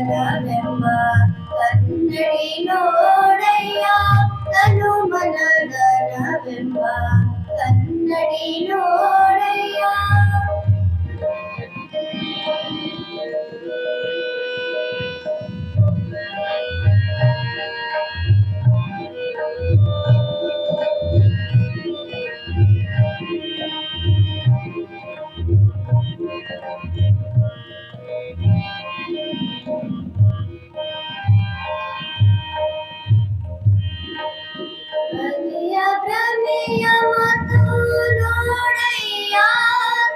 ಮನಗನವೆಂಬ ಕನ್ನಡಿ ನೋಡಯ್ಯ ತನು ಮನಗನವೆಂಬ ಕನ್ನಡಿ ನೋಡಯ್ಯ. ಬಗೆಯ ಭ್ರಮೆಯ ಮತ್ತು ನೋಡಯ್ಯ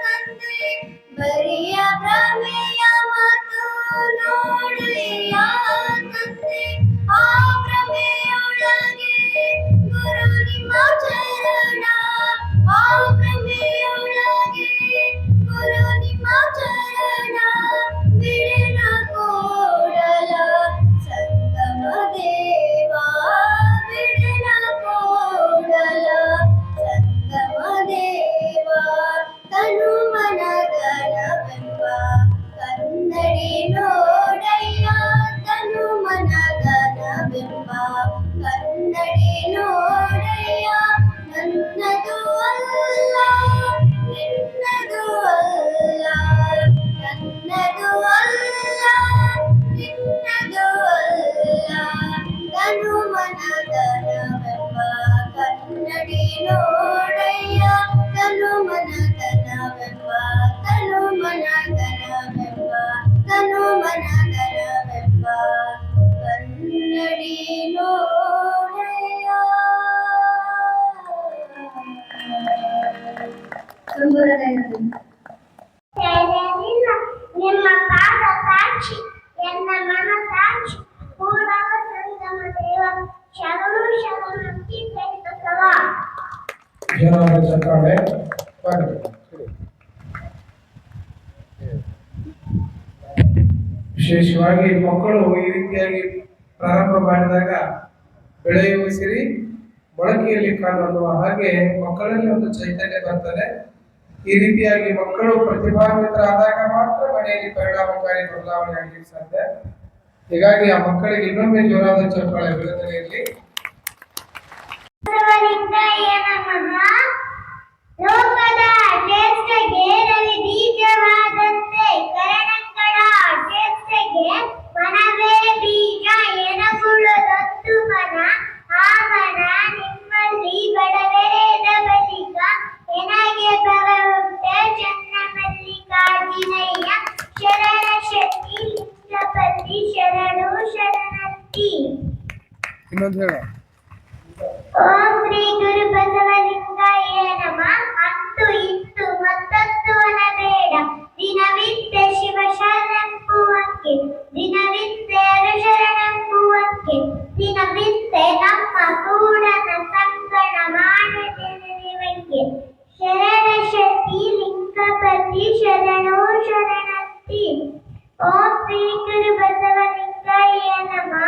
ತಂದೆ, ಬರಿಯ ಭ್ರಮೆಯ ಮತ್ತು ನೋಡಯ್ಯ ತಂದೆ, ಆ ಭ್ರಮೆಯೊಳಗೆ ಗುರು ನಿಮ್ಮ ಚರಣ, ಆ ಭ್ರಮೆಯೊಳಗೆ ಗುರು ನಿಮ್ಮ ಚರಣ, ಬಿಡನ ಕೂಡಲ ಸಂಗಮ ದೇವಾ, ಬಿಡನ ಕೂಡಲ ಸಂಗಮ ದೇವಾ, ತನು ಮನಗನವೆಂಬ ಕನ್ನಡಿ ನೋಡಯ್ಯ ತನು ಮನಗನವೆಂಬ ಕನ್ನಡಿ ನೋಡಯ್ಯ. ನನ್ನದು ಅಲ್ಲ ನಿನ್ನದು ಅಲ್ಲ, ನನ್ನದು ಅಲ್ಲ ನಿನ್ನದು ಅಲ್ಲ, ತನು ಮನಗನವೆಂಬ ಕನ್ನಡಿ ನೋಡಯ್ಯ ತನು ಮನಗನವೆಂಬ, ತನು ಮನಗನವೆಂಬ, ತನು ಮನಗನವೆಂಬ ಕನ್ನಡಿ ನೋಡಯ್ಯ. ನಿಮ್ಮ ಪಾದ ಸಾಕ್ಷಿ ಎನ್ನ ಮನ ಸಾಕ್ಷಿ ಕೂಡಲ ಸಂಗಮ ದೇವ ಶರಣು ಶರಣಂತಿ ಬಸವ. ಜನರ ಚಪ್ಪಾಳೆ. ವಿಶೇಷವಾಗಿ ಮಕ್ಕಳು ಈ ರೀತಿಯಾಗಿ ಪ್ರಾರಂಭ ಮಾಡಿದಾಗ ಬೆಳೆಯುವ ಸಿರಿ ಮೊಳಕೆಯಲ್ಲಿ ಕಾಣು ಅನ್ನುವ ಹಾಗೆ ಮಕ್ಕಳಲ್ಲಿ ಒಂದು ಚೈತನ್ಯ ಬರ್ತದೆ. ಈ ರೀತಿಯಾಗಿ ಮಕ್ಕಳು ಪ್ರತಿಭಾನ್ವಿತರಾದಾಗ ಮಾತ್ರ ಮನೆಯಲ್ಲಿ ಪರಿಣಾಮಕಾರಿ ಬದಲಾವಣೆ ಆಗಲಿಕ್ಕೆ ಸಾಧ್ಯ. ಹೀಗಾಗಿ ಆ ಮಕ್ಕಳಿಗೆ ಇನ್ನೊಮ್ಮೆ ಜೋರಾದ ಚಪ್ಪಾಳೆ ಬೆಳೆದನೆಯಲ್ಲಿ ಲೋಕದ ಚೇಷ್ಟೆಗೆ ರವಿ ಬೀಜವಾದಂತೆ ಕರಣಗಳ ಚೇಷ್ಟೆಗೆ ಮನವೇ ಬೀಜ ಎನಗುಳದೊಂದು ಮನ, ಆ ಮನ ನಿಮ್ಮಲ್ಲಿ ಬಡವೆರೆದ ಬಳಿಕ ಎನಗೆ ಬರುಂಟೆ ಚನ್ನ ಮಲ್ಲಿಕಾರ್ಜುನಯ್ಯ ಶರಣ ಶಕ್ತಿ ಲಿಂಗಪತಿ ಶರಣು ಶರಣಂತಿ. ಇನ್ನೊಂದು ಹೇಳ. ಓಂ ಶ್ರೀ ಗುರು ಬಸವಲಿಂಗಾಯ ನಮಃ. ಹತ್ತು ಇತ್ತು ಮತ್ತತ್ತು ಅನಬೇಡ, ದಿನವಿದ್ದೆ ಶಿವ ಶರಣೆಂಬುವಂಗೆ, ದಿನವಿದ್ದೆ ಶರಣೆಂಬುವಂಗೆ, ದಿನವಿದ್ದೆ ನಮ್ಮ ಕೂಡನ ಸಂಗಣ ಮಾಡದಿರುವಂಗೆ, ಶರಣ ಶಕ್ತಿ ಲಿಂಗಪತಿ ಶರಣೋ ಶರಣಂತಿ. ಓಂ ಶ್ರೀ ಗುರು ಬಸವಲಿಂಗಾಯ ನಮಃ.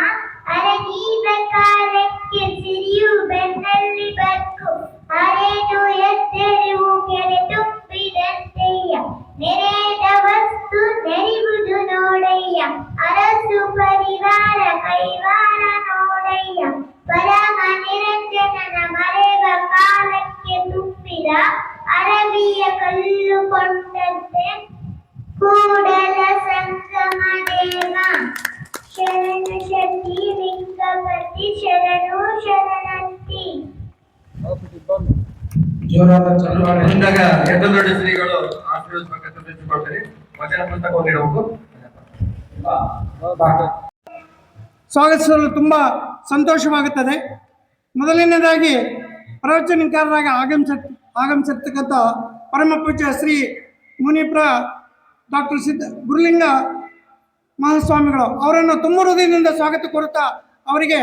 ಅರಗೀದ ಕಾಲಕ್ಕೆ ಸಿರಿಯು ಬೆನ್ನಲ್ಲಿ ಬಗ್ಗು, ಅರೆದು ಎದ್ದೆರಿವು ಕೆರೆ ತುಂಬಿದಂತೆಯ್ಯ, ನೆರೆದ ವಸ್ತು ನೆರಿವುದು ನೋಡಯ್ಯ, ಅರಸು ಪರಿವಾರ ಕೈವಾರ ನೋಡಯ್ಯ, ಪರಮ ನಿರಂಜನನ ಮರೆವ ಕಾಲಕ್ಕೆ ತುಂಬಿದ ಅರವಿಯ ಕಲ್ಲು ಕೊಂಡಂತೆ ಕೂಡಲ ಸಂಗಮ ದೇವ ಶರಣ ಶಕ್ತಿ ಲಿಂಗಪತಿ ಶರಣು ಶರಣಂತಿ. ಜೋರಾದ ಚಪ್ಪಾಳೆ. ಮುಂದಾಗ ದೊಡ್ಡ ಶ್ರೀಗಳು ಆಶೀರ್ವದಿಸಬೇಕಂತ ತಿಳಿಸಿಕೊಳ್ತೀರಿ. ವಚನ ಪುಸ್ತಕ ನೀಡಬೇಕು. ಸ್ವಾಗತಿಸಲು ತುಂಬ ಸಂತೋಷವಾಗುತ್ತದೆ. ಮೊದಲನೇದಾಗಿ ಪ್ರವಚನಕಾರರಾಗಿ ಆಗಮಿಸಿರ್ತಕ್ಕಂಥ ಪರಮ ಪೂಜ್ಯ ಶ್ರೀ ಮುನಿಪ್ರ ಡಾಕ್ಟರ್ ಗುರುಲಿಂಗ ಮಹಾಸ್ವಾಮಿಗಳು ಅವರನ್ನು ತುಂಬ ಹೃದಯದಿಂದ ಸ್ವಾಗತ ಕೋರುತ್ತಾ ಅವರಿಗೆ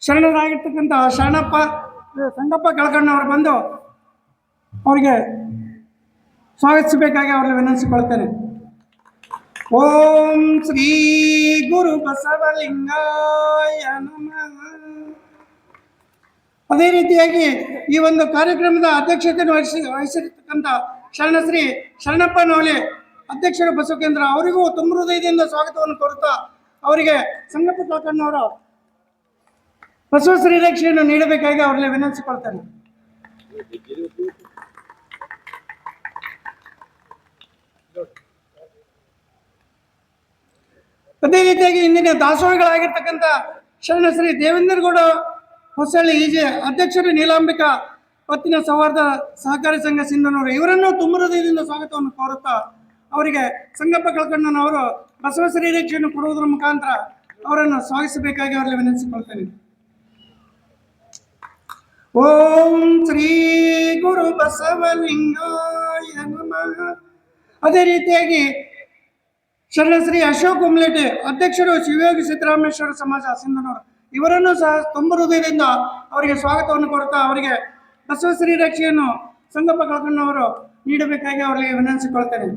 ಶರಣರಾಗಿರ್ತಕ್ಕಂಥ ಸಂಗಪ್ಪ ಕೆಳಗಣ್ಣವರು ಬಂದು ಅವರಿಗೆ ಸ್ವಾಗತಿಸಬೇಕಾಗಿ ಅವರಲ್ಲಿ ವಿನಂತಿಸಿಕೊಳ್ತೇನೆ. ಓಂ ಶ್ರೀ ಗುರು ಬಸವಲಿಂಗಾಯ ನಮಃ. ಅದೇ ರೀತಿಯಾಗಿ ಈ ಒಂದು ಕಾರ್ಯಕ್ರಮದ ಅಧ್ಯಕ್ಷತೆಯನ್ನು ವಹಿಸಿರ್ತಕ್ಕಂಥ ಶರಣಶ್ರೀ ಶರಣಪ್ಪ ನವಲೆ ಅಧ್ಯಕ್ಷರು ಬಸವಕೇಂದ್ರ ಅವರಿಗೂ ತುಂಬ ಹೃದಯದಿಂದ ಸ್ವಾಗತವನ್ನು ಕೋರುತ್ತಾ ಅವರಿಗೆ ಸಂಗಪ್ಪ ಕಳಕಣ್ಣವರು ಬಸವ ಶ್ರೀರಕ್ಷೆಯನ್ನು ನೀಡಬೇಕಾಗಿ ಅವರಲ್ಲಿ ವಿನಂತಿಸಿಕೊಳ್ತೇನೆ. ಅದೇ ರೀತಿಯಾಗಿ ಇಂದಿನ ದಾಸೋಹಿಗಳಾಗಿರ್ತಕ್ಕಂಥ ಶರಣ ಶ್ರೀ ದೇವೇಂದ್ರಗೌಡ ಹೊಸಳ್ಳಿ ಈಜೆ ಅಧ್ಯಕ್ಷರು ನೀಲಾಂಬಿಕಾ ಪತ್ತಿನ ಸೌಹಾರ್ದ ಸಹಕಾರಿ ಸಂಘ ಸಿಂಧನೂರು ಇವರನ್ನು ತುಂಬ ಹೃದಯದಿಂದ ಸ್ವಾಗತವನ್ನು ಕೋರುತ್ತಾ ಅವರಿಗೆ ಸಂಗಪ್ಪ ಕಳಕಣ್ಣನವರು ಬಸವ ಶ್ರೀರಕ್ಷೆಯನ್ನು ಕೊಡುವುದರ ಮುಖಾಂತರ ಅವರನ್ನು ಸ್ವಾಗತಿಸಬೇಕಾಗಿ ಅವರಲ್ಲಿ ವಿನಂತಿಸಿಕೊಳ್ತೇನೆ. ಓಂ ಶ್ರೀ ಗುರು ಬಸವಲಿಂಗಾಯ ನಮಃ. ಅದೇ ರೀತಿಯಾಗಿ ಶರಣ ಶ್ರೀ ಅಶೋಕ್ ಉಮ್ಲೇಟೆ ಅಧ್ಯಕ್ಷರು ಶಿವಯೋಗಿ ಸಿದ್ದರಾಮೇಶ್ವರ ಸಮಾಜ ಸಿಂಧನೂರು ಇವರನ್ನು ಸಹ ತುಂಬ ಹೃದಯದಿಂದ ಅವರಿಗೆ ಸ್ವಾಗತವನ್ನು ಕೊಡುತ್ತಾ ಅವರಿಗೆ ಬಸವ ಶ್ರೀರಕ್ಷೆಯನ್ನು ಸಂಗಪ್ಪ ಕಳಕಣ್ಣವರು ನೀಡಬೇಕಾಗಿ ಅವರಿಗೆ ವಿನಂತಿಸಿಕೊಳ್ತೇನೆ.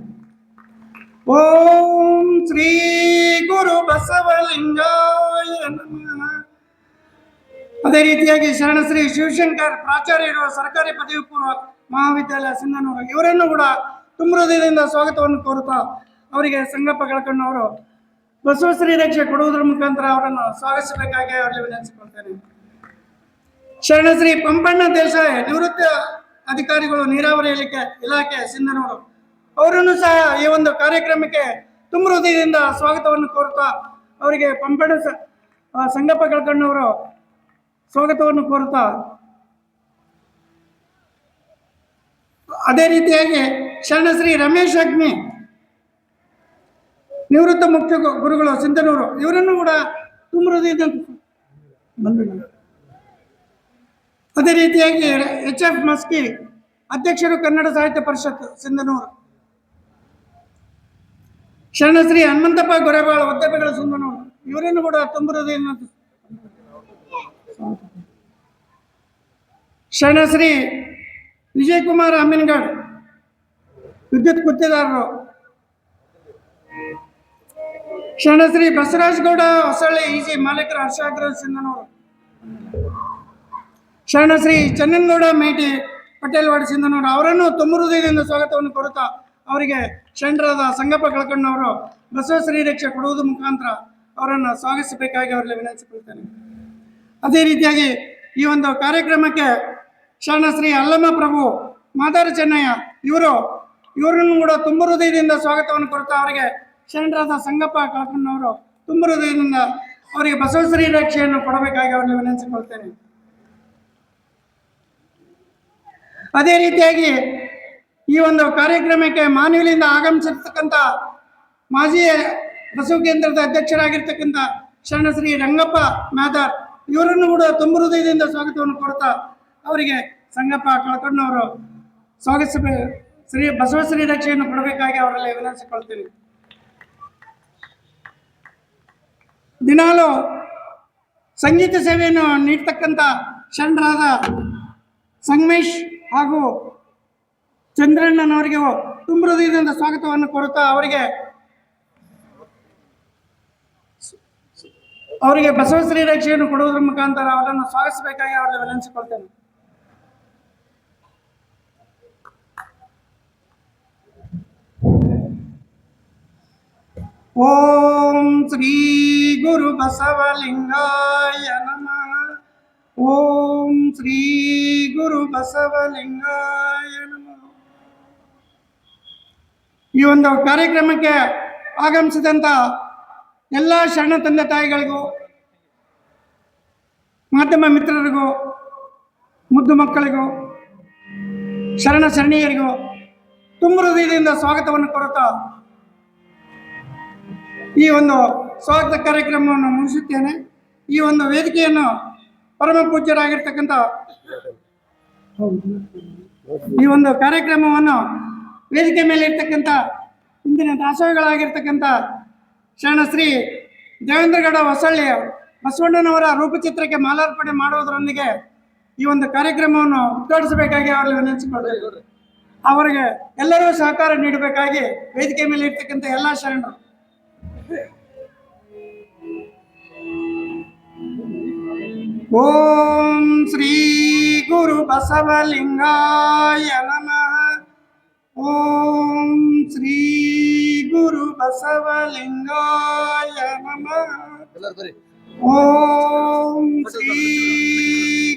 ಓಂ ಶ್ರೀ ಗುರು ಬಸವಲಿಂಗಾಯ ನಮಃ. ಅದೇ ರೀತಿಯಾಗಿ ಶರಣ ಶ್ರೀ ಶಿವಶಂಕರ್ ಪ್ರಾಚಾರ್ಯ ಇರುವ ಸರ್ಕಾರಿ ಪದವಿ ಪೂರ್ವ ಮಹಾವಿದ್ಯಾಲಯ ಸಿಂಧನೂರು ಇವರನ್ನು ಕೂಡ ತುಂಬ ಹೃದಯದಿಂದ ಸ್ವಾಗತವನ್ನು ಕೋರುತ್ತಾ ಅವರಿಗೆ ಸಂಗಪ್ಪ ಕಳಕಣ್ಣವರು ಬಸವ ಶ್ರೀರಕ್ಷೆ ಕೊಡುವುದರ ಮುಖಾಂತರ ಅವರನ್ನು ಸ್ವಾಗತಿಸಬೇಕಾಗಿ ಅವರಲ್ಲಿ ವಿನಂತಿಸಿಕೊಳ್ತೇನೆ. ಶರಣ ಶ್ರೀ ಪಂಪಣ್ಣ ದೇಸಾಯಿ ನಿವೃತ್ತ ಅಧಿಕಾರಿಗಳು ನೀರಾವರಿ ಇಲಾಖೆ ಸಿಂಧನೂರು ಅವರನ್ನು ಸಹ ಈ ಒಂದು ಕಾರ್ಯಕ್ರಮಕ್ಕೆ ತುಂಬ ಹೃದಯದಿಂದ ಸ್ವಾಗತವನ್ನು ಕೋರುತ್ತಾ ಅವರಿಗೆ ಪಂಪಣ್ಣ ಸಂಗಪ್ಪ ಕಳಕಣ್ಣವರು ಸ್ವಾಗತವನ್ನು ಕೋರುತ್ತಾ ಅದೇ ರೀತಿಯಾಗಿ ಶರಣ ಶ್ರೀ ರಮೇಶ್ ಅಗ್ನಿ ನಿವೃತ್ತ ಮುಖ್ಯ ಗುರುಗಳು ಸಿಂಧನೂರು ಇವರನ್ನು ಕೂಡ ತುಂಬ ಹೃದಯದಿಂದ ಅದೇ ರೀತಿಯಾಗಿ HF ಮಸ್ಕಿ ಅಧ್ಯಕ್ಷರು ಕನ್ನಡ ಸಾಹಿತ್ಯ ಪರಿಷತ್ ಸಿಂಧನೂರು ಶರಣ ಶ್ರೀ ಹನುಮಂತಪ್ಪ ಗೊರೆಬಾಳ ಉದ್ಯಮಿಗಳ ಸಿಂಧನೂರು ಇವರನ್ನು ಕೂಡ ತುಂಬ ಹೃದಯದಿಂದ ಶರಣ ಶ್ರೀ ವಿಜಯಕುಮಾರ್ ಅಮ್ಮಿನಗಡ್ ವಿದ್ಯುತ್ ಗುತ್ತಿದಾರರು ಶರಣ ಶ್ರೀ ಬಸವರಾಜ್ ಗೌಡ ಹೊಸಳ್ಳಿ ಈಜಿ ಮಾಲೀಕರ ಹರ್ಷಾಗ್ರ ಸಿಂಧನೂರು ಶರಣ ಶ್ರೀ ಚನ್ನನಗೌಡ ಮೇಟಿ ಪಟೇಲ್ವಾಡ ಸಿಂಧನೂರು ಅವರನ್ನು ತುಂಬ ಹೃದಯದಿಂದ ಸ್ವಾಗತವನ್ನು ಕೋರುತ್ತಾ ಅವರಿಗೆ ಶರಣರಾದ ಸಂಗಪ್ಪ ಕಳಕಣ್ಣವರು ಬಸವ ಶ್ರೀರಕ್ಷೆ ಕೊಡುವುದರ ಮುಖಾಂತರ ಅವರನ್ನು ಸ್ವಾಗತಿಸಬೇಕಾಗಿ ಅವರಲ್ಲಿ ವಿನಂತಿಸಿಕೊಳ್ತೇನೆ. ಅದೇ ರೀತಿಯಾಗಿ ಈ ಒಂದು ಕಾರ್ಯಕ್ರಮಕ್ಕೆ ಶರಣ ಶ್ರೀ ಅಲ್ಲಮ ಪ್ರಭು ಮಾದಾರ ಚೆನ್ನಯ್ಯ ಇವರನ್ನು ಕೂಡ ತುಂಬ ಹೃದಯದಿಂದ ಸ್ವಾಗತವನ್ನು ಕೊಡ್ತಾ ಅವರಿಗೆ ಶರಣರಾದ ಸಂಗಪ್ಪ ಕಳಕಣ್ಣವರು ತುಂಬ ಹೃದಯದಿಂದ ಅವರಿಗೆ ಬಸವ ಶ್ರೀರಕ್ಷೆಯನ್ನು ಕೊಡಬೇಕಾಗಿ ಅವರಲ್ಲಿ ವಿನಂತಿಸಿಕೊಳ್ತೇನೆ. ಅದೇ ರೀತಿಯಾಗಿ ಈ ಒಂದು ಕಾರ್ಯಕ್ರಮಕ್ಕೆ ಮಾನವಿಲಿಂದ ಆಗಮಿಸಿರ್ತಕ್ಕಂಥ ಮಾಜಿ ಬಸವ ಕೇಂದ್ರದ ಅಧ್ಯಕ್ಷರಾಗಿರ್ತಕ್ಕಂಥ ಶರಣ ಶ್ರೀ ರಂಗಪ್ಪ ಮಾದಾರ್ ಇವರನ್ನು ಕೂಡ ತುಂಬ ಹೃದಯದಿಂದ ಸ್ವಾಗತವನ್ನು ಕೊಡ್ತಾ ಅವರಿಗೆ ಸಂಗಪ್ಪ ಕಳಕಣ್ಣವರು ಬಸವ ಶ್ರೀರಕ್ಷೆಯನ್ನು ಕೊಡಬೇಕಾಗಿ ಅವರಲ್ಲಿ ವಿನಂತಿಸಿಕೊಳ್ತೀನಿ. ದಿನಾಲು ಸಂಗೀತ ಸೇವೆಯನ್ನು ನೀಡ್ತಕ್ಕಂಥ ಶರಣರಾದ ಸಂಗಮೇಶ್ ಹಾಗೂ ಚಂದ್ರಣ್ಣನವರಿಗೆ ತುಂಬ ಹೃದಯದಿಂದ ಸ್ವಾಗತವನ್ನು ಕೊಡುತ್ತಾ ಅವರಿಗೆ ಬಸವ ಶ್ರೀರಕ್ಷೆಯನ್ನು ಕೊಡುವುದರ ಮುಖಾಂತರ ಅವರನ್ನು ಸ್ವಾಗತಿಸಬೇಕಾಗಿ ಅವರಲ್ಲಿ ವಿನಂತಿಸಿಕೊಳ್ತೇನೆ. ಓಂ ಶ್ರೀ ಗುರು ಬಸವಲಿಂಗಾಯ ನಮಃ. ಓಂ ಶ್ರೀ ಗುರು ಬಸವಲಿಂಗಾಯ ನಮಃ. ಈ ಒಂದು ಕಾರ್ಯಕ್ರಮಕ್ಕೆ ಆಗಮಿಸಿದಂಥ ಎಲ್ಲ ಶರಣ ತಂದೆ ತಾಯಿಗಳಿಗೂ ಮಾಧ್ಯಮ ಮಿತ್ರರಿಗೂ ಮುದ್ದು ಮಕ್ಕಳಿಗೂ ಶರಣ ಶರಣೀಯರಿಗೂ ತುಂಬ ಹೃದಯದಿಂದ ಸ್ವಾಗತವನ್ನು ಕೊಡುತ್ತಾ ಈ ಒಂದು ಸ್ವಾಗತ ಕಾರ್ಯಕ್ರಮವನ್ನು ಮುಗಿಸುತ್ತೇನೆ. ಈ ಒಂದು ವೇದಿಕೆಯನ್ನು ಪರಮ ಪೂಜ್ಯರಾಗಿರ್ತಕ್ಕಂಥ ಈ ಒಂದು ಕಾರ್ಯಕ್ರಮವನ್ನು ವೇದಿಕೆ ಮೇಲೆ ಇರ್ತಕ್ಕಂಥ ಇಂದಿನ ದಾಸೋಹಿಗಳಾಗಿರ್ತಕ್ಕಂಥ ಶರಣ ಶ್ರೀ ದೇವೇಂದ್ರಗೌಡ ಹೊಸಳ್ಳಿ ಬಸವಣ್ಣನವರ ರೂಪಚಿತ್ರಕ್ಕೆ ಮಾಲಾರ್ಪಣೆ ಮಾಡುವುದರೊಂದಿಗೆ ಈ ಒಂದು ಕಾರ್ಯಕ್ರಮವನ್ನು ಉದ್ಘಾಟಿಸಬೇಕಾಗಿ ಅವರಲ್ಲಿ ವಿನಂತಿಸಿಕೊಳ್ಳಬೇಕು. ಅವರಿಗೆ ಎಲ್ಲರೂ ಸಹಕಾರ ನೀಡಬೇಕಾಗಿ ವೇದಿಕೆ ಮೇಲೆ ಇರ್ತಕ್ಕಂಥ ಎಲ್ಲ ಶರಣರು ಓಂ ಶ್ರೀ ಗುರು ಬಸವಲಿಂಗಾಯ ನಮಃ. ಓಂ ಶ್ರೀ ಬಸವಲಿಂಗಾಯ ನಮಃ. ಓಂ ಶ್ರೀ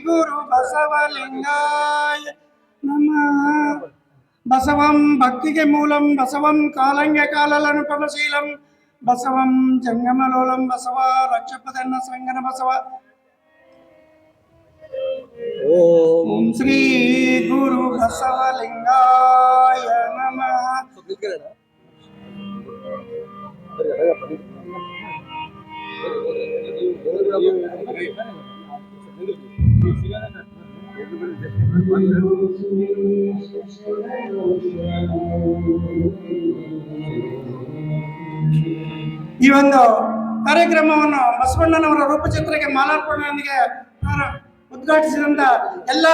ಗುರು ಬಸವಲಿಂಗಾಯ ನಮಃ. ಬಸವಂ ಭಕ್ತಿಗೆ ಮೂಲಂ ಬಸವಂ ಕಾಲಂಗೆ ಕಾಲಲನುಪಮಶೀಲಂ ಬಸವಂ ಜಂಗಮಲೋಲಂ ಬಸವ ರಕ್ಷಪದನ್ನ ಸಂಗನ ಬಸವ. ಓಂ ಶ್ರೀ ಗುರು ಬಸವಲಿಂಗಾಯ ನಮಃ. ಈ ಒಂದು ಕಾರ್ಯಕ್ರಮವನ್ನು ಬಸವಣ್ಣನವರ ರೂಪಚಿತ್ರಕ್ಕೆ ಮಾಲಾರ್ಪಣೆಯೊಂದಿಗೆ ಉದ್ಘಾಟಿಸಿದಂತ ಎಲ್ಲ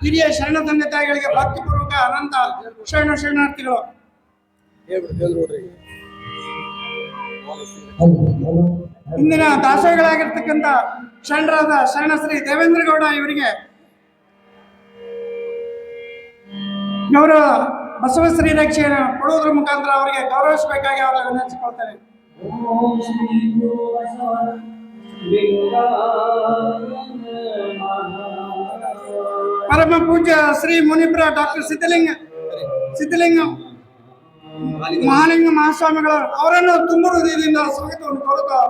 ಹಿರಿಯ ಶರಣ ತಂದೆ ತಾಯಿಗಳಿಗೆ ಭಕ್ತಿಪೂರ್ವಕ ಅನಂತ ಶರಣಾರ್ಥಿಗಳು. ಇಂದಿನ ದಾಸೋಹಿಗಳಾಗಿರ್ತಕ್ಕಂಥ ಶರಣರಾದ ಶರಣಶ್ರೀ ದೇವೇಂದ್ರ ಗೌಡ ಇವರಿಗೆ ಗೌರವ ಬಸವಶ್ರೀ ರಕ್ಷೆಯನ್ನು ಕೊಡುವುದರ ಮುಖಾಂತರ ಅವರಿಗೆ ಗೌರವಿಸಬೇಕಾಗಿ ಅವರಲ್ಲಿ ವಿನಂತಿಸಿಕೊಳ್ತಾರೆ. ಪರಮ ಪೂಜ್ಯ ಶ್ರೀ ಮುನಿಪುರ ಡಾಕ್ಟರ್ ಸಿದ್ಧಲಿಂಗ ಮಹಾಲಿಂಗ ಮಹಾಸ್ವಾಮಿಗಳು ಅವರನ್ನು ತುಂಬ ಹೃದಯದಿಂದ ಸ್ವಾಗತವನ್ನು ಕೋರುತ್ತಾ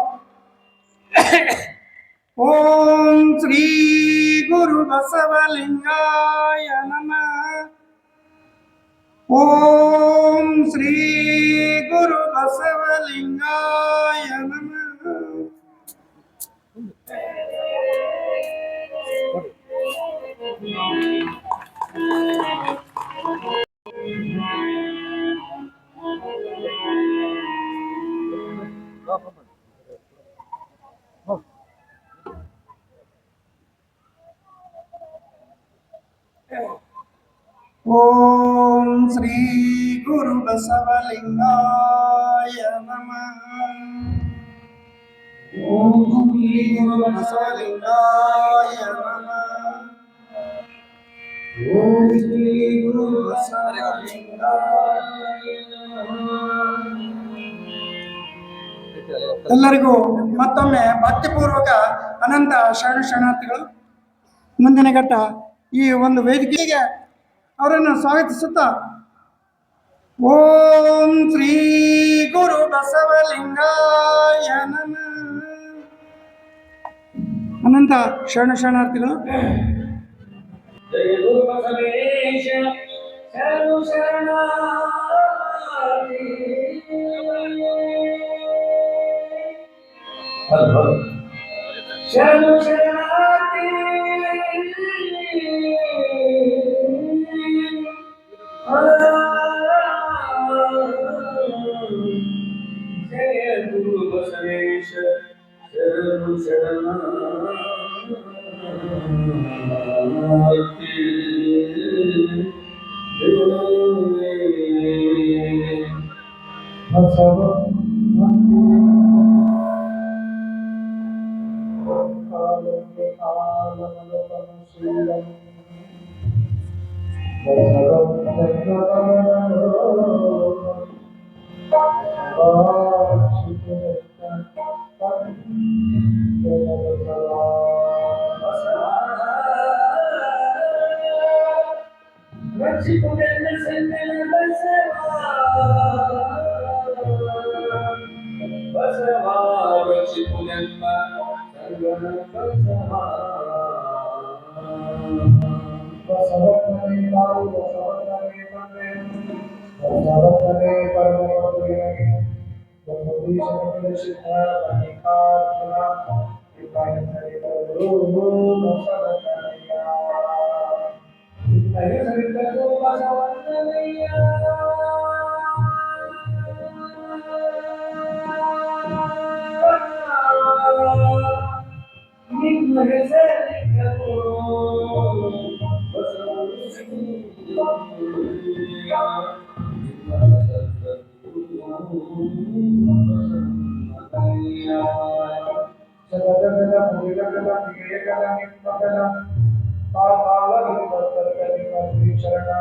ಓಂ ಶ್ರೀ ಗುರು ಬಸವಲಿಂಗಾಯ ನಮಃ. ಓಂ ಶ್ರೀ ಗುರು ಬಸವಲಿಂಗಾಯ ನಮಃ. ಓಂ ಶ್ರೀ ಗುರು ಬಸವಲಿಂಗಾಯ ನಮಃ. ಓಂ ಶ್ರೀ ಗುರು ಬಸವಲಿಂಗಾಯ ನಮಃ. ಓಂ ಶ್ರೀ ಗುರು ಬಸವಲಿಂಗಾಯ ನಮಃ. ಎಲ್ಲರಿಗೂ ಮತ್ತೊಮ್ಮೆ ಭಕ್ತಿಪೂರ್ವಕ ಅನಂತ ಶರಣಾರ್ಥಿಗಳು. ಮುಂದಿನ ಘಟ್ಟ ಈ ಒಂದು ವೇದಿಕೆಗೆ ಅವರನ್ನು ಸ್ವಾಗತಿಸುತ್ತಾ ಓಂ ಶ್ರೀ ಗುರು ಬಸವಲಿಂಗಾಯ ನಮಃ. ಅನಂತ ಶರಣಾರ್ಥಿಗಳು. ಜಯ ಗುರು ಬಸವೇಶ ಶರಣು ಶರಣಾರ್ಥಿ. ಶರಣು ಶರಣಾರ್ಥಿ. ಜಯ ಗುರು ಬಸವೇಶ ಶರಣು ಶರಣಾರ್ಥಿ. ಬಸವ ಶರಣ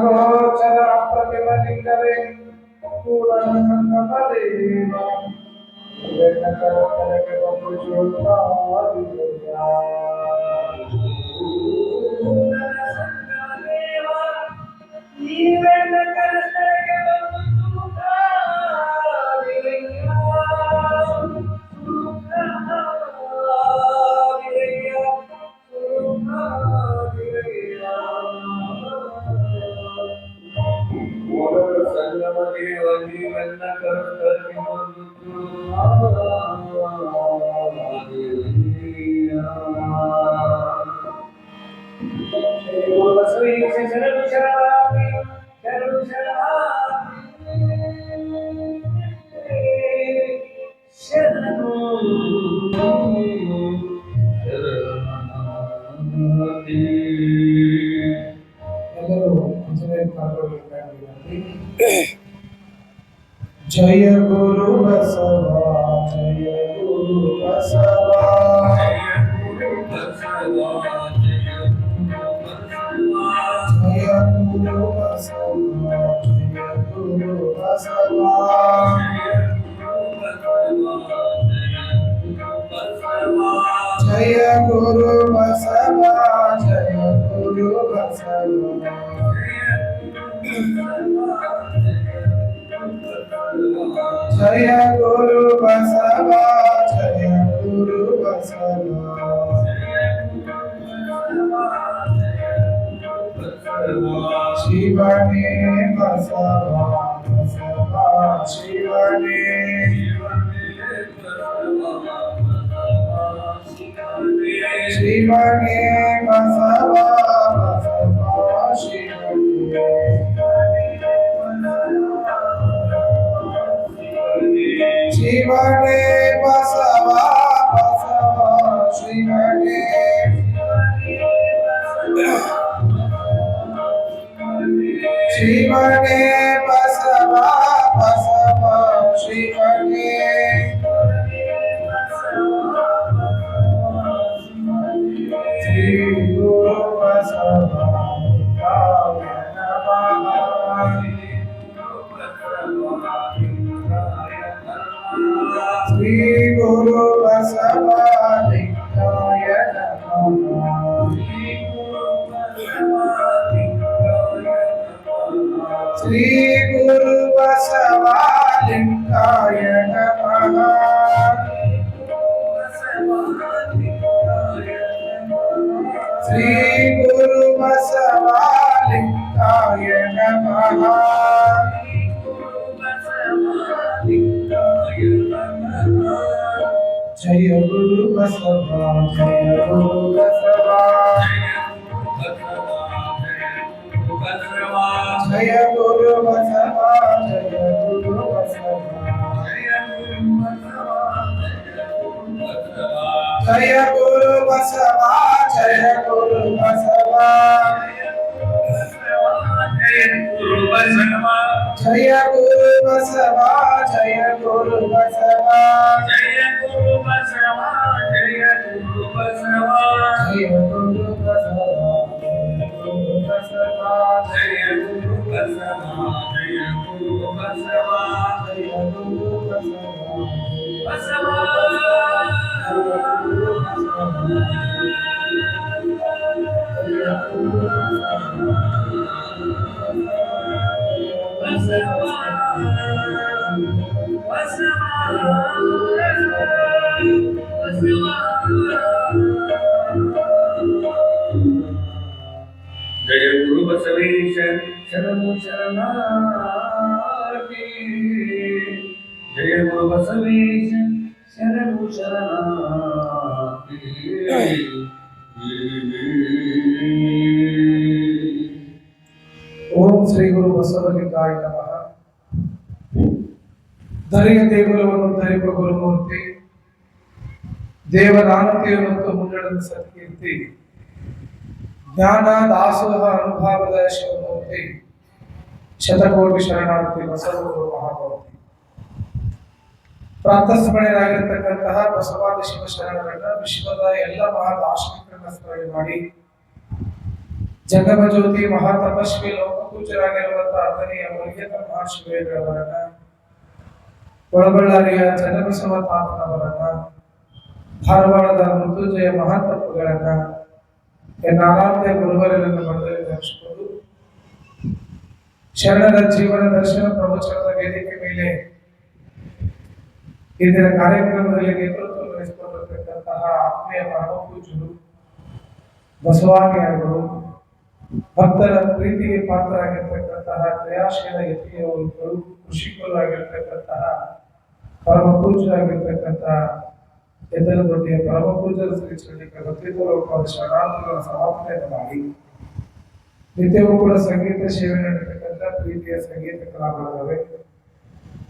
ಗೋಚರ ಅಪ್ರತಿಮ ಲಿಂಗವೇ ಕೂಡ ಸಂಗಮದೇವ ಕರಕರಕ್ಕೆ ಬಂದು जय गुरु बसवा जय गुरु बसवा जय गुरु बसवा जय गुरु बसवा जय गुरु बसवा जय गुरु बसवा जय गुरु बसवा जय गुरु बसवा शिवने बसवा बसवा शिवने शिवने बसवा बसवा शिवने शिवने बसवा बसवा शिवने शिवने बसवा बसवा शिवने श्री गुरु बसवा श्री गुरु बसवा लिंगाय नमः श्री गुरु बसवा लिंगाय नमः श्री गुरु बसवा लिंगाय नमः जय गुरु बसवा जय गुरु बसवा जय गुरु बसवा जय गुरु बसवा जय गुरु बसवा जय गुरु बसवा जय गुरु बसवा जय गुरु बसवा जय गुरु बसवा जय गुरु बसवा जय गुरु बसवा जय गुरु बसवा जय गुरु बसवा जय गुरु बसवा जय गुरु बसवेश शरणु शरणार्थी जय गुरु बसवेश शरणु शरणार्थी ओम श्री गुरु बसवलिंगाय नमः ಧರೆಯ ದೇಗುಲವನ್ನು ಧರಿಪ ಗುರುಮೂರ್ತಿ ದೇವದಾನತೆಯ ಮತ್ತು ಮುಂಗಡದ ಸತ್ಕೀರ್ತಿ ಜ್ಞಾನ ದಾಸೋಹ ಅನುಭಾವದ ಶಿವಮೂರ್ತಿ ಶತಕೋಟಿ ಶರಣಾರ್ಥಿ ಬಸವಗುರು ಮಹಾಮೂರ್ತಿ ಪ್ರಾತಸ್ಮರಣರಾಗಿರ್ತಕ್ಕಂತಹ ಬಸವಾದಿ ಶಿವಶರಣರನ್ನ ವಿಶ್ವದ ಎಲ್ಲ ಮಹಾ ದಾರ್ಶನಿಕರನ್ನ ಸ್ಮರಣೆ ಮಾಡಿ ಜಂಗಮ ಜ್ಯೋತಿ ಮಹಾತಪಸ್ವಿ ಲೋಕಪೂಜರಾಗಿರುವಂತಹ ಅಥಣಿಯ ಮುರುಗೇಂದ್ರ ಮಹಾಶಿವರವರನ್ನ, ಒಳಬಳ್ಳಾರಿಯ ಚನ್ನಬಸವ ತಾತನವರನ್ನ, ಧಾರವಾಡದ ಮೃತ್ಯುಂಜಯ ಮಹಾತತ್ವಗಳನ್ನ, ಎನ್ನ ಆರಾಧ್ಯ ಗುರುವರನ್ನು ಮಂಡಳಿ ಧರಿಸಿಕೊಂಡು ಶರಣರ ಜೀವನ ದರ್ಶನ ಪ್ರವಚನದ ವೇದಿಕೆ ಮೇಲೆ ಇಂದಿನ ಕಾರ್ಯಕ್ರಮದಲ್ಲಿ ನೇತೃತ್ವ ವಹಿಸಿಕೊಂಡಿರತಕ್ಕಂತಹ ಆತ್ಮೀಯ ಪರಮಪೂಜ್ಯರು, ಬಸವಾಣಿಯವರು, ಭಕ್ತರ ಪ್ರೀತಿಗೆ ಪಾತ್ರರಾಗಿರ್ತಕ್ಕಂತಹ ಕ್ರಿಯಾಶೀಲ ಯತಿಯವರು, ಕೃಷಿಕರು ಆಗಿರ್ತಕ್ಕಂತಹ ಪರಮ ಪೂಜ್ಯರಾಗಿರ್ತಕ್ಕಂತಹ ಎದ್ದಲದೊಡ್ಡಿಯ ಪರಮ ಪೂಜ್ಯರ ಶ್ರೀ ಚಂಡಿಕ ಭಕ್ತಿಪೂರ್ವಕವಾದ ಶರಣಾರ್ಥಿಗಳ ಸಮಾಪನೆಯನ್ನು ಮಾಡಿ ನಿತ್ಯವೂ ಕೂಡ ಸಂಗೀತ ಸೇವೆ ನಡೆತಕ್ಕಂಥ ಪ್ರೀತಿಯ ಸಂಗೀತ ಕಲಾವಿದರೇ,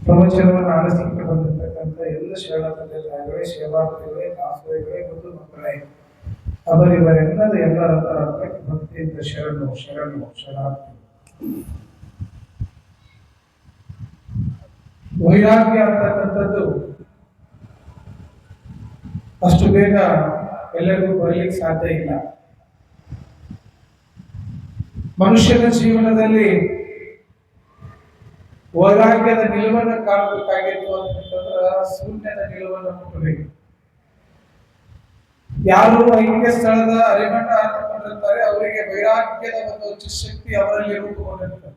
ಪ್ರವಚನವನ್ನು ಆಲಿಸಲಿಕ್ಕೆ ಬಂದಿರತಕ್ಕಂಥ ಎಲ್ಲ ಶರಣ ತಂದೆಗಳೇ, ಸೇವಾರ್ಥಿಗಳೇ, ದಾಸೋಹಿಗಳೇ ಮತ್ತು ಮಕ್ಕಳೇ, ಅವರಿವರೆಲ್ಲದ ಎಲ್ಲರ ಭಕ್ತಿಯಿಂದ ಶರಣು ಶರಣು ಶರಣಾರ್ಥಿ. ವೈರಾಗ್ಯ ಅಂತಕ್ಕಂಥದ್ದು ಅಷ್ಟು ಬೇಗ ಎಲ್ಲರಿಗೂ ಬರಲಿಕ್ಕೆ ಸಾಧ್ಯ ಇಲ್ಲ. ಮನುಷ್ಯನ ಜೀವನದಲ್ಲಿ ವೈರಾಗ್ಯದ ನಿಲುವನ್ನು ಕಾಣಬೇಕಾಗಿತ್ತು ಅಂತಂದ್ರೆ ಶೂನ್ಯದ ನಿಲುವನ್ನು ಮುಟ್ಟಬೇಕು. ಯಾರು ಐಕ್ಯ ಸ್ಥಳದ ಅರಿಮಣ್ಣ ಅರ್ಥಕೊಂಡಿರ್ತಾರೆ ಅವರಿಗೆ ವೈರಾಗ್ಯದ ಒಂದು ಶಕ್ತಿ ಅವರಲ್ಲಿ ರೂಪುಗೊಂಡಿರ್ತಾರೆ.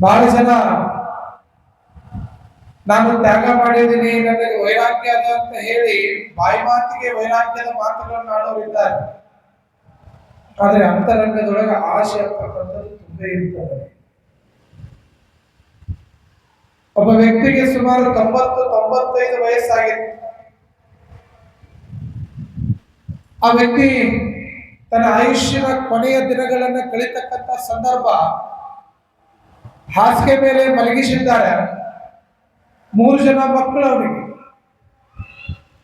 ಬಹಳ ಜನ ನಾನು ತ್ಯಾಗ ಮಾಡಿದ್ದೀನಿ, ನನಗೆ ವೈರಾಗ್ಯ ಅದ ಅಂತ ಹೇಳಿ ಬಾಯಿ ಮಾತಿಗೆ ವೈರಾಗ್ಯದ ಮಾತುಗಳನ್ನು ಆಡೋರಿದ್ದಾರೆ. ಆದ್ರೆ ಅಂತರಂಗದೊಳಗೆ ಆಸೆ ಅಂತಕ್ಕಂಥದ್ದು ತುಂಬಾ ಇರ್ತದೆ. ಒಬ್ಬ ವ್ಯಕ್ತಿಗೆ ಸುಮಾರು 90-95 ವಯಸ್ಸಾಗಿತ್ತು. ಆ ವ್ಯಕ್ತಿ ತನ್ನ ಆಯುಷ್ಯದ ಕೊನೆಯ ದಿನಗಳನ್ನ ಕಳೀತಕ್ಕಂಥ ಸಂದರ್ಭ, ಹಾಸಿಗೆ ಮೇಲೆ ಮಲಗಿಸಿದ್ದಾರೆ. 3 ಜನ ಮಕ್ಕಳು ಅವನಿಗೆ.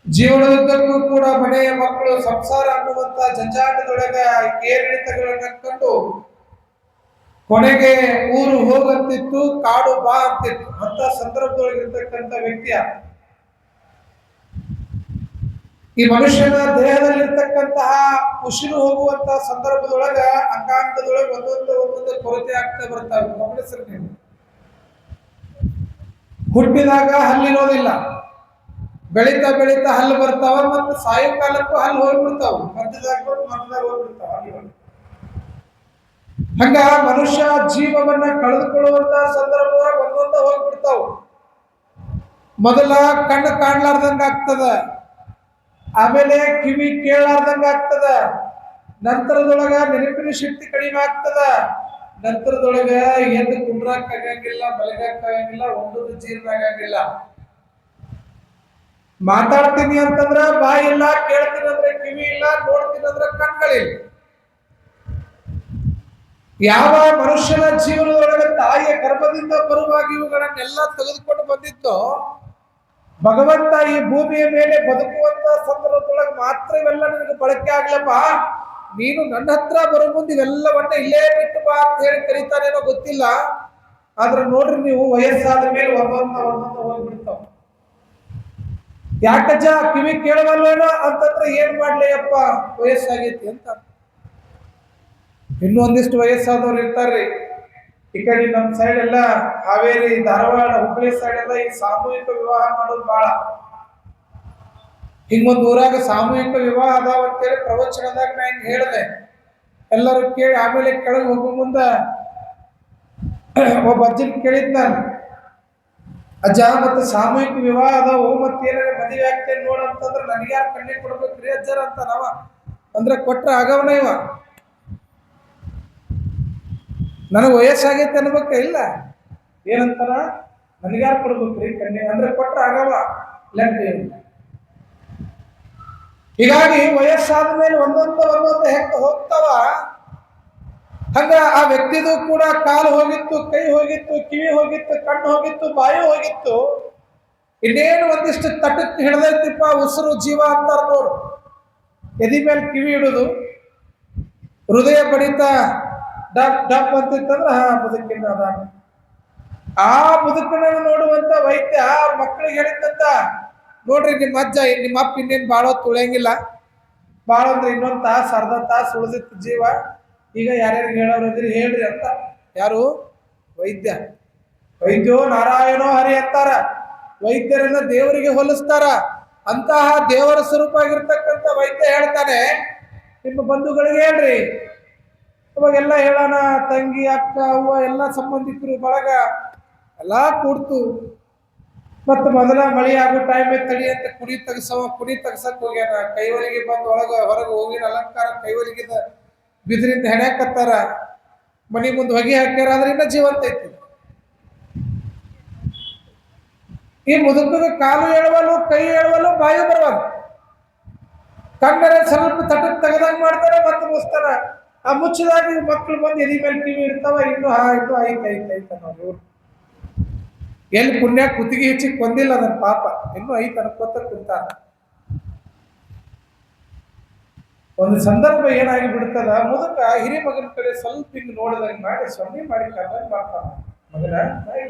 ಜೀವನದುದ್ದಕ್ಕೂ ಕೂಡ ಮನೆಯ ಮಕ್ಕಳು, ಸಂಸಾರ ಅನ್ನುವಂತ ಜಂಜಾಟದೊಳಗೆ ಏರಿಳಿತಗಳನ್ನ ಕಂಡು ಕೊನೆಗೆ ಊರು ಹೋಗಂತಿತ್ತು, ಕಾಡು ಬಾ ಅಂತಿತ್ತು. ಅಂತ ಸಂದರ್ಭದೊಳಗಿರ್ತಕ್ಕಂಥ ವ್ಯಕ್ತಿಯ ಈ ಮನುಷ್ಯನ ದೇಹದಲ್ಲಿರ್ತಕ್ಕಂತಹ ಉಸಿರು ಹೋಗುವಂತಹ ಸಂದರ್ಭದೊಳಗ ಅಂಗಾಂಗದೊಳಗೆ ಒಂದೊಂದು ಕೊರತೆ ಆಗ್ತಾ ಬರ್ತಾವೆ. ಗಮನಿಸ್ರಿ ನೀವು. ಹುಟ್ಟಿದಾಗ ಹಲ್ಲಿರೋದಿಲ್ಲ, ಬೆಳೀತಾ ಬೆಳೀತಾ ಹಲ್ಲು ಬರ್ತಾವ, ಮತ್ತು ಸಾಯಂಕಾಲಕ್ಕೂ ಹಲ್ಲು ಹೋಗ್ಬಿಡ್ತಾವ, ಮಧ್ಯದಾಗ ಹೋಗ್ಬಿಡ್ತಾವ ಹಲ್ಲುಗಳು. ಹಂಗ ಮನುಷ್ಯ ಜೀವವನ್ನ ಕಳೆದುಕೊಳ್ಳುವಂತ ಸಂದರ್ಭದಾಗ ಒಂದೊಂದ ಹೋಗ್ಬಿಡ್ತಾವ. ಮೊದಲ ಕಣ್ಣು ಕಾಣ್ಲಾರ್ದಂಗ ಆಗ್ತದ, ಆಮೇಲೆ ಕಿವಿ ಕೇಳಾರ್ದಂಗ ಆಗ್ತದ, ನಂತರದೊಳಗ ನೆನಪಿನ ಶಕ್ತಿ ಕಡಿಮೆ ಆಗ್ತದ, ನಂತರದೊಳಗ ಎದ್ದು ಕುಂಡ್ರಾಕ್ ಆಗಂಗಿಲ್ಲ, ಮಲಗಾಕ್ ಆಗಂಗಿಲ್ಲ, ಒಂದೊಂದು ಜೀರ್ಣ ಆಗಂಗಿಲ್ಲ. ಮಾತಾಡ್ತೀನಿ ಅಂತಂದ್ರ ಬಾಯಿ ಇಲ್ಲ, ಕೇಳ್ತೀನಿ ಅಂದ್ರೆ ಕಿವಿ ಇಲ್ಲ, ನೋಡ್ತೀನಿ ಅಂದ್ರೆ ಕಣ್ಗಳಿಲ್ಲ. ಯಾವ ಮನುಷ್ಯನ ಜೀವನದೊಳಗೆ ತಾಯಿಯ ಗರ್ಭದಿಂದ ಬರುವಾಗ ಇವುಗಳನ್ನೆಲ್ಲ ತೆಗೆದುಕೊಂಡು ಬಂದಿತ್ತು, ಭಗವಂತ ಈ ಭೂಮಿಯ ಮೇಲೆ ಬದುಕುವಂತ ಸಂದರ್ಭದೊಳಗೆ ಮಾತ್ರ ಇವೆಲ್ಲ ನಿನಗೆ ಬಳಕೆ ಆಗ್ಲಪ್ಪ, ನೀನು ನನ್ನ ಹತ್ರ ಬರೋ ಮುಂದೆ ಇವೆಲ್ಲವನ್ನ ಇಲ್ಲೇ ಬಿಟ್ಟು ಬಾ ಅಂತ ಹೇಳಿ ಕರೀತಾನೇನೋ ಗೊತ್ತಿಲ್ಲ. ಆದ್ರೆ ನೋಡ್ರಿ ನೀವು, ವಯಸ್ಸಾದ ಮೇಲೆ ಒಂದೊಂದು ಹೋಗ್ಬಿಡ್ತಾವ. ಯಾಕಜ್ಜ ಕಿವಿ ಕೇಳವಲ್ಲೇನೋ ಅಂತಂದ್ರೆ ಏನ್ ಮಾಡ್ಲಿ ಅಪ್ಪ, ವಯಸ್ಸಾಗೈತಿ ಅಂತ. ಇನ್ನೂ ಒಂದಿಷ್ಟು ವಯಸ್ಸಾದವ್ರು ಇರ್ತಾರ್ರಿ. ಈ ಕಡೆ ನಮ್ಮ ಸೈಡ್ ಎಲ್ಲ ಹಾವೇರಿ, ಧಾರವಾಡ, ಹುಬ್ಬಳ್ಳಿ ಸೈಡ್ ಎಲ್ಲ ಈ ಸಾಮೂಹಿಕ ವಿವಾಹ ಮಾಡೋದು ಬಾಳ. ಹಿಂಗೊಂದು ಊರಾಗ ಸಾಮೂಹಿಕ ವಿವಾಹ ಅದಾವ ಅಂತೇಳಿ ಪ್ರವಚನದಾಗ ನಾ ಹಿಂಗ್ ಹೇಳಿದೆ. ಎಲ್ಲರೂ ಕೇಳಿ ಆಮೇಲೆ ಕೆಳಗೆ ಹೋಗೋ ಮುಂದ ಒಬ್ಬ ಅಜ್ಜನ್ ಕೇಳಿದ್ ನಾನು, ಅಜ್ಜ ಮತ್ತೆ ಸಾಮೂಹಿಕ ವಿವಾಹ ಅದಾವು, ಮತ್ತೇನಾರ ಮದುವೆ ಆಗ್ತೇನೆ ನೋಡ ಅಂತಂದ್ರೆ ನನಗೆ ಯಾರು ಕಣ್ಣಿಗೆ ಕೊಡ್ಬೇಕ್ರಿ ಅಜ್ಜರ ಅಂತ ನಾವ ಅಂದ್ರೆ ಕೊಟ್ರ ಆಗವನ ಇವ. ನನಗೆ ವಯಸ್ಸಾಗೈತೆ ಅನ್ಬೇಕ ಇಲ್ಲ, ಏನಂತಾರ ನನಗ್ಯಾರು ಕೊಡ್ಬೇಕ್ರಿ ಕಣ್ಣಿ ಅಂದ್ರೆ ಕೊಟ್ರ ಆಗವ ಇಲ್ಲ. ಹೀಗಾಗಿ ವಯಸ್ಸಾದ ಮೇಲೆ ಒಂದೊಂದು ಹೆಕ್ಕ ಹೋಗ್ತಾವ. ಹಂಗ ಆ ವ್ಯಕ್ತಿದು ಕೂಡ ಕಾಲು ಹೋಗಿತ್ತು, ಕೈ ಹೋಗಿತ್ತು, ಕಿವಿ ಹೋಗಿತ್ತು, ಕಣ್ಣು ಹೋಗಿತ್ತು, ಬಾಯಿ ಹೋಗಿತ್ತು. ಇನ್ನೇನು ಒಂದಿಷ್ಟು ತಟಕ್ಕೆ ಹಿಡ್ದೈತಿಪ್ಪ ಉಸಿರು ಜೀವ ಅಂತಾರ ನೋಡು. ಎದಿ ಮೇಲೆ ಕಿವಿ ಇಡುದು, ಹೃದಯ ಬಡಿತ ಡಬ್ ಡಬ್ ಅಂತಿತ್ತಂದ್ರೆ ಮುದುಕಿನ ಅದ. ಆ ಮುದುಕನ ನೋಡುವಂತ ವೈದ್ಯ ಅವ್ರ ಮಕ್ಕಳಿಗೆ ಹೇಳಿದಂತ, ನೋಡ್ರಿ ನಿಮ್ಮ ಅಜ್ಜ ನಿಮ್ಮ ಅಪ್ಪ ಇನ್ನೇನು ಬಾಳ ತುಳಿಯಂಗಿಲ್ಲ, ಭಾಳ ಅಂದ್ರೆ ಇನ್ನೊಂದು ತಾಸು ಅರ್ಧ ತಾಸು ಉಳಿದಿತ್ತು ಜೀವ. ಈಗ ಯಾರ್ಯಾರಿಗೆ ಹೇಳೋರು ಇದ್ರಿ ಹೇಳ್ರಿ ಅಂತ. ಯಾರು? ವೈದ್ಯ. ವೈದ್ಯೋ ನಾರಾಯಣೋ ಹರಿ ಅಂತಾರ. ವೈದ್ಯರನ್ನ ದೇವರಿಗೆ ಹೋಲಿಸ್ತಾರ. ಅಂತಹ ದೇವರ ಸ್ವರೂಪ ಆಗಿರ್ತಕ್ಕಂಥ ವೈದ್ಯ ಹೇಳ್ತಾನೆ, ನಿಮ್ಮ ಬಂಧುಗಳಿಗೆ ಹೇಳ್ರಿ. ಅವಾಗೆಲ್ಲ ಹೇಳೋಣ, ತಂಗಿ ಅಕ್ಕ ಅವ್ವ ಎಲ್ಲ ಸಂಬಂಧಿಕರು ಬಳಗ ಎಲ್ಲ ಕೂಡ್ತು. ಮತ್ತು ಮೊದಲ ಮಳಿ ಆಗೋ ಟೈಮ್ ತಡಿ ಅಂತ ಕುಡಿ ತಗಸಕ್ ಹೋಗ್ಯಾನ. ಕೈವಲಿಗೆ ಬಂದು ಹೊರಗೆ ಹೋಗಿನ ಅಲಂಕಾರ ಕೈವಲಿಗಿದ ಬಿದ್ರಿಂದ ಹೆಣ್ಯಾಕತ್ತಾರ. ಮನಿ ಮುಂದೆ ಹೊಗೆ ಹಾಕ್ಯಾರ, ಆದ್ರೆ ಇನ್ನ ಜೀವಂತ ಐತಿ. ಈ ಮುದುಕಗ ಕಾಲು ಎಳವಲು, ಕೈ ಎಳವಲು, ಬಾಯಿ ಬರವಲ್ಲ. ಕಣ್ಣರೆ ಸ್ವಲ್ಪ ತಟಕ್ ತೆಗೆದಂಗ್ ಮಾಡ್ತಾರೆ, ಮತ್ತೆ ಮುಚ್ತಾರ. ಆ ಮುಚ್ಚಿದಾಗಿ ಮಕ್ಕಳು ಬಂದು ಎದಿ ಮೇಲೆ ಕಿವಿ ಇಡ್ತಾವ. ಇನ್ನು ಐತ ನಾವು ಎಲ್ಲಿ ಪುಣ್ಯ ಕುತ್ತಿಗೆ ಹೆಚ್ಚಿಗೆ ಕೊಂದಿಲ್ಲ ಅದನ್ನ ಪಾಪ, ಇನ್ನೂ ಐತೆ ಅನ್ಕೋತ ಕುಂತಾರ. ಒಂದು ಸಂದರ್ಭ ಏನಾಗಿ ಬಿಡ್ತದ, ಮುದುಕ ಹಿರಿ ಮಗನ ಕಡೆ ಸ್ವಲ್ಪ ಹಿಂಗ್ ನೋಡಿದಂಗೆ ಮಾಡಿ ಸೊನ್ನೆ ಮಾಡಿ ಕರ್ದಂಗೆ ಮಾಡ್ತಾನ. ಮಗನ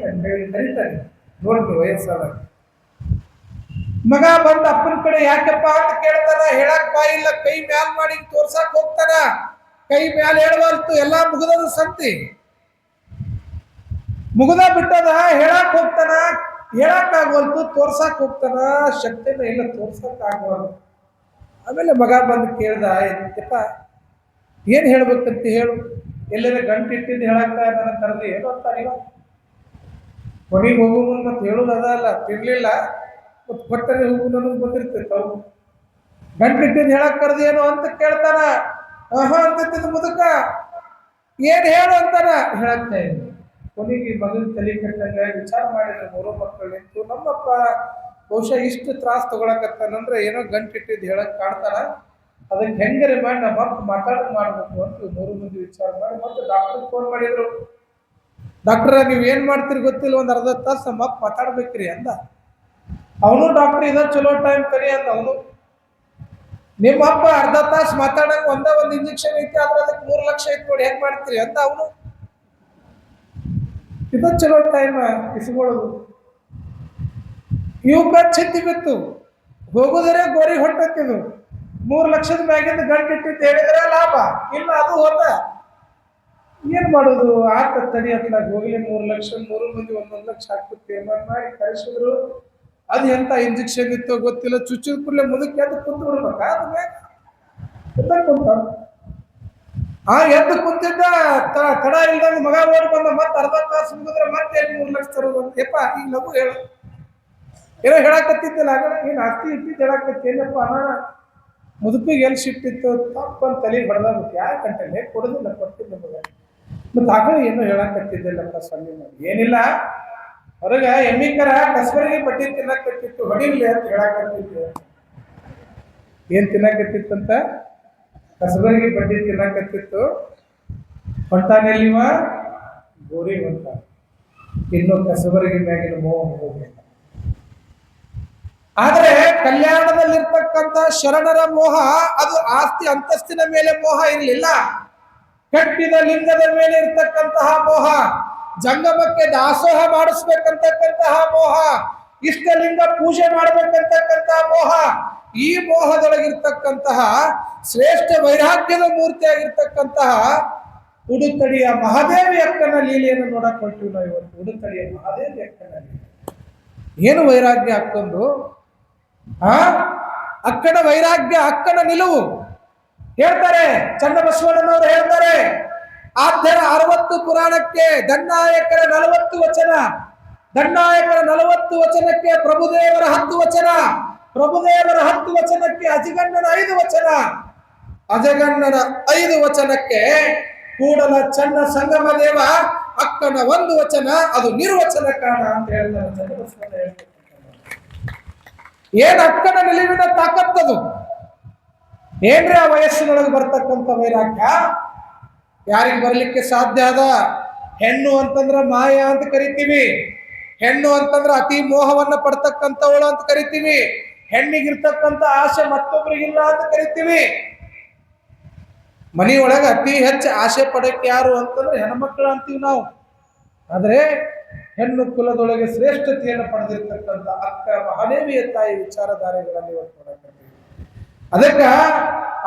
ಕರೀತಾನೆ, ನೋಡಿದ್ವಿ ವಯಸ್ಸಾದ ಮಗ ಬಂದ ಅಪ್ಪನ ಕಡೆ ಯಾಕಪ್ಪ ಅಂತ ಕೇಳ್ತಾನ. ಹೇಳಕ್ ಬಾಯಿ ಇಲ್ಲ, ಕೈ ಮ್ಯಾಲ್ ಮಾಡಿ ತೋರ್ಸಾಕ್ ಹೋಗ್ತಾನ. ಕೈ ಮ್ಯಾಲ ಹೇಳವಲ್ತು, ಎಲ್ಲಾ ಮುಗದ ಸಂತಿ ಮುಗದ ಬಿಟ್ಟದ. ಹೇಳಕ್ ಹೋಗ್ತಾನ, ಹೇಳಕ್ ಆಗವಲ್ತು. ತೋರ್ಸಾಕ್ ಹೋಗ್ತಾನ, ಶಕ್ತಿನ ಇಲ್ಲ, ತೋರ್ಸಕ್ ಆಗವಲ್ತು. ಆಮೇಲೆ ಮಗ ಬಂದು ಕೇಳ್ದ, ಯಪ್ಪ ಏನ್ ಹೇಳ್ಬೇಕಂತ ಹೇಳು, ಎಲ್ಲರ ಗಂಟು ಇಟ್ಟಿದ್ದು ಹೇಳಕ್ಕ ನನ್ನ ಕರೆದು ಏನು ಅಂತ ನೀವ ಕೊನೆಗೆ ಹೋಗು ಮುಂದೆ ಮತ್ತೆ ಹೇಳುದು ಅದಲ್ಲ. ತಿರ್ಲಿಲ್ಲ ಮತ್ತೆ ಕೊಟ್ಟರೆ ಹೋಗು ನನಗೆ ಬಂದಿರ್ತೈತೆ. ಅವು ಗಂಟು ಇಟ್ಟಿದ್ದು ಹೇಳಕ್ ಕರೆದು ಏನು ಅಂತ ಕೇಳ್ತಾನ. ಅಂತ ಮುದುಕ ಏನ್ ಹೇಳು ಅಂತಾನ. ಹೇಳಕ್ತಾ ಇಲ್ಲ. ಕೊನೆಗೆ ಮಗನ ತಲೆ ಕಟ್ಟಂಗ ವಿಚಾರ ಮಾಡಿದ್ರೆ ಮೂರು ಮಕ್ಕಳು ನಿಂತು, ನಮ್ಮಪ್ಪ ಬಹುಶಃ ಇಷ್ಟು ತ್ರಾಸ ತಗೊಳಕತ್ತಾನಂದ್ರೆ ಏನೋ ಗಂಟಿಟ್ಟಿದ್ದು ಹೇಳಕ್ ಕಾಡ್ತಾನ. ಅದಕ್ಕೆ ಹೆಂಗರೆ ಮಾಡಿ ನಮ್ಮಪ್ಪ ಮಾತಾಡೋದು ಮಾಡ್ಬೇಕು ಅಂತ ಮೂರು ಮಂದಿ ವಿಚಾರ ಮಾಡಿ ಮತ್ತೆ ಡಾಕ್ಟರ್ ಫೋನ್ ಮಾಡಿದ್ರು. ಡಾಕ್ಟರ್ ನೀವ್ ಏನ್ ಮಾಡ್ತೀರಿ ಗೊತ್ತಿಲ್ಲ, ಒಂದ್ ಅರ್ಧ ತಾಸು ನಮ್ಮಪ್ಪ ಮಾತಾಡ್ಬೇಕ್ರಿ ಅಂದ. ಅವನು ಡಾಕ್ಟರ್ ಇದ ಚಲೋ ಟೈಮ್ ಕರಿ ಅಂದ. ಅವನು ನಿಮ್ಮ ಅಪ್ಪ ಅರ್ಧ ತಾಸು ಮಾತಾಡಂಗ ಒಂದ್ ಇಂಜೆಕ್ಷನ್ ಐತಿ, ಆದ್ರೆ ಅದಕ್ಕೆ 3 ಲಕ್ಷ ಐತಿ ನೋಡಿ, ಹೆಂಗ್ ಮಾಡ್ತೀರಿ ಅಂತ ಅವನು. ಇದ ಚಲೋ ಟೈಮ್ ಇಸ್ಕೊಳ್ಳೋದು. ಇವಕ್ಕ ಚಿತ್ತಿ ಬಿತ್ತು, ಹೋಗುದರೆ ಗೋರಿ ಹೊಟ್ಟತ್ತಿದು. 3 ಲಕ್ಷದ ಮ್ಯಾಗಿಂದ ಗಂಟು ಇಟ್ಟಿದ್ದು ಹೇಳಿದ್ರೆ ಲಾಭ ಇಲ್ಲ, ಅದು ಹೋದ. ಏನ್ ಮಾಡೋದು, ಆತ ತಡಿ ಹತ್ಲಾಗ ಹೋಗ್ಲಿ 3 ಲಕ್ಷ, 3 ಮಂದಿ 1 ಲಕ್ಷ ಹಾಕ್ಬಿಟ್ಟು ಪೇಮೆಂಟ್ ಮಾಡಿ ಕಳಿಸಿದ್ರು. ಅದು ಎಂತ ಇಂಜೆಕ್ಷನ್ ಇತ್ತೋ ಗೊತ್ತಿಲ್ಲ, ಚುಚ್ಚಿದ ಕೂಡಲೇ ಮುದುಕಿ ಎದ್ದು ಕುಂತು ಬಿಡ್ಬೇಕ. ಅದು ಕುಂತ ಎದ್ದು ಕುಂತಿದ್ದ, ತಡ ಇಲ್ದಂಗ ಮಗ ಓಡಿ ಬಂದ. ಮತ್ತೆ ಅರ್ಧ ತಾಸು ಮುಗಿದ್ರೆ ಮತ್ತೆ 3 ಲಕ್ಷ ತರೋದು ಅಂತ. ಯಪ್ಪ ಈಗ ಲಘು ಹೇಳು, ಏನೋ ಹೇಳಕತ್ತಿದ್ದಿಲ್ಲ ಆಗ, ಏನು ಆಸ್ತಿ ಇಟ್ಟಿದ್ದು ಹೇಳಕತ್ತೇನಪ್ಪ ಅಣ್ಣ. ಮುದುಕಿಗೆ ಎಲ್ಲಿ ಸಿಟ್ಟಿತ್ತು, ತಪ್ಪಂತ ತಲೆ ಬಡ್ದ. ಯಾಕೆ ಗಂಟೆ ಕೊಡೋದಿಲ್ಲ, ಕೊಡ್ತಿದ್ದ ಮಗ. ಮತ್ತೆ ಆಗ ಏನೋ ಹೇಳಕತ್ತಿದ್ದಿಲ್ಲಪ್ಪ ಸೊನ್ನೆ ಮಾಡಿ. ಏನಿಲ್ಲ, ಹೊರಗೆ ಎಮ್ಮಿಕರ ಕಸಬರಿಗೆ ಬಡ್ಡಿ ತಿನ್ನಕತ್ತಿತ್ತು, ಹೊಡಿಲಿ ಅಂತ ಹೇಳಕತ್ತಿತ್ತು. ಏನ್ ತಿನ್ನಕತ್ತಿತ್ತಂತ? ಕಸಬರಿಗೆ ಬಡ್ಡಿ ತಿನ್ನಕತ್ತಿತ್ತು. ಹೊಂಟಾನೆಲ್ಲಿವ ಗೋರಿ ಹೊಂಟ. ಇನ್ನು ಕಸಬರಿಗೆ ಮ್ಯಾಗಿನ ಮೋಹ ಹೋಗಿಲ್ಲ. ಆದ್ರೆ ಕಲ್ಯಾಣದಲ್ಲಿರ್ತಕ್ಕಂಥ ಶರಣರ ಮೋಹ ಅದು ಆಸ್ತಿ ಅಂತಸ್ತಿನ ಮೇಲೆ ಮೋಹ ಇರಲಿಲ್ಲ. ಕಟ್ಟಿದ ಲಿಂಗದ ಮೇಲೆ ಇರ್ತಕ್ಕಂತಹ ಮೋಹ, ಜಂಗಮಕ್ಕೆ ದಾಸೋಹ ಮಾಡಿಸ್ಬೇಕಂತಕ್ಕಂತಹ ಮೋಹ, ಇಷ್ಟಲಿಂಗ ಪೂಜೆ ಮಾಡ್ಬೇಕಂತಕ್ಕಂತಹ ಮೋಹ. ಈ ಮೋಹದೊಳಗಿರ್ತಕ್ಕಂತಹ ಶ್ರೇಷ್ಠ ವೈರಾಗ್ಯದ ಮೂರ್ತಿಯಾಗಿರ್ತಕ್ಕಂತಹ ಉಡುತಡಿಯ ಮಹಾದೇವಿ ಅಕ್ಕನ ಲೀಲೆಯನ್ನು ನೋಡಕ್ ಹೊರಟಿವಿ ನಾವು ಇವತ್ತು. ಉಡುತಡಿಯ ಮಹಾದೇವಿ ಅಕ್ಕನ ಲೀಲೆ ಏನು ವೈರಾಗ್ಯ ಅಕ್ಕೊಂದು, ಅಕ್ಕನ ವೈರಾಗ್ಯ, ಅಕ್ಕನ ನಿಲುವು ಹೇಳ್ತಾರೆ. ಚನ್ನಬಸವಣ್ಣನವರು ಹೇಳ್ತಾರೆ, ಆದ್ಯರ 60 ಪುರಾಣಕ್ಕೆ ದಂಡಾಯಕರ 40 ವಚನ, ದಂಡಾಯಕರ 40 ವಚನಕ್ಕೆ ಪ್ರಭುದೇವರ 10 ವಚನ, ಪ್ರಭುದೇವರ 10 ವಚನಕ್ಕೆ ಅಜಗಣ್ಣನ 5 ವಚನ, ಅಜಗಣ್ಣನ 5 ವಚನಕ್ಕೆ ಕೂಡಲ ಚನ್ನ ಸಂಗಮ ದೇವ ಅಕ್ಕನ 1 ವಚನ, ಅದು ನಿರ್ವಚನ ಕಾಣ ಅಂತ ಹೇಳ್ತಾರೆ ಚನ್ನಬಸವಣ್ಣ. ಹೇಳ್ತಾರೆ ಏನ್ ಅಕ್ಕನ ನಿಲುವಿನ ತಾಕತ್ತದು, ಏನ್ರಿ ಆ ವಯಸ್ಸಿನೊಳಗೆ ಬರ್ತಕ್ಕಂಥ ವೈರಾಗ್ಯ ಯಾರಿಗೆ ಬರ್ಲಿಕ್ಕೆ ಸಾಧ್ಯ ಅದ? ಹೆಣ್ಣು ಅಂತಂದ್ರ ಮಾಯ ಅಂತ ಕರಿತೀವಿ, ಹೆಣ್ಣು ಅಂತಂದ್ರ ಅತಿ ಮೋಹವನ್ನ ಪಡ್ತಕ್ಕಂಥವಳು ಅಂತ ಕರಿತೀವಿ, ಹೆಣ್ಣಿಗಿರ್ತಕ್ಕಂಥ ಆಸೆ ಮತ್ತೊಬ್ಬರಿಗಿಲ್ಲ ಅಂತ ಕರಿತೀವಿ. ಮನೆಯೊಳಗ ಅತಿ ಹೆಚ್ಚು ಆಸೆ ಪಡಕ್ಕೆ ಯಾರು ಅಂತಂದ್ರೆ ಹೆಣ್ಮಕ್ಳು ಅಂತೀವಿ ನಾವು. ಆದ್ರೆ ಹೆಣ್ಣು ಕುಲದೊಳಗೆ ಶ್ರೇಷ್ಠತೆಯನ್ನು ಪಡೆದಿರ್ತಕ್ಕಂಥ ಅಕ್ಕ ಮಹಾದೇವಿಯ ತಾಯಿ ವಿಚಾರಧಾರೆಗಳಲ್ಲಿ ಇವತ್ತು ನೋಡಕತ್ತೀವಿ. ಅದಕ್ಕ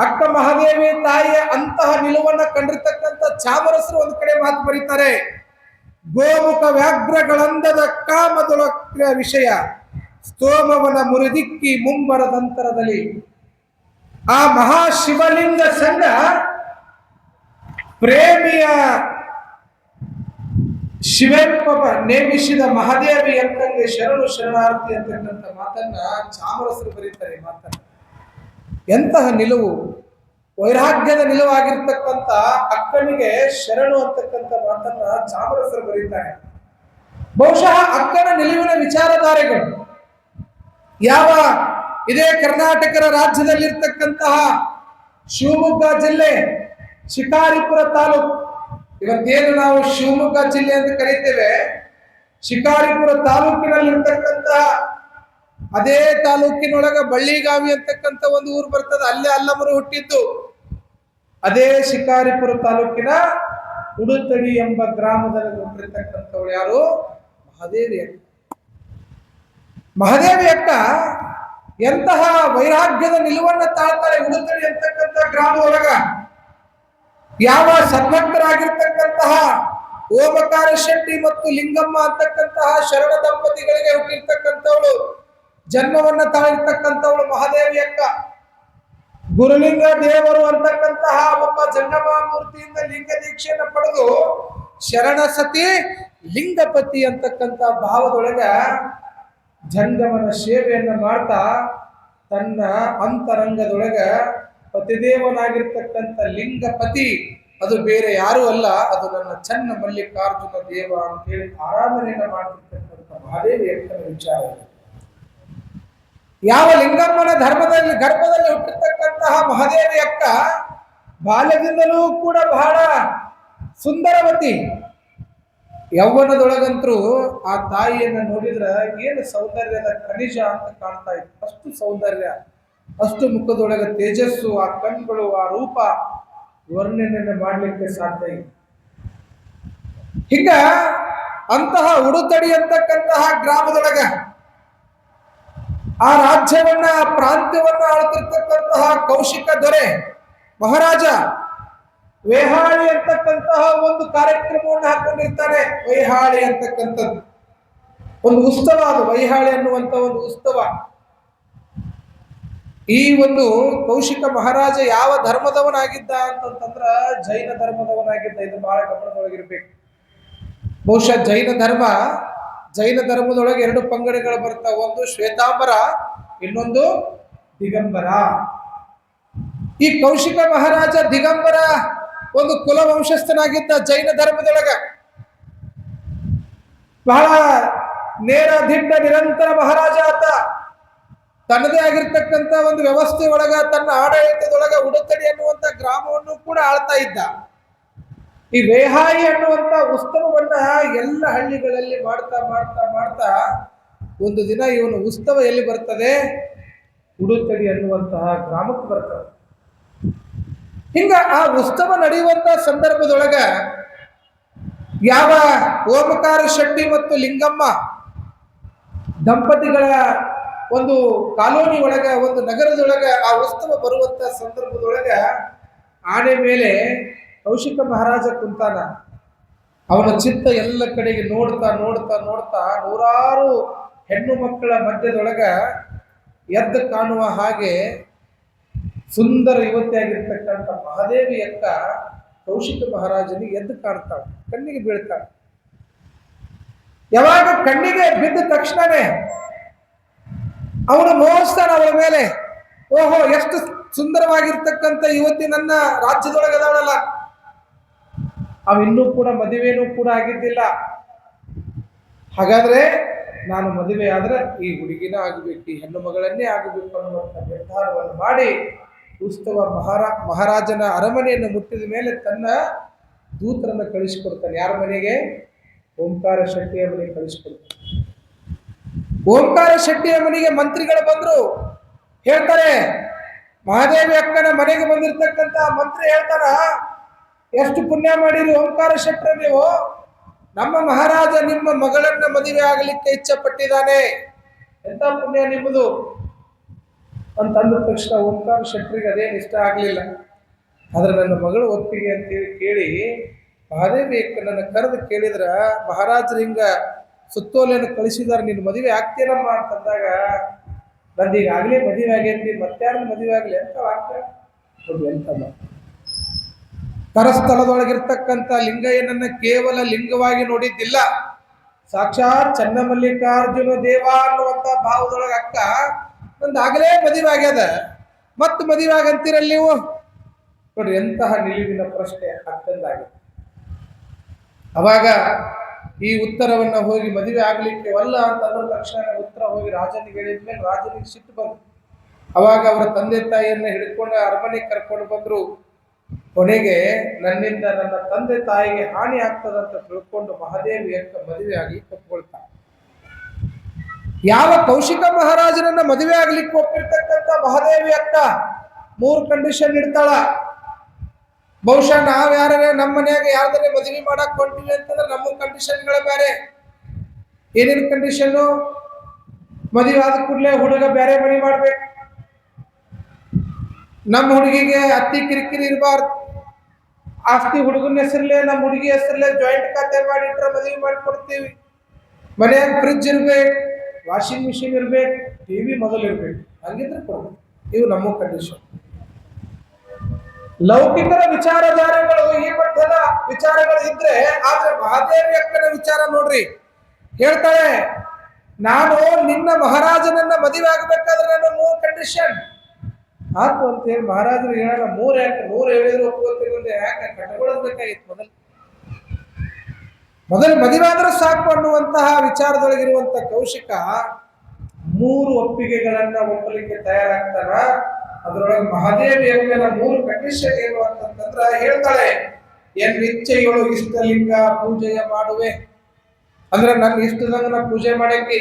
ಅಕ್ಕ ಮಹಾದೇವಿ ತಾಯಿಯ ಅಂತಹ ನಿಲುವನ್ನ ಕಂಡಿರ್ತಕ್ಕಂಥ ಚಾಮರಸರು ಒಂದು ಕಡೆ ಮಾತು ಬರೀತಾರೆ. ಗೋಮುಖ ವ್ಯಾಘ್ರಗಳಂದದ ಕಾಮದೊಳಗ ವಿಷಯ ಸ್ತೋಮವನ ಮುರಿದಿಕ್ಕಿ ಮುಂಬರದಂತರದಲ್ಲಿ. ಆ ಮಹಾಶಿವಲಿಂಗ ಸಂಘ ಪ್ರೇಮಿಯ ಶಿವೆಪ್ಪ ನೇಮಿಸಿದ ಮಹಾದೇವಿ ಅಕ್ಕಂಗೆ ಶರಣು ಶರಣಾರ್ಥಿ ಅಂತಕ್ಕಂಥ ಮಾತನ್ನ ಚಾಮರಸರು ಬರೀತಾರೆ. ಮಾತನ್ನ ಎಂತಹ ನಿಲುವು, ವೈರಾಗ್ಯದ ನಿಲುವಾಗಿರ್ತಕ್ಕಂಥ ಅಕ್ಕನಿಗೆ ಶರಣು ಅಂತಕ್ಕಂಥ ಮಾತನ್ನ ಚಾಮರಸರು ಬರೀತಾರೆ. ಬಹುಶಃ ಅಕ್ಕನ ನಿಲುವಿನ ವಿಚಾರಧಾರೆಗಳು ಯಾವ ಇದೇ ಕರ್ನಾಟಕ ರಾಜ್ಯದಲ್ಲಿರ್ತಕ್ಕಂತಹ ಶಿವಮೊಗ್ಗ ಜಿಲ್ಲೆ ಶಿಕಾರಿಪುರ ತಾಲೂಕು, ಇವತ್ತೇನು ನಾವು ಶಿವಮೊಗ್ಗ ಜಿಲ್ಲೆ ಅಂತ ಕರೀತೇವೆ, ಶಿಕಾರಿಪುರ ತಾಲೂಕಿನಲ್ಲಿರ್ತಕ್ಕಂತಹ ಅದೇ ತಾಲೂಕಿನೊಳಗ ಬಳ್ಳಿಗಾವಿ ಅಂತಕ್ಕಂಥ ಒಂದು ಊರು ಬರ್ತದೆ. ಅಲ್ಲೇ ಅಲ್ಲಮರು ಹುಟ್ಟಿದ್ದು. ಅದೇ ಶಿಕಾರಿಪುರ ತಾಲೂಕಿನ ಉಡುತಡಿ ಎಂಬ ಗ್ರಾಮದಲ್ಲಿ ಹುಟ್ಟಿರ್ತಕ್ಕಂಥವ್ರು ಯಾರು? ಮಹಾದೇವಿ ಅಕ್ಕ. ಮಹಾದೇವಿ ಅಕ್ಕ ಎಂತಹ ವೈರಾಗ್ಯದ ನಿಲುವನ್ನ ತಾಳ್ತಾರೆ. ಉಡುತಡಿ ಅಂತಕ್ಕಂಥ ಗ್ರಾಮ ಒಳಗ ಯಾವ ಸದ್ಭಕ್ತರಾಗಿರ್ತಕ್ಕಂತಹ ಓಮಕಾರ ಶೆಟ್ಟಿ ಮತ್ತು ಲಿಂಗಮ್ಮ ಅಂತಕ್ಕಂತಹ ಶರಣ ದಂಪತಿಗಳಿಗೆ ಹುಟ್ಟಿರ್ತಕ್ಕಂಥವಳು, ಜನ್ಮವನ್ನ ತಾಳಿರ್ತಕ್ಕಂಥವಳು ಮಹಾದೇವಿ ಅಕ್ಕ. ಗುರುಲಿಂಗ ದೇವರು ಅಂತಕ್ಕಂತಹ ಒಬ್ಬ ಜಂಗಮ ಮೂರ್ತಿಯಿಂದ ಲಿಂಗ ದೀಕ್ಷೆಯನ್ನು ಪಡೆದು ಶರಣ ಸತಿ ಲಿಂಗಪತಿ ಅಂತಕ್ಕಂಥ ಭಾವದೊಳಗ ಜಂಗಮನ ಸೇವೆಯನ್ನ ಮಾಡ್ತಾ ತನ್ನ ಅಂತರಂಗದೊಳಗ ಪತಿದೇವನಾಗಿರ್ತಕ್ಕಂಥ ಲಿಂಗಪತಿ ಅದು ಬೇರೆ ಯಾರೂ ಅಲ್ಲ, ಅದು ನನ್ನ ಚನ್ನ ಮಲ್ಲಿಕಾರ್ಜುನ ದೇವ ಅಂತೇಳಿ ಆರಾಧನೆಯನ್ನ ಮಾಡ್ತಿರ್ತಕ್ಕಂಥ ಮಹಾದೇವಿ ಅಕ್ಕನ ವಿಚಾರ. ಯಾವ ಲಿಂಗಮ್ಮನ ಧರ್ಮದಲ್ಲಿ ಗರ್ಭದಲ್ಲಿ ಹುಟ್ಟಿರ್ತಕ್ಕಂತಹ ಮಹಾದೇವಿ ಅಕ್ಕ ಬಾಲ್ಯದಿಂದಲೂ ಕೂಡ ಬಹಳ ಸುಂದರವತಿ. ಯೌವನದೊಳಗಂತರೂ ಆ ತಾಯಿಯನ್ನ ನೋಡಿದ್ರ ಏನು ಸೌಂದರ್ಯದ ಖನಿಜ ಅಂತ ಕಾಣ್ತಾ ಇತ್ತು. ಅಷ್ಟು ಸೌಂದರ್ಯ, ಅಷ್ಟು ಮುಖದೊಳಗ ತೇಜಸ್ಸು, ಆ ಕಣ್ಗಳು, ಆ ರೂಪ ವರ್ಣನೆಯನ್ನು ಮಾಡಲಿಕ್ಕೆ ಸಾಧ್ಯ ಇಲ್ಲ. ಹಿಂಗ ಅಂತಹ ಉಡುತಡಿ ಅಂತಕ್ಕಂತಹ ಗ್ರಾಮದೊಳಗ ಆ ರಾಜ್ಯವನ್ನ ಆ ಪ್ರಾಂತ್ಯವನ್ನ ಆಳ್ತಿರ್ತಕ್ಕಂತಹ ಕೌಶಿಕ ದೊರೆ ಮಹಾರಾಜ ವೇಹಾಳಿ ಅಂತಕ್ಕಂತಹ ಒಂದು ಕಾರ್ಯಕ್ರಮವನ್ನು ಹಾಕೊಂಡಿರ್ತಾನೆ. ವೈಹಾಳಿ ಅಂತಕ್ಕಂಥದ್ದು ಒಂದು ಉತ್ಸವ, ಅದು ವೈಹಾಳಿ ಅನ್ನುವಂತ ಒಂದು ಉತ್ಸವ. ಈ ಒಂದು ಕೌಶಿಕ ಮಹಾರಾಜ ಯಾವ ಧರ್ಮದವನಾಗಿದ್ದ ಅಂತಂದ್ರ ಜೈನ ಧರ್ಮದವನಾಗಿದ್ದ. ಇದು ಬಹಳ ಗಮನದೊಳಗಿರ್ಬೇಕು. ಬಹುಶಃ ಜೈನ ಧರ್ಮದೊಳಗೆ ಎರಡು ಪಂಗಡಗಳು ಬರ್ತಾವ. ಒಂದು ಶ್ವೇತಾಂಬರ, ಇನ್ನೊಂದು ದಿಗಂಬರ. ಈ ಕೌಶಿಕ ಮಹಾರಾಜ ದಿಗಂಬರ ಒಂದು ಕುಲ ವಂಶಸ್ಥನಾಗಿದ್ದ ಜೈನ ಧರ್ಮದೊಳಗ. ಬಹಳ ನೇರ ದಿಡ್ಡ ನಿರಂತರ ಮಹಾರಾಜ ಆತ. ತನ್ನದೇ ಆಗಿರ್ತಕ್ಕಂಥ ಒಂದು ವ್ಯವಸ್ಥೆ ಒಳಗ ತನ್ನ ಆಡಳಿತದೊಳಗ ಉಡುತಡಿ ಅನ್ನುವಂಥ ಗ್ರಾಮವನ್ನು ಕೂಡ ಆಳ್ತಾ ಇದ್ದ. ಈ ವೇಹಾಯಿ ಅನ್ನುವಂಥ ಉತ್ಸವವನ್ನ ಎಲ್ಲ ಹಳ್ಳಿಗಳಲ್ಲಿ ಮಾಡ್ತಾ ಮಾಡ್ತಾ ಮಾಡ್ತಾ ಒಂದು ದಿನ ಇವನು ಉತ್ಸವ ಎಲ್ಲಿ ಬರ್ತದೆ? ಉಡುತಡಿ ಅನ್ನುವಂತಹ ಗ್ರಾಮಕ್ಕೆ ಬರ್ತದೆ. ಹಿಂಗ ಆ ಉತ್ಸವ ನಡೆಯುವಂತ ಸಂದರ್ಭದೊಳಗ ಯಾವ ಓಮಕಾರ ಶೆಟ್ಟಿ ಮತ್ತು ಲಿಂಗಮ್ಮ ದಂಪತಿಗಳ ಒಂದು ಕಾಲೋನಿ ಒಳಗ, ಒಂದು ನಗರದೊಳಗ ಆ ಉತ್ಸವ ಬರುವಂತ ಸಂದರ್ಭದೊಳಗ ಆನೆ ಮೇಲೆ ಕೌಶಿಕ ಮಹಾರಾಜ ಕುಂತಾನ. ಅವನ ಚಿತ್ತ ಎಲ್ಲ ಕಡೆಗೆ ನೋಡ್ತಾ ನೋಡ್ತಾ ನೋಡ್ತಾ ನೂರಾರು ಹೆಣ್ಣು ಮಕ್ಕಳ ಮಧ್ಯದೊಳಗ ಎದ್ದು ಕಾಣುವ ಹಾಗೆ ಸುಂದರ ಯುವತಿಯಾಗಿರ್ತಕ್ಕಂಥ ಮಹಾದೇವಿ ಅಕ್ಕ ಕೌಶಿಕ ಮಹಾರಾಜನಿಗೆ ಎದ್ದು ಕಾಣ್ತಾಳೆ, ಕಣ್ಣಿಗೆ ಬೀಳ್ತಾಳೆ. ಯಾವಾಗ ಕಣ್ಣಿಗೆ ಬಿದ್ದ ತಕ್ಷಣನೇ ಅವನು ಮೋಹಿಸ್ತಾನ ಅವಳ ಮೇಲೆ. ಓಹೋ, ಎಷ್ಟು ಸುಂದರವಾಗಿರ್ತಕ್ಕಂಥ ಯುವತಿ ನನ್ನ ರಾಜ್ಯದೊಳಗದವಳಲ್ಲ. ಅವಿನ್ನೂ ಕೂಡ ಮದುವೆನೂ ಕೂಡ ಆಗಿದ್ದಿಲ್ಲ. ಹಾಗಾದ್ರೆ ನಾನು ಮದುವೆ ಆದ್ರೆ ಈ ಹುಡುಗಿನ ಆಗಬೇಕು, ಈ ಹೆಣ್ಣು ಮಗಳನ್ನೇ ಆಗಬೇಕು ಅನ್ನುವಂಥ ನಿರ್ಧಾರವನ್ನು ಮಾಡಿ ಉತ್ಸವ ಮಹಾರಾಜನ ಅರಮನೆಯನ್ನು ಮುಟ್ಟಿದ ಮೇಲೆ ತನ್ನ ದೂತರನ್ನು ಕಳಿಸಿಕೊಡ್ತಾನೆ. ಯಾರ ಮನೆಗೆ? ಓಂಕಾರ ಶೆಟ್ಟಿಯ ಮನೆಗೆ ಕಳಿಸಿಕೊಡ್ತಾನೆ. ಓಂಕಾರ ಶೆಟ್ಟಿಯ ಮನೆಗೆ ಮಂತ್ರಿಗಳು ಬಂದ್ರು. ಹೇಳ್ತಾರೆ, ಮಹಾದೇವಿ ಅಕ್ಕನ ಮನೆಗೆ ಬಂದಿರ್ತಕ್ಕಂಥ ಮಂತ್ರಿ ಹೇಳ್ತಾರ, ಎಷ್ಟು ಪುಣ್ಯ ಮಾಡಿರಿ ಓಂಕಾರ ಶೆಟ್ರ ನೀವು, ನಮ್ಮ ಮಹಾರಾಜ ನಿಮ್ಮ ಮಗಳನ್ನ ಮದುವೆ ಆಗಲಿಕ್ಕೆ ಇಚ್ಛೆ ಪಟ್ಟಿದ್ದಾನೆ. ಎಂತ ಪುಣ್ಯ ನಿಮ್ಮದು. ಅಂತ ಅಂದ ತಕ್ಷಣ ಓಂಕಾರ ಶೆಟ್ಟರಿಗೆ ಅದೇನು ಇಷ್ಟ ಆಗಲಿಲ್ಲ. ಆದ್ರೆ ನನ್ನ ಮಗಳು ಒಪ್ಪಿಗೆ ಅಂತೇಳಿ ಕೇಳಿ ಮಹಾದೇವಿ ನನ್ನ ಕರೆದು ಕೇಳಿದ್ರ ಮಹಾರಾಜರು ಹಿಂಗ ಸುತ್ತೋಲೆಯನ್ನು ಕಳಿಸಿದಾರೆ, ನೀನು ಮದುವೆ ಆಗ್ತೀನಮ್ಮ ಅಂತಂದಾಗ ನಂದು ಈಗಾಗಲೇ ಮದುವೆ ಆಗೈತಿ, ಮತ್ತಾರನ್ನ ಮದುವೆ ಆಗಲಿ ಅಂತ ವಾಕ್ಯ ಎಂತ ಕರಸ್ಥಳದೊಳಗಿರ್ತಕ್ಕಂಥ ಲಿಂಗಯ್ಯನನ್ನ ಕೇವಲ ಲಿಂಗವಾಗಿ ನೋಡಿದ್ದಿಲ್ಲ, ಸಾಕ್ಷಾತ್ ಚನ್ನಮಲ್ಲಿಕಾರ್ಜುನ ದೇವ ಅನ್ನುವಂತ ಭಾವದೊಳಗೆ ಅಕ್ಕ ನಂದು ಆಗಲೇ ಮದುವೆ ಆಗ್ಯದ, ಮತ್ತೆ ಮದುವೆ ಆಗಂತೀರಲ್ಲ ನೀವು ನೋಡ್ರಿ ಎಂತಹ ನಿಲುವಿನ ಪ್ರಶ್ನೆ ಅಕ್ಕಂದಾಗಿದೆ. ಅವಾಗ ಈ ಉತ್ತರವನ್ನ ಹೋಗಿ ಮದುವೆ ಆಗ್ಲಿಕ್ಕೆ ಒಲ್ಲ ಅಂತ ಅನ್ನೋ ತಕ್ಷಣ ಉತ್ತರ ಹೋಗಿ ರಾಜನಿಗೆ ಹೇಳಿದ್ಮೇಲೆ ರಾಜನಿಗೆ ಸಿಟ್ಟು ಬಂತು. ಅವಾಗ ಅವರ ತಂದೆ ತಾಯಿಯನ್ನ ಹಿಡ್ಕೊಂಡು ಅರಮನೆಗೆ ಕರ್ಕೊಂಡು ಬಂದ್ರು. ಕೊನೆಗೆ ನನ್ನಿಂದ ನನ್ನ ತಂದೆ ತಾಯಿಗೆ ಹಾನಿ ಆಗ್ತದಂತ ತಿಳ್ಕೊಂಡು ಮಹಾದೇವಿ ಅಕ್ಕ ಮದುವೆ ಆಗಿ ಒಪ್ಕೊಳ್ತಾರೆ. ಯಾವ ಕೌಶಿಕ ಮಹಾರಾಜನನ್ನ ಮದುವೆ ಆಗ್ಲಿಕ್ಕೆ ಒಪ್ಪಿರ್ತಕ್ಕಂಥ ಮಹಾದೇವಿ ಅಕ್ಕ 3 ಕಂಡೀಷನ್ ಇಡ್ತಾಳ. ಬಹುಶಃ ನಾವ್ ಯಾರೇ ನಮ್ಮ ಮನ್ಯಾಗ ಯಾವ್ದಾರೆ ಮದುವೆ ಮಾಡಕ್ ಹೊಂಟಿವಿ ಅಂತಂದ್ರೆ ನಮ್ಮ ಕಂಡೀಷನ್ಗಳ ಬೇರೆ. ಏನೇನು ಕಂಡೀಷನ್ನು? ಮದುವೆ ಆದ ಕೂಡಲೇ ಹುಡುಗ ಬೇರೆ ಮನೆ ಮಾಡ್ಬೇಕು, ನಮ್ಮ ಹುಡುಗಿಗೆ ಅತ್ತಿ ಕಿರಿಕಿರಿ ಇರಬಾರ್ದು, ಆಸ್ತಿ ಹುಡುಗನ ಹೆಸರಲ್ಲೇ ನಮ್ಮ ಹುಡುಗಿ ಹೆಸರಲ್ಲೇ ಜಾಯಿಂಟ್ ಖಾತೆ ಮಾಡಿಟ್ರೆ ಮದುವೆ ಮಾಡಿಕೊಡ್ತೀವಿ, ಮನ್ಯಾಗ ಫ್ರಿಡ್ಜ್ ಇರ್ಬೇಕು, ವಾಷಿಂಗ್ ಮಿಷಿನ್ ಇರ್ಬೇಕು, ಟಿವಿ ಮೊದಲು ಇರ್ಬೇಕು, ಹಂಗಿದ್ರೆ ಕೊಡ್ಬೇಕು. ಇವು ನಮ್ಮ ಕಂಡೀಷನ್. ಲೌಕಿಕರ ವಿಚಾರಧಾರೆಗಳು ಈ ಮಟ್ಟದ ವಿಚಾರಗಳು ಇದ್ರೆ, ಆದ್ರೆ ಮಹಾದೇವಿ ಅಕ್ಕನ ವಿಚಾರ ನೋಡ್ರಿ, ಹೇಳ್ತಾಳೆ ನಾನು ನಿನ್ನ ಮಹಾರಾಜನನ್ನ ಮದುವೆ ಆಗ್ಬೇಕಾದ್ರೆ ನನ್ನ 3 ಕಂಡೀಷನ್ ಆತು ಅಂತ ಹೇಳಿ ಮಹಾರಾಜರು ಹೇಳೋಣ. 3 ಯಾಕೆ 100 ಹೇಳಿದ್ರು ಒಪ್ಕೋತೀವಿ, ಯಾಕೆ ಕಟ್ಟಗೊಳ್ಳಬೇಕಾಗಿತ್ತು. ಮೊದಲು ಮದುವೆ ಆದ್ರೆ ಸಾಕು ಅನ್ನುವಂತಹ ವಿಚಾರದೊಳಗಿರುವಂತ ಕೌಶಿಕ 3 ಒಪ್ಪಿಗೆಗಳನ್ನ ಒಪ್ಪಲಿಕ್ಕೆ ತಯಾರಾಗ್ತಾರ. ಅದರೊಳಗೆ ಮಹಾದೇವಿ ಅಕ್ಕನ 3 ಕಂಡೀಷನ್ ಏನು ಅಂತಂದ್ರ ಹೇಳ್ತಾಳೆ, ಎನ್ನಿಚ್ಛೆಗಳು ಇಷ್ಟಲಿಂಗ ಪೂಜೆಯ ಮಾಡುವೆ, ಅಂದ್ರೆ ನನ್ನ ಇಷ್ಟದಂಗ ನಾ ಪೂಜೆ ಮಾಡಕ್ಕೆ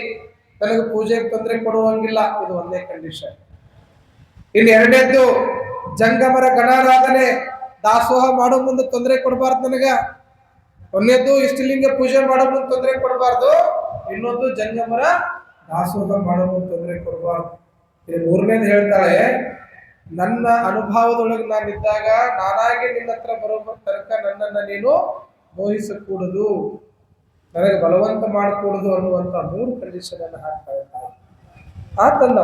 ನನಗೆ ಪೂಜೆಗೆ ತೊಂದರೆ ಕೊಡುವಂಗಿಲ್ಲ, ಇದು 1ನೇ ಕಂಡೀಷನ್. ಇನ್ನು 2ನೇದ್ದು ಜಂಗಮರ ಗಣಾರಾಧನೆ ದಾಸೋಹ ಮಾಡೋ ಮುಂದೆ ತೊಂದರೆ ಕೊಡಬಾರ್ದು ನನಗ. 1ನೇದ್ದು ಇಷ್ಟಲಿಂಗ ಪೂಜೆ ಮಾಡೋ ಮುಂದೆ ತೊಂದರೆ ಕೊಡಬಾರ್ದು, ಇನ್ನೊಂದು ಜಂಗಮರ ದಾಸೋಹ ಮಾಡೋ ಮುಂದೆ ತೊಂದರೆ ಕೊಡಬಾರ್ದು. ಇದು 3ನೇದು ಹೇಳ್ತಾಳೆ, ನನ್ನ ಅನುಭವದೊಳಗೆ ನಾನಿದ್ದಾಗ ನಾನಾಗಿ ನಿನ್ನ ಹತ್ರ ಬರೋ ತನಕ ನನ್ನನ್ನ ನೀನು ಮೋಹಿಸಕೂಡದು, ನನಗೆ ಬಲವಂತ ಮಾಡಕೂಡದು ಅನ್ನುವಂತ 3 ಕಂಡೀಷನ್ ಅನ್ನು ಹಾಕ್ತಾ ಇರ್ತಾರೆ. ಆತಂದ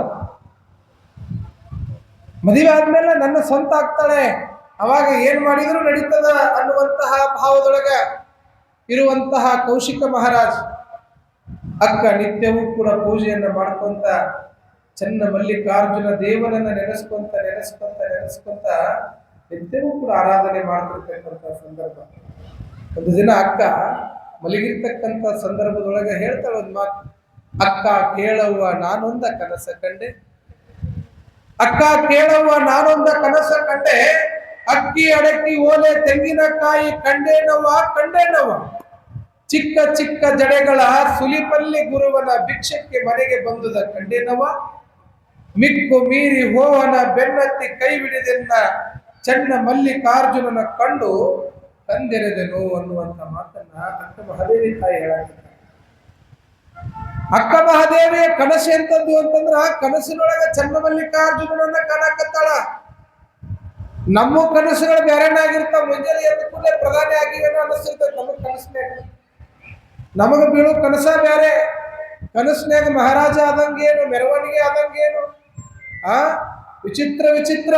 ಮದುವೆ ಆದ್ಮೇಲೆ ನನ್ನ ಸ್ವಂತ ಆಗ್ತಾಳೆ, ಅವಾಗ ಏನ್ ಮಾಡಿದ್ರು ನಡೀತದ ಅನ್ನುವಂತಹ ಭಾವದೊಳಗ ಇರುವಂತಹ ಕೌಶಿಕ ಮಹಾರಾಜ್ ಅಕ್ಕ ನಿತ್ಯವೂ ಕೂಡ ಪೂಜೆಯನ್ನ ಮಾಡ್ಕೊಂತ ಚನ್ನ ಮಲ್ಲಿಕಾರ್ಜುನ ದೇವನನ್ನ ನೆನೆಸ್ಕೊಂತ ನಿತ್ಯವೂ ಕೂಡ ಆರಾಧನೆ ಮಾಡ್ತಿರ್ತಕ್ಕಂಥ ಸಂದರ್ಭ. ಒಂದು ದಿನ ಅಕ್ಕ ಮಲಗಿರ್ತಕ್ಕಂಥ ಸಂದರ್ಭದೊಳಗೆ ಹೇಳ್ತಾಳೆ ಒಂದು ಮಾತು, ಅಕ್ಕ ಕೇಳವ್ವ ನಾನೊಂದ ಕನಸ ಕಂಡೆ, ಅಕ್ಕ ಕೇಳವ್ವ ನಾನೊಂದ ಕನಸ ಕಂಡೆ, ಅಕ್ಕಿ ಅಡಕ್ಕಿ ಓಲೆ ತೆಂಗಿನಕಾಯಿ ಕಂಡೇನವ್ವ, ಚಿಕ್ಕ ಚಿಕ್ಕ ಜಡೆಗಳ ಸುಲಿಪಲ್ಲಿ ಗುರುವನ ಭಿಕ್ಷಕ್ಕೆ ಮನೆಗೆ ಬಂದುದ ಕಂಡೇನವ್ವ, ಮಿಕ್ಕು ಮೀರಿ ಹೋವನ ಬೆನ್ನತ್ತಿ ಕೈ ಬಿಡಿದೆನ್ನ ಚನ್ನ ಮಲ್ಲಿಕಾರ್ಜುನನ ಕಂಡು ತಂದೆರೆದೆನು ಅನ್ನುವಂತ ಮಾತನ್ನ ಅಕ್ಕ ಮಹಾದೇವಿ ತಾಯಿ ಹೇಳಾಕಿದ್ದಾರೆ. ಅಕ್ಕ ಮಹಾದೇವಿಯ ಕನಸು ಎಂತದ್ದು ಅಂತಂದ್ರ ಕನಸಿನೊಳಗ ಚನ್ನ ಮಲ್ಲಿಕಾರ್ಜುನನನ್ನ ಕಾಣಕತ್ತಾಳ. ನಮ್ಮ ಕನಸುಗಳು ಬೇರೆನಾಗಿರ್ತಾವ, ಮುಂಜಾನೆ ಎದ್ದ ಕೂಡಲೇ ಪ್ರಧಾನಿ ಆಗಿವೇನೋ ಅನ್ನಿಸ್ತಿರ್ತದೆ ನಮಗ್ ಕನಸಿನಾಗ. ನಮಗ ಬೀಳು ಕನಸ ಬೇರೆ, ಕನಸಿನಾಗ ಮಹಾರಾಜ ಆದಂಗೇನು, ಮೆರವಣಿಗೆ ಆದಂಗೇನು, ವಿಚಿತ್ರ.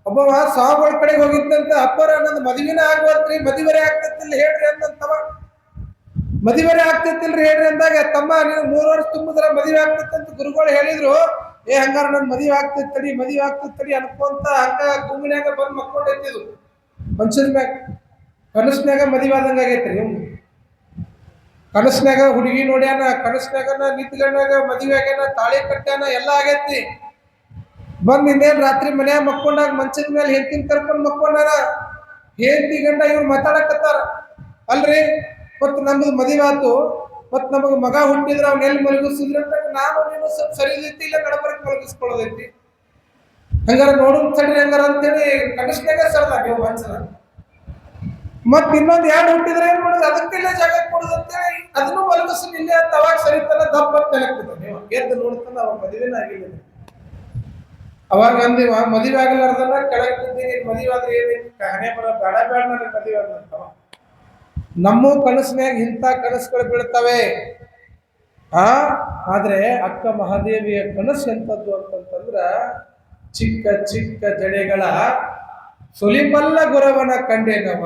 ಒಬ್ಬವ ಸಾವುಗಳ ಕಡೆಗೆ ಹೋಗಿದ್ದಂತ, ಅಪ್ಪರ ನನ್ನ ಮದುವೆನ ಆಗುವಲ್ರಿ, ಮದುವೆರೆ ಆಗ್ತೈತಿಲ್ಲ ಹೇಳ್ರಿ ಅಂದಂತವ. ಮದುವೆರೆ ಆಗ್ತೈತಿಲ್ರಿ ಹೇಳ್ರಿ ಅಂದಾಗ, ತಮ್ಮ ನೀನು 3 ವರ್ಷ ತುಂಬಿದ್ರ ಮದುವೆ ಆಗ್ತೈತಂತ ಗುರುಗಳು ಹೇಳಿದ್ರು. ಹಂಗಾರ ನನ್ ಮದುವೆ ಆಗ್ತೈತಡಿ ಅನ್ಕೊಂತ ಹಂಗ ಗುಂಗಿನ್ಯಾಗ ಬಂದ್ ಮಕ್ಕೊಂಡೈತಿದ್ರು ಮನುಷ್ಯನ ಮ್ಯಾಗ. ಕನಸ್ನ್ಯಾಗ ಮದುವೆ ಆದಂಗ ಆಗೈತ್ರಿ. ಕನಸ್ನ್ಯಾಗ ಹುಡುಗಿ ನೋಡ್ಯಾನ, ಕನಸ್ನ್ಯಾಗನ ನಿಂತ್ಗಣ್ಣಾಗ ಮದುವೆ ಆಗ್ಯಾನ, ತಾಳಿ ಕಟ್ಟ್ಯಾನ, ಎಲ್ಲ ಆಗೈತಿ. ಬಂದ್ ಇನ್ನೇನ್ ರಾತ್ರಿ ಮನ್ಯಾಗ ಮಕ್ಕೊಂಡಾಗ ಮಂಚದ ಮೇಲೆ ಹೆಂಡತಿನ ಕರ್ಕೊಂಡ್ ಮಕ್ಕೊಂಡಾನ. ಹೆಂಡತಿ ಗಂಡ ಇವ್ರು ಮಾತಾಡಕತ್ತಾರ, ಅಲ್ರಿ ಮತ್ ನಮ್ದು ಮದುವೆ ಆತು, ಮತ್ ನಮಗ್ ಮಗ ಹುಟ್ಟಿದ್ರ ಅವ್ನ ಎಲ್ಲಿ ಮಲಗಿಸಿದ್ರ ಅಂತ, ನಾನು ನೀನು ಸ್ವಲ್ಪ ಸರಿ ಐತಿ, ಇಲ್ಲ ನಡಬರಕ್ ಮಲಗಿಸ್ಕೊಳ್ಳೋದೈತಿ, ಹಂಗಾರ ನೋಡುನ್ ಸರಿ ಹಂಗಾರ ಅಂತೇಳಿ ಕನಸ್ನ್ಯಾಗ ಸರ್ದ ನೀವು ಮನ್ಸನ. ಮತ್ ಇನ್ನೊಂದ್ 2 ಹುಟ್ಟಿದ್ರೆ ಏನ್ ಮಾಡೋದು, ಅದಕ್ಕೆಲ್ಲ ಜಾಗ ಕೊಡುದು ಅಂತೇಳಿ ಅದನ್ನು ಮಲಗಿಸಿಲ್ಲ ಅಂತ ಅವಾಗ ಸರಿತನ ದಪ್ಪ ಅಂತ ನೆನಕ್ಬಿಡ್ತಾನೆ. ನೀವು ಎದ್ದು ನೋಡ್ತಾನ ಅವಾಗ ಮದುವೆನ ಆಗಿಲ್ಲ. ಅವಾಗ ಅಂದಿವ ಮದುವೆ ಆಗಲಾರ್ದನ್ನ ಕೆಳಗೆ ಬಿದ್ದೀನಿ, ಮದುವೆ ಆದ್ರೆ ಏನೈತಿ ಹಣೆ ಬರ ಬೇಡ ಬೇಡ ನನಗೆ ಮದುವೆ ಆದಂತವ. ನಮ್ಮ ಕನಸಿನಾಗ ಇಂಥ ಕನಸುಗಳು ಬೀಳ್ತವೆ. ಆದ್ರೆ ಅಕ್ಕ ಮಹಾದೇವಿಯ ಕನಸು ಎಂತದ್ದು ಅಂತಂತಂದ್ರ ಚಿಕ್ಕ ಚಿಕ್ಕ ಜಡೆಗಳ ಸುಲಿಮಲ್ಲ ಗುರವನ ಕಂಡೇನವ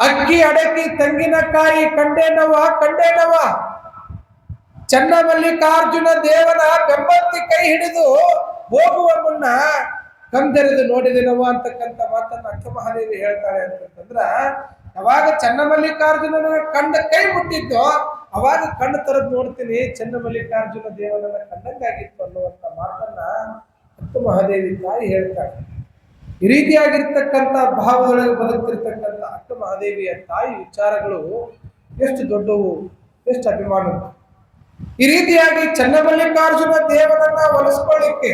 ಅಕ್ಕಿ ಅಡಕಿ ತೆಂಗಿನಕಾಯಿ ಕಂಡೇನವ ಚನ್ನಮಲ್ಲಿಕಾರ್ಜುನ ದೇವನ ಬೆಂಬತ್ತಿ ಕೈ ಹಿಡಿದು ಹೋಗುವ ಮುನ್ನ ಕಂದೆರೆದು ನೋಡಿದೆನವ ಅಂತಕ್ಕಂಥ ಮಾತನ್ನ ಅಕ್ಕ ಮಹಾದೇವಿ ಹೇಳ್ತಾಳೆ ಅಂತಂದ್ರ, ಯಾವಾಗ ಚನ್ನಮಲ್ಲಿಕಾರ್ಜುನನ ಕಂಡ ಕೈ ಮುಟ್ಟಿದ್ದೋ ಅವಾಗ ಕಣ್ಣು ತರದ್ ನೋಡ್ತೀನಿ ಚನ್ನಮಲ್ಲಿಕಾರ್ಜುನ ದೇವನನ್ನ ಕಂಡಂಗಾಗಿತ್ತು ಅನ್ನುವಂಥ ಮಾತನ್ನ ಅಕ್ಕ ಮಹಾದೇವಿ ತಾಯಿ ಹೇಳ್ತಾಳೆ. ಈ ರೀತಿಯಾಗಿರ್ತಕ್ಕಂಥ ಭಾವದೊಳಗೆ ಬದುಕ್ತಿರ್ತಕ್ಕಂಥ ಅಕ್ಕ ಮಹಾದೇವಿಯ ತಾಯಿ ವಿಚಾರಗಳು ಎಷ್ಟು ದೊಡ್ಡವು, ಎಷ್ಟು ಅಭಿಮಾನ. ಈ ರೀತಿಯಾಗಿ ಚನ್ನಮಲ್ಲಿಕಾರ್ಜುನ ದೇವನನ್ನ ಒಲಿಸ್ಕೊಳ್ಳಿಕ್ಕೆ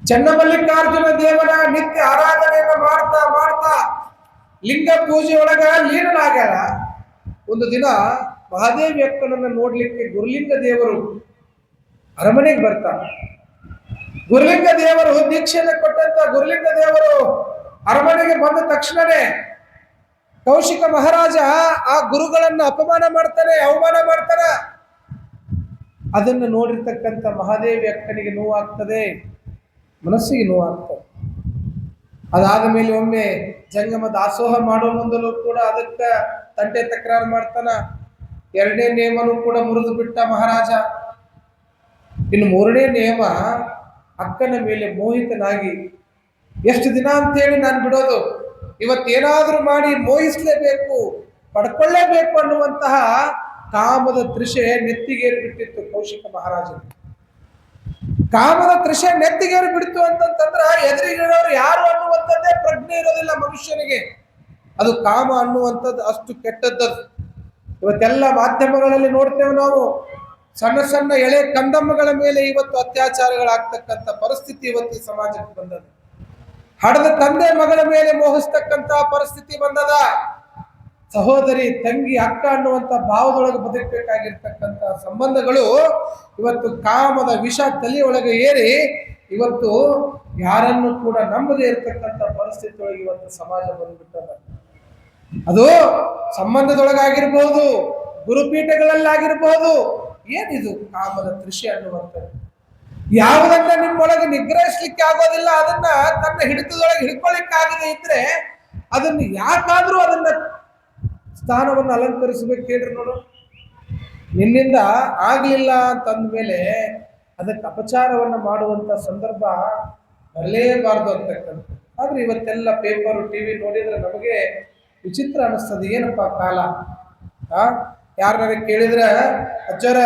ಚನ್ನಮಲ್ಲಿಕಾರ್ಜುನ ದೇವನ ನಿತ್ಯ ಆರಾಧನೆಯನ್ನ ಮಾಡ್ತಾ ಮಾಡ್ತಾ ಲಿಂಗ ಪೂಜೆ ಒಳಗ ಲೀನನಾಗ್ಯಾರ. ಒಂದು ದಿನ ಮಹಾದೇವಿ ಅಕ್ಕನನ್ನ ನೋಡ್ಲಿಕ್ಕೆ ಗುರುಲಿಂಗ ದೇವರು ಅರಮನೆಗೆ ಬರ್ತಾರೆ. ಗುರುಲಿಂಗ ದೇವರು ದೀಕ್ಷೆಯನ್ನು ಕೊಟ್ಟಂತ ಗುರುಲಿಂಗ ದೇವರು ಅರಮನೆಗೆ ಬಂದ ತಕ್ಷಣನೇ ಕೌಶಿಕ ಮಹಾರಾಜ ಆ ಗುರುಗಳನ್ನ ಅಪಮಾನ ಮಾಡ್ತಾನೆ, ಅವಮಾನ ಮಾಡ್ತಾನ. ಅದನ್ನು ನೋಡಿರ್ತಕ್ಕಂಥ ಮಹಾದೇವಿ ಅಕ್ಕನಿಗೆ ನೋವಾಗ್ತದೆ, ಮನಸ್ಸಿಗೆ ನೋವಾಗ್ತದೆ. ಅದಾದ ಮೇಲೆ ಒಮ್ಮೆ ಜಂಗಮ ದಾಸೋಹ ಮಾಡೋ ಮುಂದಲೂ ಕೂಡ ಅದಕ್ಕೆ ತಂಟೆ ತಕರಾರು ಮಾಡ್ತಾನ. 2ನೇ ನಿಯಮನೂ ಕೂಡ ಮುರಿದು ಬಿಟ್ಟ ಮಹಾರಾಜ. ಇನ್ನು 3ನೇ ನಿಯಮ, ಅಕ್ಕನ ಮೇಲೆ ಮೋಹಿತನಾಗಿ ಎಷ್ಟು ದಿನ ಅಂತೇಳಿ ನಾನು ಬಿಡೋದು, ಇವತ್ತೇನಾದ್ರೂ ಮಾಡಿ ಮೋಹಿಸ್ಲೇಬೇಕು, ಪಡ್ಕೊಳ್ಳೇಬೇಕು ಅನ್ನುವಂತಹ ಕಾಮದ ತೃಷೆ ನೆತ್ತಿಗೇರಿ ಬಿಟ್ಟಿತ್ತು ಕೌಶಿಕ ಮಹಾರಾಜ. ಕಾಮದ ತೃಷೆ ನೆತ್ತಿಗೇರಿ ಬಿಡ್ತು ಅಂತಂತಂದ್ರ ಎದುರಿಗಿರೋರು ಯಾರು ಅನ್ನುವಂಥದ್ದೇ ಪ್ರಜ್ಞೆ ಇರೋದಿಲ್ಲ ಮನುಷ್ಯನಿಗೆ. ಅದು ಕಾಮ ಅನ್ನುವಂಥದ್ದು ಅಷ್ಟು ಕೆಟ್ಟದ್ದದು. ಇವತ್ತೆಲ್ಲ ಮಾಧ್ಯಮಗಳಲ್ಲಿ ನೋಡ್ತೇವೆ ನಾವು, ಸಣ್ಣ ಸಣ್ಣ ಎಳೆ ಕಂದಮ್ಮಗಳ ಮೇಲೆ ಇವತ್ತು ಅತ್ಯಾಚಾರಗಳಾಗ್ತಕ್ಕಂಥ ಪರಿಸ್ಥಿತಿ ಇವತ್ತು ಸಮಾಜಕ್ಕೆ ಬಂದದ. ಹಡದ ತಂದೆ ಮಗಳ ಮೇಲೆ ಮೋಹಿಸ್ತಕ್ಕಂಥ ಪರಿಸ್ಥಿತಿ ಬಂದದ. ಸಹೋದರಿ ತಂಗಿ ಅಕ್ಕ ಅನ್ನುವಂಥ ಭಾವದೊಳಗೆ ಬದುಕಬೇಕಾಗಿರ್ತಕ್ಕಂಥ ಸಂಬಂಧಗಳು ಇವತ್ತು ಕಾಮದ ವಿಷ ತಲೆಯೊಳಗೆ ಏರಿ ಇವತ್ತು ಯಾರನ್ನು ಕೂಡ ನಂಬದೇ ಇರತಕ್ಕಂಥ ಪರಿಸ್ಥಿತಿ ಒಳಗೆ ಇವತ್ತು ಸಮಾಜ ಬಂದ್ಬಿಟ್ಟದ. ಅದು ಸಂಬಂಧದೊಳಗಾಗಿರ್ಬೋದು, ಗುರುಪೀಠಗಳಲ್ಲಾಗಿರ್ಬೋದು. ಏನಿದು ಕಾಮದ ತೃಷೆ ಅನ್ನುವಂಥದ್ದು? ಯಾವುದನ್ನ ನಿಮ್ಮೊಳಗೆ ನಿಗ್ರಹಿಸ್ಲಿಕ್ಕೆ ಆಗೋದಿಲ್ಲ, ಅದನ್ನ ತನ್ನ ಹಿಡಿತದೊಳಗೆ ಹಿಡ್ಕೊಳ್ಳಿಕ್ಕೆ ಆಗದೆ ಇದ್ರೆ ಅದನ್ನ ಯಾಕಾದ್ರೂ ಅದನ್ನ ಸ್ಥಾನವನ್ನು ಅಲಂಕರಿಸಬೇಕು ಹೇಳ್ರಿ. ನೋಡು, ನಿನ್ನಿಂದ ಆಗ್ಲಿಲ್ಲ ಅಂತಂದ ಮೇಲೆ ಅದಕ್ಕೆ ಅಪಚಾರವನ್ನ ಮಾಡುವಂತ ಸಂದರ್ಭ ಬರಲೇಬಾರ್ದು ಅಂತಕ್ಕಂಥ. ಆದ್ರೆ ಇವತ್ತೆಲ್ಲ ಪೇಪರ್ ಟಿವಿ ನೋಡಿದ್ರೆ ನಮಗೆ ವಿಚಿತ್ರ ಅನಿಸ್ತದೆ. ಏನಪ್ಪಾ ಕಾಲ, ಯಾರನ್ನ ಕೇಳಿದ್ರೆ ಅಜ್ಜರ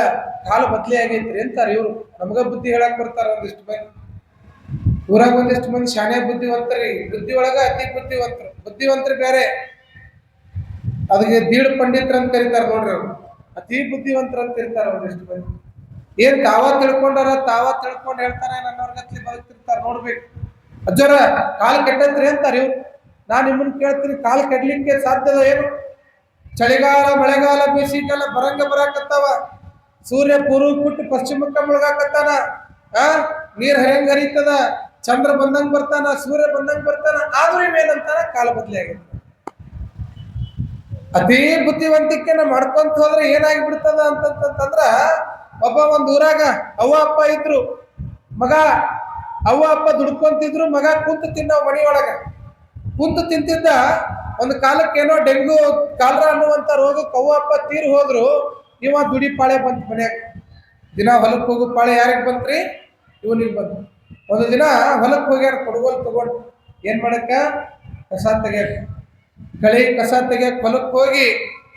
ಕಾಲ ಬದಲಿ ಆಗೈತ್ರಿ ಅಂತಾರೆ. ಇವ್ರು ನಮಗ ಬುದ್ಧಿ ಹೇಳಕ್ ಬರ್ತಾರ ಒಂದಿಷ್ಟು ಮಂದಿ. ಊರಾಗ ಒಂದಿಷ್ಟು ಮಂದಿ ಶಾನೆ ಬುದ್ಧಿವಂತರಿ, ಬುದ್ಧಿ ಒಳಗ ಅತಿ ಬುದ್ಧಿವಂತರು ಬೇರೆ. ಅದಕ್ಕೆ ದೀಡ್ ಪಂಡಿತರ ಅಂತ ಕರೀತಾರ ನೋಡ್ರಿ. ಅವ್ರು ಅತಿ ಬುದ್ಧಿವಂತರ ಅಂತ ಕರೀತಾರ ಒಂದಿಷ್ಟು ಮಂದಿ. ಏನ್ ತಾವ ತಿಳ್ಕೊಂಡು ಹೇಳ್ತಾರೆ, ನನ್ನವ್ರಗತ್ಲಿ ಬದುಕ್ತಿರ್ತಾರ. ನೋಡ್ಬೇಕು, ಅಜ್ಜರ ಕಾಲು ಕೆಟ್ಟತ್ರಿ ಅಂತಾರೆ ಇವ್ರು. ನಾನ್ ನಿಮ್ಮನ್ನ ಕೇಳ್ತೀನಿ, ಕಾಲು ಕೆಡ್ಲಿಕ್ಕೆ ಸಾಧ್ಯದ ಏನು? ಚಳಿಗಾಲ, ಮಳೆಗಾಲ, ಬೇಸಿಗೆಗಾಲ ಬರಾಕತ್ತಾವ. ಸೂರ್ಯ ಪೂರ್ವ ಬಿಟ್ಟು ಪಶ್ಚಿಮಕ್ಕೆ ಮುಳುಗಾಕತ್ತಾನ. ನೀರ್ ಹೆಂಗ್ ಹರಿತದ, ಚಂದ್ರ ಬಂದಂಗ್ ಬರ್ತಾನ, ಸೂರ್ಯ ಬಂದಂಗ್ ಬರ್ತಾನ. ಆದ್ರೂ ಇವೇನಂತಾನ ಕಾಲ ಬದಲಿ ಆಗೈತೆ. ಅತಿ ಬುದ್ಧಿವಂತಿಕೆನ ಮಾಡ್ಕೊಂತ ಹೋದ್ರೆ ಏನಾಗಿ ಬಿಡ್ತದ ಅಂತಂದ್ರ, ಒಬ್ಬ ಒಂದ್ ಊರಾಗ ಅವ್ವ ಅಪ್ಪ ಇದ್ರು. ಮಗ ಅವ್ವ ಅಪ್ಪ ದುಡ್ಕೊಂತಿದ್ರು, ಮಗ ಕುಂತು ತಿನ್ನವ್ ಮನಿಯೊಳಗ. ಕುಂತು ತಿಂತಿದ್ದ. ಒಂದು ಕಾಲಕ್ಕೆ ಏನೋ ಡೆಂಗು ಕಾಲರ ಅನ್ನುವಂತ ರೋಗಕ್ಕೆ ಅವ್ವ ಅಪ್ಪ ತೀರ್ ಹೋದ್ರು. ಇವ ದುಡಿ ಪಾಳೆ ಬಂತು ಮನ್ಯಾಗ. ದಿನ ಹೊಲಕ್ಕೆ ಹೋಗೋ ಪಾಳೆ ಯಾರಿಗೆ ಬಂತ್ರಿ? ಇವನಿಗೆ ಬಂತು. ಒಂದು ದಿನ ಹೊಲಕ್ಕೆ ಹೋಗ್ಯಾರ ಕೊಡಗೋಲ್ ತಗೊಂಡು. ಏನ್ ಮಾಡಕ್ಕ? ಕಸ ತೆಗ್ಯಾಕ. ಕಳಿ ಕಸ ತೆಗ್ಯಾಕ ಹೊಲಕ್ಕೆ ಹೋಗಿ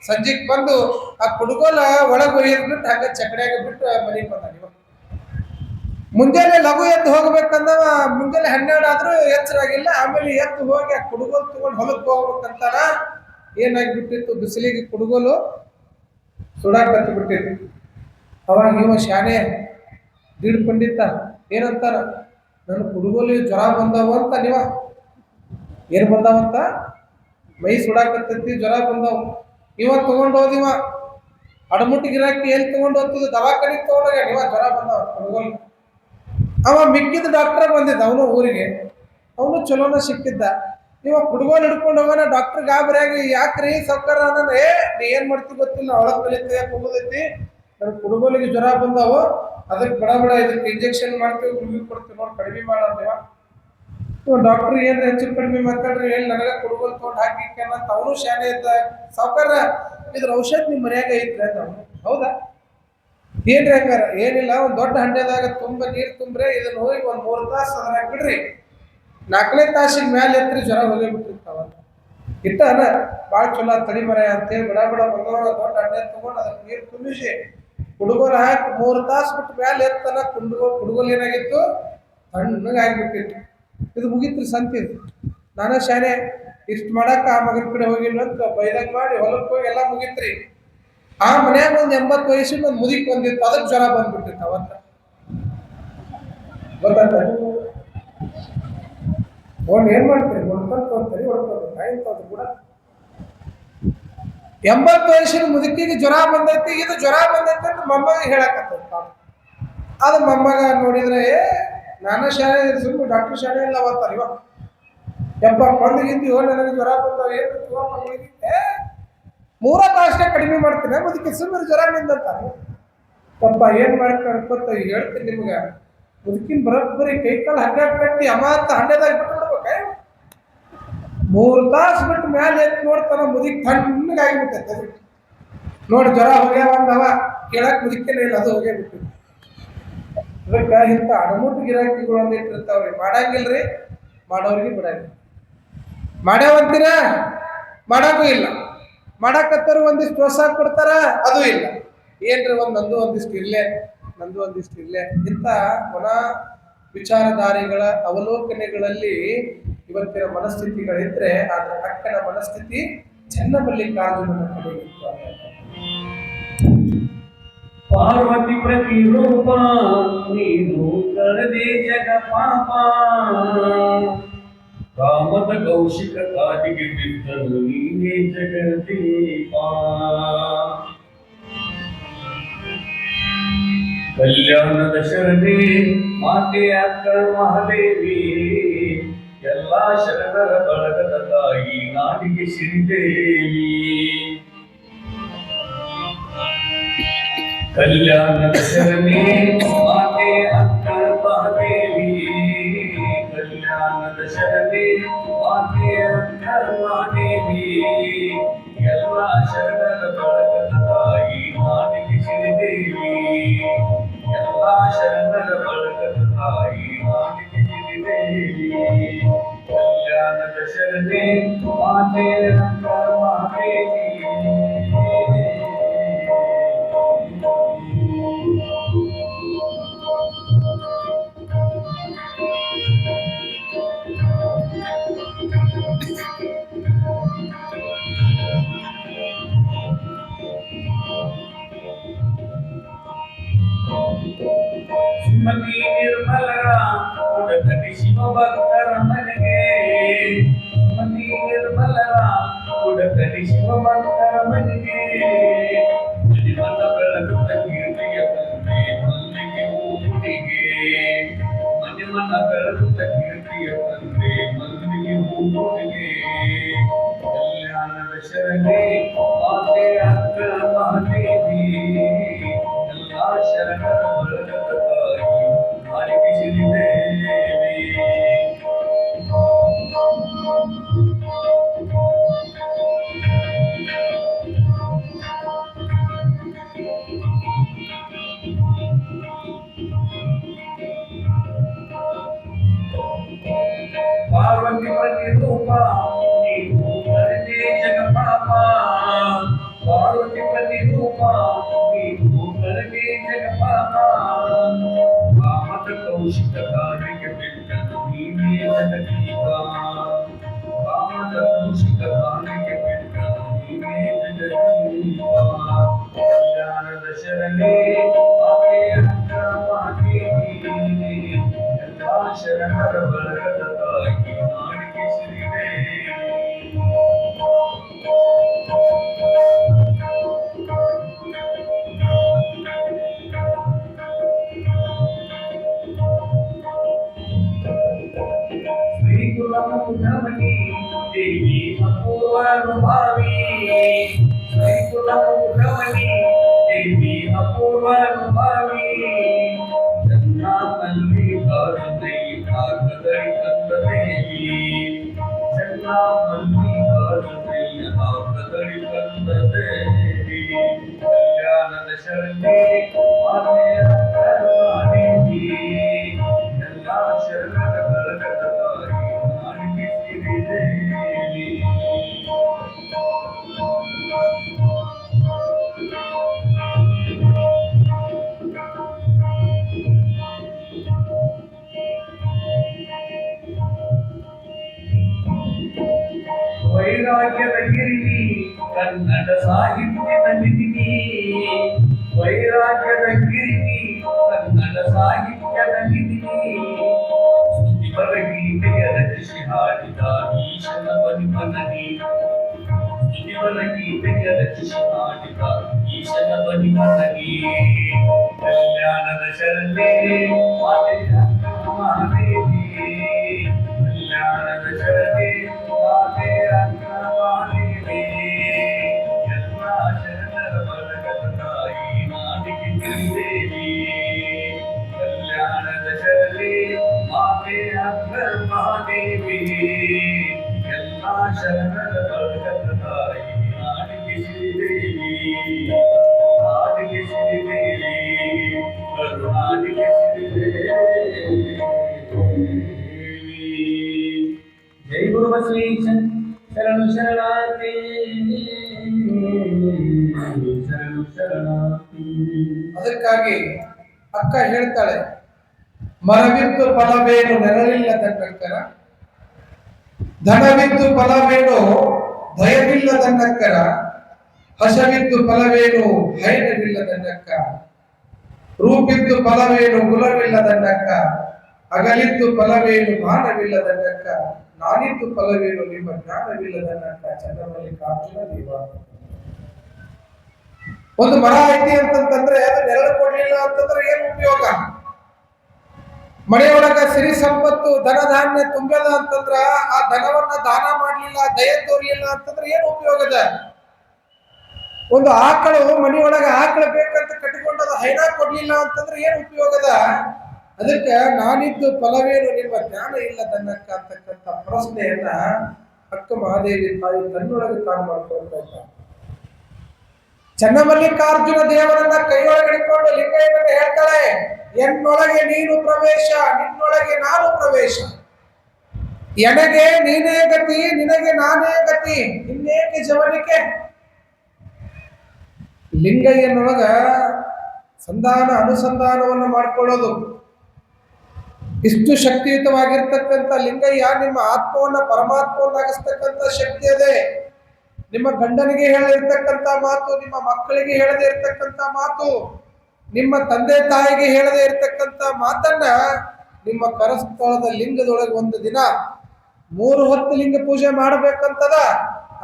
ಸಂಜೆಗೆ ಬಂದು ಆ ಕುಡುಗೋಲ ಒಳಗೆ ಒಯ್ದ್ಬಿಟ್ಟು ಹಂಗ ಚಕಡ್ಯಾಗ ಬಿಟ್ಟು ಮನೆಗೆ ಬಂದ. ಮುಂಜಾನೆ ಲಘು ಎದ್ದು ಹೋಗ್ಬೇಕಂದವ. ಮುಂಜಾನೆ 12 ಆದ್ರೂ ಎಚ್ಚರಾಗಿಲ್ಲ. ಆಮೇಲೆ ಎದ್ದು ಹೋಗಿ ಆ ಕುಡುಗೋಲು ತಗೊಂಡು ಹೊಲಕ್ಕೆ ಹೋಗ್ಬೇಕಂತಾನ. ಏನಾಗ್ಬಿಟ್ಟಿತ್ತು, ಬಿಸಿಲಿಗೆ ಕುಡುಗೋಲು ಸುಡಾಕ್ ಕತ್ತು ಬಿಟ್ಟಿತ್ತು. ಅವಾಗ ಇವ ಶಾನೆ ದೀಡ್ ಪಂಡಿತ ಏನಂತಾರ, ನನ್ನ ಕುಡುಗೋಲಿ ಜ್ವರ ಬಂದವ ಅಂತ. ನೀವ ಏನ್ ಬಂದಾವಂತ? ಮೈ ಸುಡಾಕತ್ತೈತಿ, ಜ್ವರ ಬಂದವ. ಇವ ತಗೊಂಡು ಹೋದಿವ ಅಡಮುಟ್ಟಿಗಿರಾಕಿ ಎಲ್ಲಿ ತಗೊಂಡು ಹೋಗ್ತದ? ದವಾಖಾನಿಗೆ ತಗೊಂಡೋಗ. ನೀವ ಜ್ವರ ಬಂದವ ಕುಡುಗೋಲ್ ಅವ ಮಿಕ್ಕಿದ ಡಾಕ್ಟರ್ ಬಂದಿದ್ದ ಅವನು ಊರಿಗೆ, ಅವನು ಚಲೋನ ಸಿಕ್ಕಿದ್ದ. ಇವ ಕುಡ್ಗೋಲ್ ಹಿಡ್ಕೊಂಡು ಹೋಗೋಣ ಡಾಕ್ಟರ್ ಗಾಬರಿಯಾಗಿ, ಯಾಕ್ರಿ ಸೌಕರ್ ನಾನು, ನೀ ಏನ್ ಮಾಡ್ತಿ ಗೊತ್ತಿಲ್ಲ, ಒಳಗ್ ಕಲಿತ ಹೋಗೋದೈತಿ, ನನ್ ಕುಡುಗೋಲಿಗೆ ಜ್ವರ ಬಂದಾವು, ಅದಕ್ಕೆ ಬಡ ಬಡ ಇದಕ್ಕೆ ಇಂಜೆಕ್ಷನ್ ಮಾಡ್ತೀವಿ, ಗುಳಿಗೆ ಕೊಡ್ತೀವಿ, ನೋಡಿ ಕಡಿಮೆ ಮಾಡಂದೇವ. ಡಾಕ್ಟರ್ ಏನ್ ಹೆಚ್ಚು ಕಡಿಮೆ ಮಾತಾಡ್ರಿ, ಹೇಳಿ ನನಗ ಕುಡುಗೋಲ್ ತೊಗೊಂಡು ಹಾಕಿ ಅಂತ ಅವನು ಶಾನೆ ಇದ್ದ. ಸಾವುಕಾರ ಇದ್ರ ಔಷಧ ನಿಮ್ ಮನ್ಯಾಗ ಐತ್ರಿ ಅಂತ ಅವನು. ಹೌದಾ, ಏನ್ರಿ ಹಂಗಾರ? ಏನಿಲ್ಲ, ಒಂದ್ ದೊಡ್ಡ ಹಂಡೆದಾಗ ನೀರ್ ತುಂಬ್ರೆ, ಇದನ್ನ ಹೋಗಿ ಒಂದ್ 3 ತಾಸು ಅದ್ರಾಗ ಬಿಡ್ರಿ, 4ನೇ ತಾಸಿನ ಮ್ಯಾಲೆ ಎತ್ರಿ ಜ್ವರ ಹೋಗೇ ಬಿಟ್ಟಿರ್ತಾವ. ಇಟ್ಟನ ಭಾಳ ಚಲೋ ತಡಿ ಮರ ಅಂತೇಳಿ ಬಡ ಬಡ ಬಂದವರ ದೊಡ್ಡ ಹಂಡೆ ತಗೊಂಡು ಅದಕ್ಕೆ ನೀರು ತುಂಬಿಸಿ ಕುಡುಗೋಲು ಹಾಕಿ 3 ತಾಸು ಬಿಟ್ಟು ಮ್ಯಾಲೆ ಎತ್ತನ ಕುಡುಗೋಲು ಏನಾಗಿತ್ತು, ತಣ್ಣಗೆ ಆಗಿಬಿಟ್ಟಿತ್ತು. ಇದು ಮುಗಿತ್ರಿ ಸಂತಿ. ನಾನ ಶಾನೆ ಇಷ್ಟು ಮಾಡಾಕ ಆ ಮಗನ ಕಡೆ ಹೋಗಿಲ್ಲ ಅಂತ ಬೈದಂಗ್ ಮಾಡಿ ಹೊಲಕ್ಕೆ ಹೋಗಿ ಎಲ್ಲ ಮುಗಿತ್ರಿ. ಆ ಮನ್ಯಾಗ ಒಂದ್ 80 ವಯಸ್ಸಿನ ಒಂದು ಮುದಿಕ್ ಬಂದಿತ್ತು, ಅದಕ್ಕೆ ಜ್ವರ ಬಂದ್ಬಿಟ್ಟಿತ್ತು ಅವತ್ತ. ಗೊತ್ತಾಗ್ತ ನೋಡ್ ಏನ್ ಮಾಡ್ತೀರಿ, ಹೊಡ್ಕೊಂತ ಹೋಗ್ತೀರಿ, ಹೊಡ್ಕೊಂಡು ಕೂಡ 80 ವಯಸ್ಸಿನ ಮುದುಕಿಗೆ ಜ್ವರ ಬಂದೈತಿ, ಇದು ಜ್ವರ ಬಂದೈತಿ ಅಂತ ಮೊಮ್ಮಗ ಹೇಳಕತ್ತ. ಅದು ಮೊಮ್ಮಗ ನೋಡಿದ್ರೆ, ನಾನು ಶಾಲೆ ಸುಮ್ಮನೆ ಡಾಕ್ಟರ್ ಶಾಲೆ ಇಲ್ಲ ಅವತ್ತಾರ ಇವ, ಎಪ್ಪ ಬಂದಿಗಿಂತೀವೋ ನನಗೆ ಜ್ವರ ಬಂದವ, ಏನು 3 ತಾಸೇ ಕಡಿಮೆ ಮಾಡ್ತೀನಿ ಮುದುಕಿ, ಸುಮ್ಮನೆ ಜ್ವರ ನಿಂದಂತಾರೆ. ಪಪ್ಪ ಏನ್ ಮಾಡ್ತಾರೆ ಅನ್ಕೋತ ಹೇಳ್ತೀನಿ ನಿಮ್ಗ, ಮುದುಕಿನ ಬರೋಬ್ಬರಿ ಕೈಕಾಲು ಹಂಗೆ ಕಟ್ಟಿ ಅಮಾತ ಹಂಡೆದಾಗ ಬಿಟ್ಟು ಬಿಡ್ಬೇಕ. 3 ತಾಸು ಬಿಟ್ಟು ಮ್ಯಾಲೆ ಎದ್ದು ನೋಡ್ತಾನ, ಮುದುಕಿ ತಣ್ಣಗಾಗಿಬಿಟ್ಟೈತೆ. ನೋಡಿ ಜ್ವರ ಹೋಗ್ಯಾವ ಅಂದವ, ಕೇಳಕ್ ಮುದುಕಿನೇ ಇಲ್ಲ, ಅದು ಹೋಗೇ ಬಿಟ್ಟು. ಅದಕ್ಕೆ ಇಂಥ ಅಡಮುಟ್ಟು ಗಿರಾಕಿಗಳು ಒಂದಿಟ್ಟಿರ್ತಾವ್ರಿ, ಮಾಡಂಗಿಲ್ರಿ, ಮಾಡೋರಿಗೆ ಬಿಡಂಗಿಲ್ಲ. ಮಾಡ್ಯಾವಂತೀರ, ಮಾಡಕ್ಕೂ ಇಲ್ಲ, ಮಾಡಾಕತ್ತಾರ ಒಂದಿಷ್ಟು ಪ್ರೋತ್ಸಾಹ ಕೊಡ್ತಾರ, ಅದು ಇಲ್ಲ. ಏನ್ರಿ ನಂದು ಒಂದಿಷ್ಟು ಇರ್ಲೆ ಇಂಥ ಹೊಣ ವಿಚಾರಧಾರಿಗಳ ಅವಲೋಕನೆಗಳಲ್ಲಿ ಇವತ್ತಿನ ಮನಸ್ಥಿತಿಗಳಿದ್ರೆ, ಆದ್ರ ಅಕ್ಕನ ಮನಸ್ಥಿತಿ ಚನ್ನಮಲ್ಲಿಕಾರ್ಜುನನ ಕಡೆಗಿತ್ತು. ಪಾರ್ವತಿ ಪ್ರತಿರೂಪ ನೀನು ಕಳದೆ ಜಗ ಪಾಪ, ಕಾಮದ ಕೌಶಿಕ ಕಾದಿಗೆ ಬಿದ್ದನು ನೀನೇ ಜಗದೀಪ. ಕಲ್ಯಾಣದ ಶರಣೆ ಮಾತೆ ಅಕ್ಕ ಮಹಾದೇವಿ, ಎಲ್ಲಾ ಶರಣರ ಬಳಗದ ತಾಯಿ ನಾಡಿಗೆ ಶ್ರೀದೇವಿ. ಕಲ್ಯಾಣದ ಶರಣೆ ಮಾತೆ ಅಕ್ಕ ಮಹಾದೇವಿ, ಕಲ್ಯಾಣದ ಶರಣೆ ಮಾತೆ ಅಕ್ಕ ಮಹಾದೇವಿ, ಎಲ್ಲ ಶರಣರ ಬಳಗದ ತಾಯಿ ನಾಡಿಗೆ ಶ್ರೀದೇವಿ, ಎಲ್ಲ ಶರಣರ ಬಳಗದ ತಾಯಿ ನಾಡಿಗೆ ಶ್ರೀದೇವಿ. ಕಲ್ಯಾಣದ ಶರಣೆ ಮಾತೆ ಅಕ್ಕ ಮಹಾದೇವಿ. ಸುಮತಿ ನಿರ್ಮಲರ ಉಡಗತಿ ಶಿವಭಕ್ತರ ಮನೆಗೆ, ಸುಮತಿ ನಿರ್ಮಲರ ಉಡಗತಿ ಶಿವಭಕ್ತರ ಮನೆಗೆ, ಮನ ಬೆಳಗುತ್ತ ಕೀರ್ತಿಯ ತಂದೆ ಮಲ್ಲಿಗೆ ಹೂವಿಗೆ, ಮನ ಬೆಳಗುತ್ತ ಕೀರ್ತಿಯ ತಂದೆ ಮಲ್ಲಿಗೆ ಹೂವಿಗೆ. ಕಲ್ಯಾಣದ ಶರಣೆ ಮಾತೆ ಅಕ್ಕ ಮಹಾದೇವಿ, ಎಲ್ಲಾ ಶರಣರ ಬಳಗದ ತಾಯಿ ನಾಡಿಗೆ ಶ್ರೀದೇವಿ. ಪಾರ್ವತಿ ಪ್ರತಿರೂಪ ನೀನು ಕಳದೆ ಜಗ ಪಾಪ, ಪಾರ್ವತಿ ಪ್ರತಿರೂಪ ನೀನು ಕಳದೆ ಜಗ ಪಾಪ, ಕಾಮದ ಕೌಶಿಕ ಕಾಡಿಗೆ ಬಿಟ್ಟನು ನೀನೇ ಜಗದೀಪ, ಕಾಮದ ಕೌಶಿಕ ಕಾಡಿಗೆ ಬಿಟ್ಟನು ನೀನೇ ಜಗದೀಪ. ಕಲ್ಯಾಣದ ಶರಣೆ ಮಾತೆ ಅಕ್ಕ ಮಹಾದೇವಿ, ಎಲ್ಲಾ ಶರಣರ ಬಳಗದ ತಾಯಿ ನಾಡಿಗೆ ಶ್ರೀದೇವಿ. ಕುಲಮುಖಮಣಿ ದೇವಿ ಅಪೂರ್ವಾನುಭಾವಿ ಕುಲಮುಖಮಣಿ ದೇವಿ ಅಪೂರ್ವಾನುಭಾವಿ ಚನ್ನಾಮಲ್ಲಿ ಭಾರತೈ ಭಾಗದೈ ಕಂದ ದೇವಿ ಚನ್ನಾಮಲ್ಲಿ ಭಾರತೈ ಭಾಗದೈ ಕಂದ ದೇವಿ ಕಲ್ಯಾಣದ ಶರಣೆ ಮಾತೆಯ ಕರುಣಾದೇವಿ ಎಲ್ಲ ಶರಣರ ಕಳಕದ ತಾಯಿ ನಾಡಿಗೆ ಸಿರಿದೇವಿ ವೈರಾಗ್ಯದ ಗಿರಿನಿ ಕನ್ನಡ ಸಾಹಿತ್ಯದ ನಿಧಿನಿ ವೈರಾಗ್ಯದ ಗಿರಿನಿ ಕನ್ನಡ ಸಾಹಿತ್ಯದ ನಿಧಿನಿ ಸ್ತುತಿಪರ ಗೀತೆಯ ರಚಿಸಿ ಹಾಡಿದ ಈಶನ ಬನಿಮನನಿ ಸ್ತುತಿಪರ ಗೀತೆಯ ರಚಿಸಿ ಹಾಡಿದ ಈಶನ ಬನಿಮನನಿ ಕಲ್ಯಾಣದ ಶರಣೆ ಮಾತೆಯ ಮಹಾದೇವಿ ಕಲ್ಯಾಣದ ಶರಣೆ ಮಾತೆಯ ಮಹಾದೇವಿ ಎಲ್ಲ ಶರಣರ ಬಲಗದ ತಾಯಿ ನಾಡಿಗೆ ಸಿರಿದೇವಿ ಕಲ್ಯಾಣದ ಶರಣೆ ಮಾತೆಯ ಮಹಾದೇವಿ ಎಲ್ಲ ಶರಣರ ಬಲಗದ ತಾಯಿ ನಾಡಿಗೆ ಸಿರಿದೇವಿ ನಾಡಿಗೆ ಸಿರಿದೇವಿ ಕರುಣಾಡಿಗೆ ಸಿರಿದೇವಿ ಜೈ ಗುರು ಬಸವೇಶ ಶರಣು ಶರಣಾರ್ಥಿ ಶರಣು ಶರಣಾರ್ಥಿ. ಅದಕ್ಕಾಗಿ ಅಕ್ಕ ಹೇಳ್ತಾಳೆ, ಮರವಿದ್ದು ಫಲವೇನು ನೆರಳಿಲ್ಲದ ನಕ್ಕರ, ಧನವಿದ್ದು ಫಲವೇನು ಭಯವಿಲ್ಲದ ನಕ್ಕರ, ಹಸವಿದ್ದು ಫಲವೇನು ಹೈನವಿಲ್ಲದ ನಕ್ಕ, ರೂಪಿದ್ದು ಫಲವೇನು ಕುಲವಿಲ್ಲದ ನಕ್ಕ, ಅಗಲಿದ್ದು ಫಲವೇನು ಮಾನವಿಲ್ಲದ ನಕ್ಕ, ನಾನಿದ್ದು ಫಲವೇನು ನಿಮ್ಮ ಜ್ಞಾನವಿಲ್ಲದ ನಕ್ಕ ಚನ್ನಮಲ್ಲಿಕಾರ್ಜುನ ದೇವ. ಒಂದು ಮರ ಐತಿ ಅಂತಂತಂದ್ರೆ ಅದು ನೆರಳು ಕೊಡ್ಲಿಲ್ಲ ಅಂತಂದ್ರೆ ಏನು ಉಪಯೋಗ? ಮನೆಯೊಳಗ ಸಿರಿ ಸಂಪತ್ತು ಧನ ಧಾನ್ಯ ತುಂಬದ ಅಂತಂದ್ರ ಆ ಧನವನ್ನ ದಾನ ಮಾಡ್ಲಿಲ್ಲ, ದಯೆ ತೋರ್ಲಿಲ್ಲ ಅಂತಂದ್ರೆ ಏನು ಉಪಯೋಗದ? ಒಂದು ಆಕಳು ಮನೆಯೊಳಗ ಆಕಳು ಬೇಕಂತ ಕಟ್ಟಿಕೊಂಡದ ಹೈನ ಕೊಡ್ಲಿಲ್ಲ ಅಂತಂದ್ರೆ ಏನು ಉಪಯೋಗದ? ಅದಕ್ಕೆ ನಾನಿದ್ದು ಫಲವೇನು ನಿಮ್ಮ ಜ್ಞಾನ ಇಲ್ಲದನ್ನಕ್ಕ ಅಂತಕ್ಕಂಥ ಪ್ರಶ್ನೆಯನ್ನ ಅಕ್ಕ ಮಹಾದೇವಿ ತಾಯಿ ತನ್ನೊಳಗೆ ತಾನು ಮಾಡ್ಕೊಳ್ತಾ ಇದ್ದ. ಚನ್ನಮಲ್ಲಿಕಾರ್ಜುನ ದೇವರನ್ನ ಕೈಯೊಳಗೆ ಹಿಡ್ಕೊಂಡು ಲಿಂಗಯ್ಯನನ್ನ ಹೇಳ್ತಾಳೆ, ಎನ್ನೊಳಗೆ ನೀನು ಪ್ರವೇಶ, ನಿನ್ನೊಳಗೆ ನಾನು ಪ್ರವೇಶ, ಎನಗೆ ನೀನೇ ಗತಿ, ನಿನಗೆ ನಾನೇ ಗತಿ, ಇನ್ನೇಕೆ ಜವನಿಕೆ. ಲಿಂಗಯ್ಯನೊಳಗ ಸಂಧಾನ ಅನುಸಂಧಾನವನ್ನು ಮಾಡ್ಕೊಳ್ಳೋದು, ಇಷ್ಟು ಶಕ್ತಿಯುತವಾಗಿರ್ತಕ್ಕಂಥ ಲಿಂಗಯ್ಯ ನಿಮ್ಮ ಆತ್ಮವನ್ನ ಪರಮಾತ್ಮವನ್ನಾಗಿಸ್ತಕ್ಕಂಥ ಶಕ್ತಿ ಅದೇ. ನಿಮ್ಮ ಗಂಡನಿಗೆ ಹೇಳಿರ್ತಕ್ಕಂಥ ಮಾತು, ನಿಮ್ಮ ಮಕ್ಕಳಿಗೆ ಹೇಳದೇ ಇರ್ತಕ್ಕಂಥ ಮಾತು, ನಿಮ್ಮ ತಂದೆ ತಾಯಿಗೆ ಹೇಳದೇ ಇರ್ತಕ್ಕಂಥ ಮಾತನ್ನ ನಿಮ್ಮ ಕರಸ್ಥಳದ ಲಿಂಗದೊಳಗೆ ಒಂದು ದಿನ 3 ಹೊತ್ತು ಲಿಂಗ ಪೂಜೆ ಮಾಡಬೇಕಂತದ.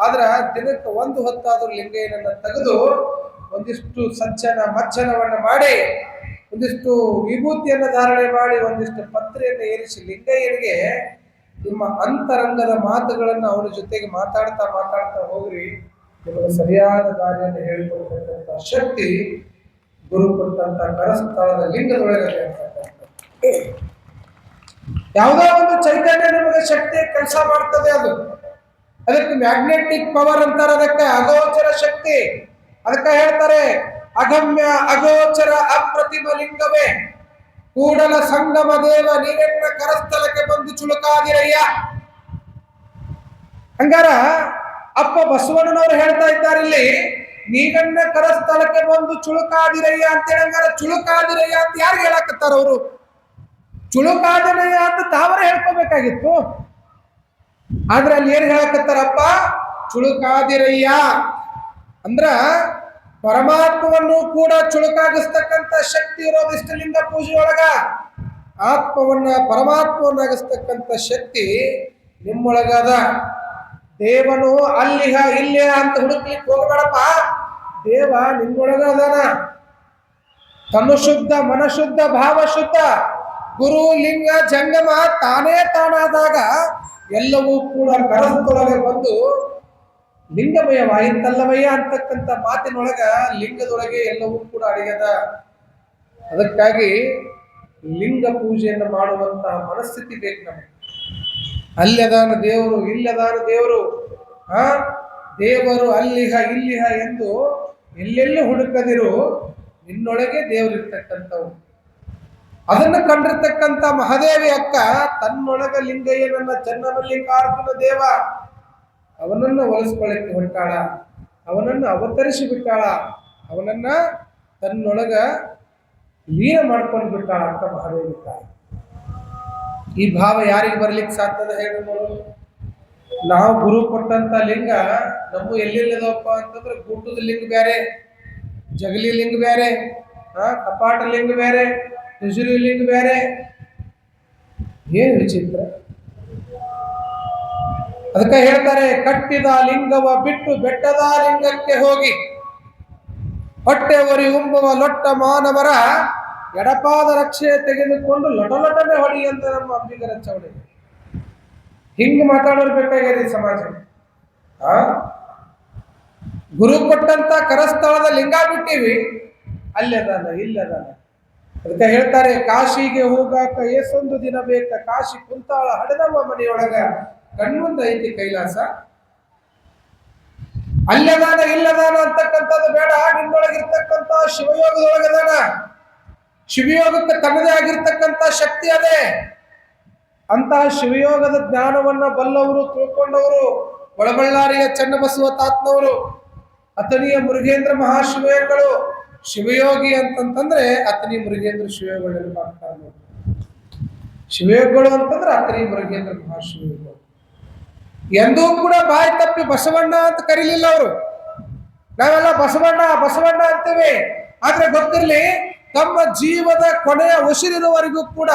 ಆದ್ರ ದಿನಕ್ಕೆ 1 ಹೊತ್ತಾದ್ರೂ ಲಿಂಗಯ್ಯನನ್ನ ತೆಗೆದು ಒಂದಿಷ್ಟು ಸಜ್ಜನ ಮಜ್ಜನವನ್ನ ಮಾಡಿ, ಒಂದಿಷ್ಟು ವಿಭೂತಿಯನ್ನು ಧಾರಣೆ ಮಾಡಿ, ಒಂದಿಷ್ಟು ಪತ್ರೆಯನ್ನು ಏರಿಸಿ ಲಿಂಗಯ್ಯನಿಗೆ ನಿಮ್ಮ ಅಂತರಂಗದ ಮಾತುಗಳನ್ನು ಅವನ ಜೊತೆಗೆ ಮಾತಾಡ್ತಾ ಹೋಗ್ರಿ, ನಿಮಗೆ ಸರಿಯಾದ ದಾರಿಯನ್ನು ಹೇಳಿಕೊಡ್ತಕ್ಕಂಥ ಶಕ್ತಿ ಗುರು ಕೊಟ್ಟಂತ ಕರಸ್ಥಳದ ಲಿಂಗದೊಳಗೆ. ಯಾವುದೋ ಒಂದು ಚೈತನ್ಯ ನಿಮಗೆ ಶಕ್ತಿ ಕೆಲಸ ಮಾಡ್ತದೆ, ಅದಕ್ಕೆ ಮ್ಯಾಗ್ನೆಟಿಕ್ ಪವರ್ ಅಂತಾರೆ, ಅದಕ್ಕೆ ಅಗೋಚರ ಶಕ್ತಿ. ಅದಕ್ಕೆ ಹೇಳ್ತಾರೆ, ಅಗಮ್ಯ ಅಗೋಚರ ಅಪ್ರತಿಮ ಲಿಂಗವೇ ಕೂಡಲ ಸಂಗಮ ದೇವ ನೀರೆನ್ನ ಕರಸ್ಥಳಕ್ಕೆ ಬಂದು ಚುಳುಕಾದಿರಯ್ಯ. ಹಂಗಾರ ಅಪ್ಪ ಬಸವಣ್ಣನವರು ಹೇಳ್ತಾ ಇದ್ದಾರೆ ಇಲ್ಲಿ, ನೀರನ್ನ ಕರಸ್ಥಳಕ್ಕೆ ಬಂದು ಚುಳುಕಾದಿರಯ್ಯ ಅಂತೇಳಿ. ಹಂಗಾರ ಚುಳುಕಾದಿರಯ್ಯ ಅಂತ ಯಾರು ಹೇಳಕತ್ತಾರ? ಅವರು ಚುಳುಕಾದಿರಯ್ಯ ಅಂತ ತಾವರೇ ಹೇಳ್ಕೋಬೇಕಾಗಿತ್ತು. ಆದ್ರೆ ಅಲ್ಲಿ ಏನ್ ಹೇಳಕತ್ತಾರಪ್ಪ? ಚುಳುಕಾದಿರಯ್ಯ ಅಂದ್ರ ಪರಮಾತ್ಮವನ್ನು ಕೂಡ ಚುಳುಕಾಗಿಸ್ತಕ್ಕಂಥ ಶಕ್ತಿ ಇರೋದು ಇಷ್ಟಲಿಂಗ ಪೂಜೆಯೊಳಗ. ಆತ್ಮವನ್ನ ಪರಮಾತ್ಮವನ್ನಾಗಿಸ್ತಕ್ಕಂಥ ಶಕ್ತಿ ನಿಮ್ಮೊಳಗದ. ದೇವನು ಅಲ್ಲಿಹ ಇಲ್ಲಿಯ ಅಂತ ಹುಡುಕ್ಲಿಕ್ಕೆ ಹೋಗಬೇಡಪ್ಪ, ದೇವ ನಿಮ್ಮೊಳಗ ಅದಾನ. ತನು ಶುದ್ಧ, ಮನಶುದ್ಧ, ಭಾವ ಶುದ್ಧ ಗುರು ಲಿಂಗ ಜಂಗಮ ತಾನೇ ತಾನಾದಾಗ ಎಲ್ಲವೂ ಕೂಡ ಕರಸ್ತೊಳಗೆ ಬಂದು ಲಿಂಗಮಯವಾಯಿತಲ್ಲವಯ್ಯ ಅಂತಕ್ಕಂಥ ಮಾತಿನೊಳಗ ಲಿಂಗದೊಳಗೆ ಎಲ್ಲವೂ ಕೂಡ ಅಡಗ್ಯದ. ಅದಕ್ಕಾಗಿ ಲಿಂಗ ಪೂಜೆಯನ್ನು ಮಾಡುವಂತಹ ಮನಸ್ಥಿತಿ ಬೇಕು ನಮಗೆ. ಅಲ್ಲದಾನ ದೇವರು, ಇಲ್ಲದಾನ ದೇವರು, ದೇವರು ಅಲ್ಲಿಹ ಇಲ್ಲಿಹ ಎಂದು ಎಲ್ಲೆಲ್ಲಿ ಹುಡುಕದಿರು ನಿನ್ನೊಳಗೆ ದೇವರಿರ್ತಕ್ಕಂಥವು. ಅದನ್ನು ಕಂಡಿರ್ತಕ್ಕಂಥ ಮಹಾದೇವಿ ಅಕ್ಕ ತನ್ನೊಳಗ ಲಿಂಗಯ್ಯನನ್ನ ಚನ್ನಮಲ್ಲಿಕಾರ್ಜುನ ದೇವ ಅವನನ್ನು ಒಲಿಸ್ಕೊಳ್ಳಕ್ಕೆ ಹೊರಟಾಳ, ಅವನನ್ನು ಅವತರಿಸಿ ಬಿಟ್ಟಾಳ, ಅವನನ್ನ ತನ್ನೊಳಗ ಲೀನ ಮಾಡ್ಕೊಂಡು ಬಿಟ್ಟಾಳ ಅಕ್ಕ ಮಹಾದೇವಿ ತಾಯಿ. ಈ ಭಾವ ಯಾರಿಗೆ ಬರ್ಲಿಕ್ಕೆ ಸಾಧ್ಯದ ಹೇಳಿ ನೋಡು. ನಾವು ಗುರು ಕೊಟ್ಟಂತ ಲಿಂಗ ನಮ್ಮ ಎಲ್ಲೆಲ್ಲದವಪ್ಪ ಅಂತಂದ್ರೆ ಗುಡ್ಡದ ಲಿಂಗ ಬೇರೆ, ಜಗಲಿ ಲಿಂಗ ಬೇರೆ, ಕಪಾಟ ಲಿಂಗ ಬೇರೆ, ತುಜುರಿ ಲಿಂಗ ಬೇರೆ. ಏನು ವಿಚಿತ್ರ. ಅದಕ್ಕೆ ಹೇಳ್ತಾರೆ, ಕಟ್ಟಿದ ಲಿಂಗವ ಬಿಟ್ಟು ಬೆಟ್ಟದ ಲಿಂಗಕ್ಕೆ ಹೋಗಿ ಹೊಟ್ಟೆ ಒರಿ ಉಂಬುವ ಲೊಟ್ಟ ಮಾನವರ ಎಡಪಾದ ರಕ್ಷೆ ತೆಗೆದುಕೊಂಡು ಲೊಟಲೊಟನೆ ಹೊಡಿ ಅಂತ ನಮ್ಮ ಅಂಬಿಗರ ಚೌಡಿ. ಹಿಂಗ್ ಮಾತಾಡೋರು ಬೇಕಾಗ್ಯದ ಈ ಸಮಾಜ. ಗುರು ಕೊಟ್ಟಂತ ಕರಸ್ಥಳದ ಲಿಂಗ ಬಿಟ್ಟಿವಿ, ಅಲ್ಲದಾನ ಇಲ್ಲದಾನ. ಅದಕ್ಕೆ ಹೇಳ್ತಾರೆ, ಕಾಶಿಗೆ ಹೋಗಾಕ ಎಷ್ಟೊಂದು ದಿನ ಬೇಕ, ಕಾಶಿ ಕುಂತಾಳ ಹಡದವ ಮನೆಯೊಳಗ ಕಣ್ಮುಂದ ಐತಿ ಕೈಲಾಸ. ಅಲ್ಲದಾನ ಇಲ್ಲದಾನ ಅಂತಕ್ಕಂಥದ್ದು ಬೇಡ, ನಿನ್ನೊಳಗಿರ್ತಕ್ಕಂಥ ಶಿವಯೋಗದೊಳಗದಾನ. ಶಿವಯೋಗಕ್ಕೆ ತನ್ನದೇ ಆಗಿರ್ತಕ್ಕಂಥ ಶಕ್ತಿ ಅದೇ. ಅಂತಹ ಶಿವಯೋಗದ ಜ್ಞಾನವನ್ನ ಬಲ್ಲವರು, ತಿಳ್ಕೊಂಡವರು ಒಳಬಳ್ಳಾರಿಯ ಚನ್ನಬಸವ ತಾತ್ನವರು, ಅಥಣಿಯ ಮುರುಘೇಂದ್ರ ಮಹಾಶಿವಯೋಗಿಗಳು. ಶಿವಯೋಗಿ ಅಂತಂತಂದ್ರೆ ಅಥಣಿ ಮುರುಘೇಂದ್ರ ಶಿವಯೋಗಿಗಳು ನೆನಪಾಗ್ತಾರೆ. ಶಿವಯೋಗಿಗಳು ಅಂತಂದ್ರೆ ಅಥಣಿ ಮುರುಘೇಂದ್ರ ಮಹಾಶಿವಯೋಗಿಗಳು. ಎಂದೂ ಕೂಡ ಬಾಯಿ ತಪ್ಪಿ ಬಸವಣ್ಣ ಅಂತ ಕರೀಲಿಲ್ಲ ಅವರು. ನಾವೆಲ್ಲ ಬಸವಣ್ಣ ಬಸವಣ್ಣ ಅಂತೇವೆ. ಆದ್ರೆ ಗೊತ್ತಿರಲಿ, ತಮ್ಮ ಜೀವದ ಕೊನೆಯ ಉಸಿರಿನವರೆಗೂ ಕೂಡ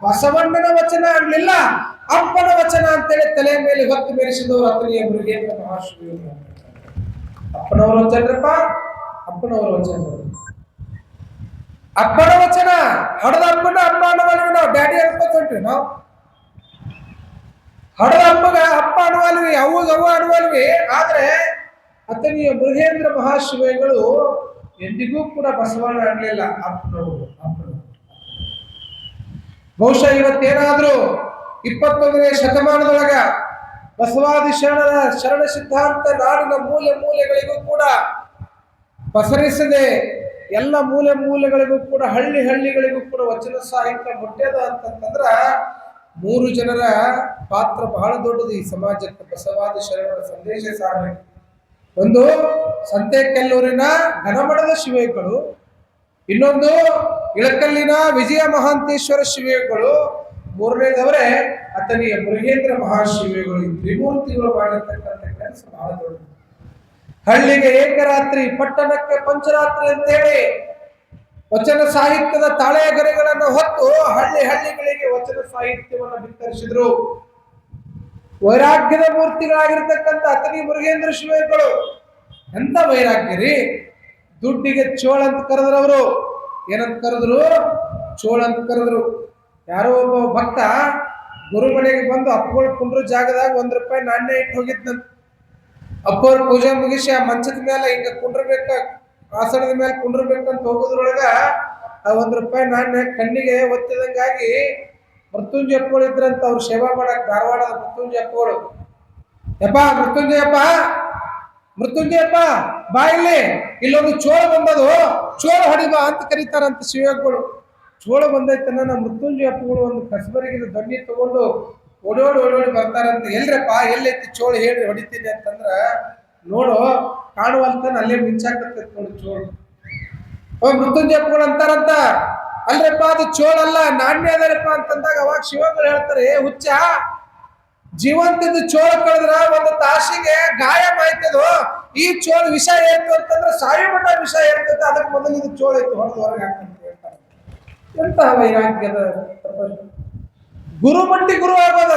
ಬಸವಣ್ಣನ ವಚನ ಅನ್ನಲಿಲ್ಲ, ಅಪ್ಪನ ವಚನ ಅಂತೇಳಿ ತಲೆ ಮೇಲೆ ಹೊತ್ತು ಮೆರೆಸಿದವರು ಅಥಣಿಯ ಮುರುಘೇಂದ್ರ ಮಹಾಶಿವಯೋಗಿಗಳು. ಅಪ್ಪನವರ ವಚನಪ್ಪ, ಅಪ್ಪನವರ ವಚನ, ಅಪ್ಪನ ವಚನ. ಹಡದ ಅಪ್ಪನ ಅಪ್ಪ ಅನ್ನುವಲ್ವಿ, ನಾವು ಡ್ಯಾಡಿ ಅನ್ಕೋತೀವಿ. ನಾವು ಹಡದ ಅಪ್ಪಗ ಅಪ್ಪ ಅನ್ನುವಲ್ವಿ, ಅವ್ವಗ ಅವ್ವ ಅನ್ನುವಲ್ವಿ. ಆದ್ರೆ ಅಥಣಿಯ ಮುರುಘೇಂದ್ರ ಮಹಾಶಿವಯೋಗಿಗಳು ಎಂದಿಗೂ ಕೂಡ ಬಸವಣ್ಣ ಅನ್ನಲಿಲ್ಲ, ಅಪ್ಪನವರು. ಬಹುಶಃ ಇವತ್ತೇನಾದ್ರೂ 21ನೇ ಶತಮಾನದೊಳಗ ಬಸವಾದಿ ಶರಣ ಸಿದ್ಧಾಂತ ನಾಡಿನ ಮೂಲೆ ಮೂಲೆಗಳಿಗೂ ಕೂಡ ಪಸರಿಸದೆ ಎಲ್ಲ ಮೂಲೆ ಮೂಲೆಗಳಿಗೂ ಕೂಡ ಹಳ್ಳಿ ಹಳ್ಳಿಗಳಿಗೂ ಕೂಡ ವಚನ ಸಾಹಿತ್ಯ ಮುಟ್ಟ್ಯದ ಅಂತಂದ್ರ 3 ಜನರ ಪಾತ್ರ ಬಹಳ ದೊಡ್ಡದು ಈ ಸಮಾಜಕ್ಕೆ. ಬಸವಾದಿ ಶರಣರ ಸಂದೇಶ ಸಾರಬೇಕು. ಒಂದು ಸಂತೆಕಲ್ಲೂರಿನ ಘನಮಠದ ಶಿವಯೋಗಿಗಳು, ಇನ್ನೊಂದು ಇಳಕಲ್ಲಿನ ವಿಜಯ ಮಹಾಂತೇಶ್ವರ ಶಿವಯೋಗಿಗಳು, ಮೂರನೇದವರೇ ಅಥಣಿಯ ಮುರುಘೇಂದ್ರ ಮಹಾಶಿವಯೋಗಿಗಳು. ಈ ತ್ರಿಮೂರ್ತಿಗಳು ಮಾಡಿರ್ತಕ್ಕಂಥ ಕೆಲಸ ಬಹಳ ದೊಡ್ಡದು. ಹಳ್ಳಿಗೆ ಏಕರಾತ್ರಿ, ಪಟ್ಟಣಕ್ಕೆ ಪಂಚರಾತ್ರಿ ಅಂತೇಳಿ ವಚನ ಸಾಹಿತ್ಯದ ತಾಳೆಗರಿಗಳನ್ನು ಹೊತ್ತು ಹಳ್ಳಿ ಹಳ್ಳಿಗಳಿಗೆ ವಚನ ಸಾಹಿತ್ಯವನ್ನು ಬಿತ್ತರಿಸಿದ್ರು. ವೈರಾಗ್ಯದ ಮೂರ್ತಿಗಳಾಗಿರ್ತಕ್ಕಂಥ ಅಥಣಿ ಮುರುಘೇಂದ್ರ ಶಿವಯೋಗಿಗಳು ಎಂತ ವೈರಾಗ್ಯ ರೀ. ದುಡ್ಡಿಗೆ ಚೋಳ ಅಂತ ಕರೆದ್ರವರು. ಏನಂತ ಕರೆದ್ರು? ಚೋಳ ಅಂತ ಕರೆದ್ರು. ಯಾರೋ ಒಬ್ಬ ಭಕ್ತ ಗುರು ಮನೆಗೆ ಬಂದು ಅಪ್ಪಗಳು ಕುಂಡ್ರ ಜಾಗದಾಗ ₹1 ನಾಣ್ಯ ಇಟ್ಟು ಹೋಗಿದ್ನಂತ. ಅಪ್ಪವ್ರ ಪೂಜೆ ಮುಗಿಸಿ ಆ ಮಂಚದ ಮೇಲೆ ಹಿಂಗ ಕುಂಡ್ರಬೇಕ, ಆಸನದ ಮೇಲೆ ಕುಂಡ್ರಬೇಕಂತ ಹೋಗೋದ್ರೊಳಗ ಆ ₹1 ನಾಣ್ಯ ಕಣ್ಣಿಗೆ ಒತ್ತಿದಂಗಾಗಿ ಮೃತ್ಯುಂಜಯ ಅಪ್ಪಗಳು ಇದ್ರಂತ. ಅವ್ರು ಸೇವಾ ಮಾಡಕ್ ಧಾರವಾಡದ ಮೃತ್ಯುಂಜಯ ಅಪ್ಪಗಳು. ಯಪ್ಪ ಮೃತ್ಯುಂಜಯಪ್ಪ, ಮೃತ್ಯುಂಜಯಪ್ಪ ಬಾ, ಇಲ್ಲೊಂದು ಚೋಳ ಬಂದದು, ಚೋಳ ಹೊಡಿಬಾ ಅಂತ ಕರೀತಾರಂತ ಶಿವಯೋಗಿಗಳು. ಚೋಳ ಬಂದೈತನ ನಮ್ಮ ಮೃತ್ಯುಂಜಯ ಅಪ್ಪಗಳು ಒಂದು ಕಸಬರಿಗಿನ ದೊಣ್ಣಿ ತಗೊಂಡು ಓಡೋಡಿ ಬರ್ತಾರಂತ. ಎಲ್ರಪ್ಪ ಎಲ್ಲೈತಿ ಚೋಳ ಹೇಳ್ರಿ ಹೊಡಿತೀನಿ ಅಂತಂದ್ರ, ನೋಡು ಕಾಣುವಂತ ಅಲ್ಲೇ ಮಿಂಚಾಕತ್ತೈತಿ ನೋಡಿ ಚೋಳ. ಮೃತ್ಯುಂಜಯ ಅಪ್ಪಗಳು ಅಂತಾರಂತ, ಅಲ್ರಪ್ಪ ಅದು ಚೋಳ ಅಲ್ಲ ನಾಣ್ಯ ಅದರಪ್ಪ ಅಂತಂದಾಗ ಅವಾಗ ಶಿವಗಳು ಹೇಳ್ತಾರೆ, ಹುಚ್ಚ, ಜೀವಂತದ್ದು ಚೋಳ ಕಳೆದ್ರ ಒಂದು ತಾಸಿಗೆ ಗಾಯ ಮಾಯ್ತದೋ, ಈ ಚೋಳ ವಿಷ ಏರ್ತು ಅಂತಂದ್ರೆ ಸಾಯು ಮಠ ವಿಷ ಏರ್ತದೆ, ಅದಕ್ಕೆ ಮೊದಲು ಇದು ಚೋಳ ಇತ್ತು ಹೊಡೆದು ಹೊರಗೆ ಹಾಕಂತ ಹೇಳ್ತಾರೆ. ಎಂತಹ ವೈರಾಗ್ಯದ ಗುರು ಮಟ್ಟಿ ಗುರು ಆಗೋದ.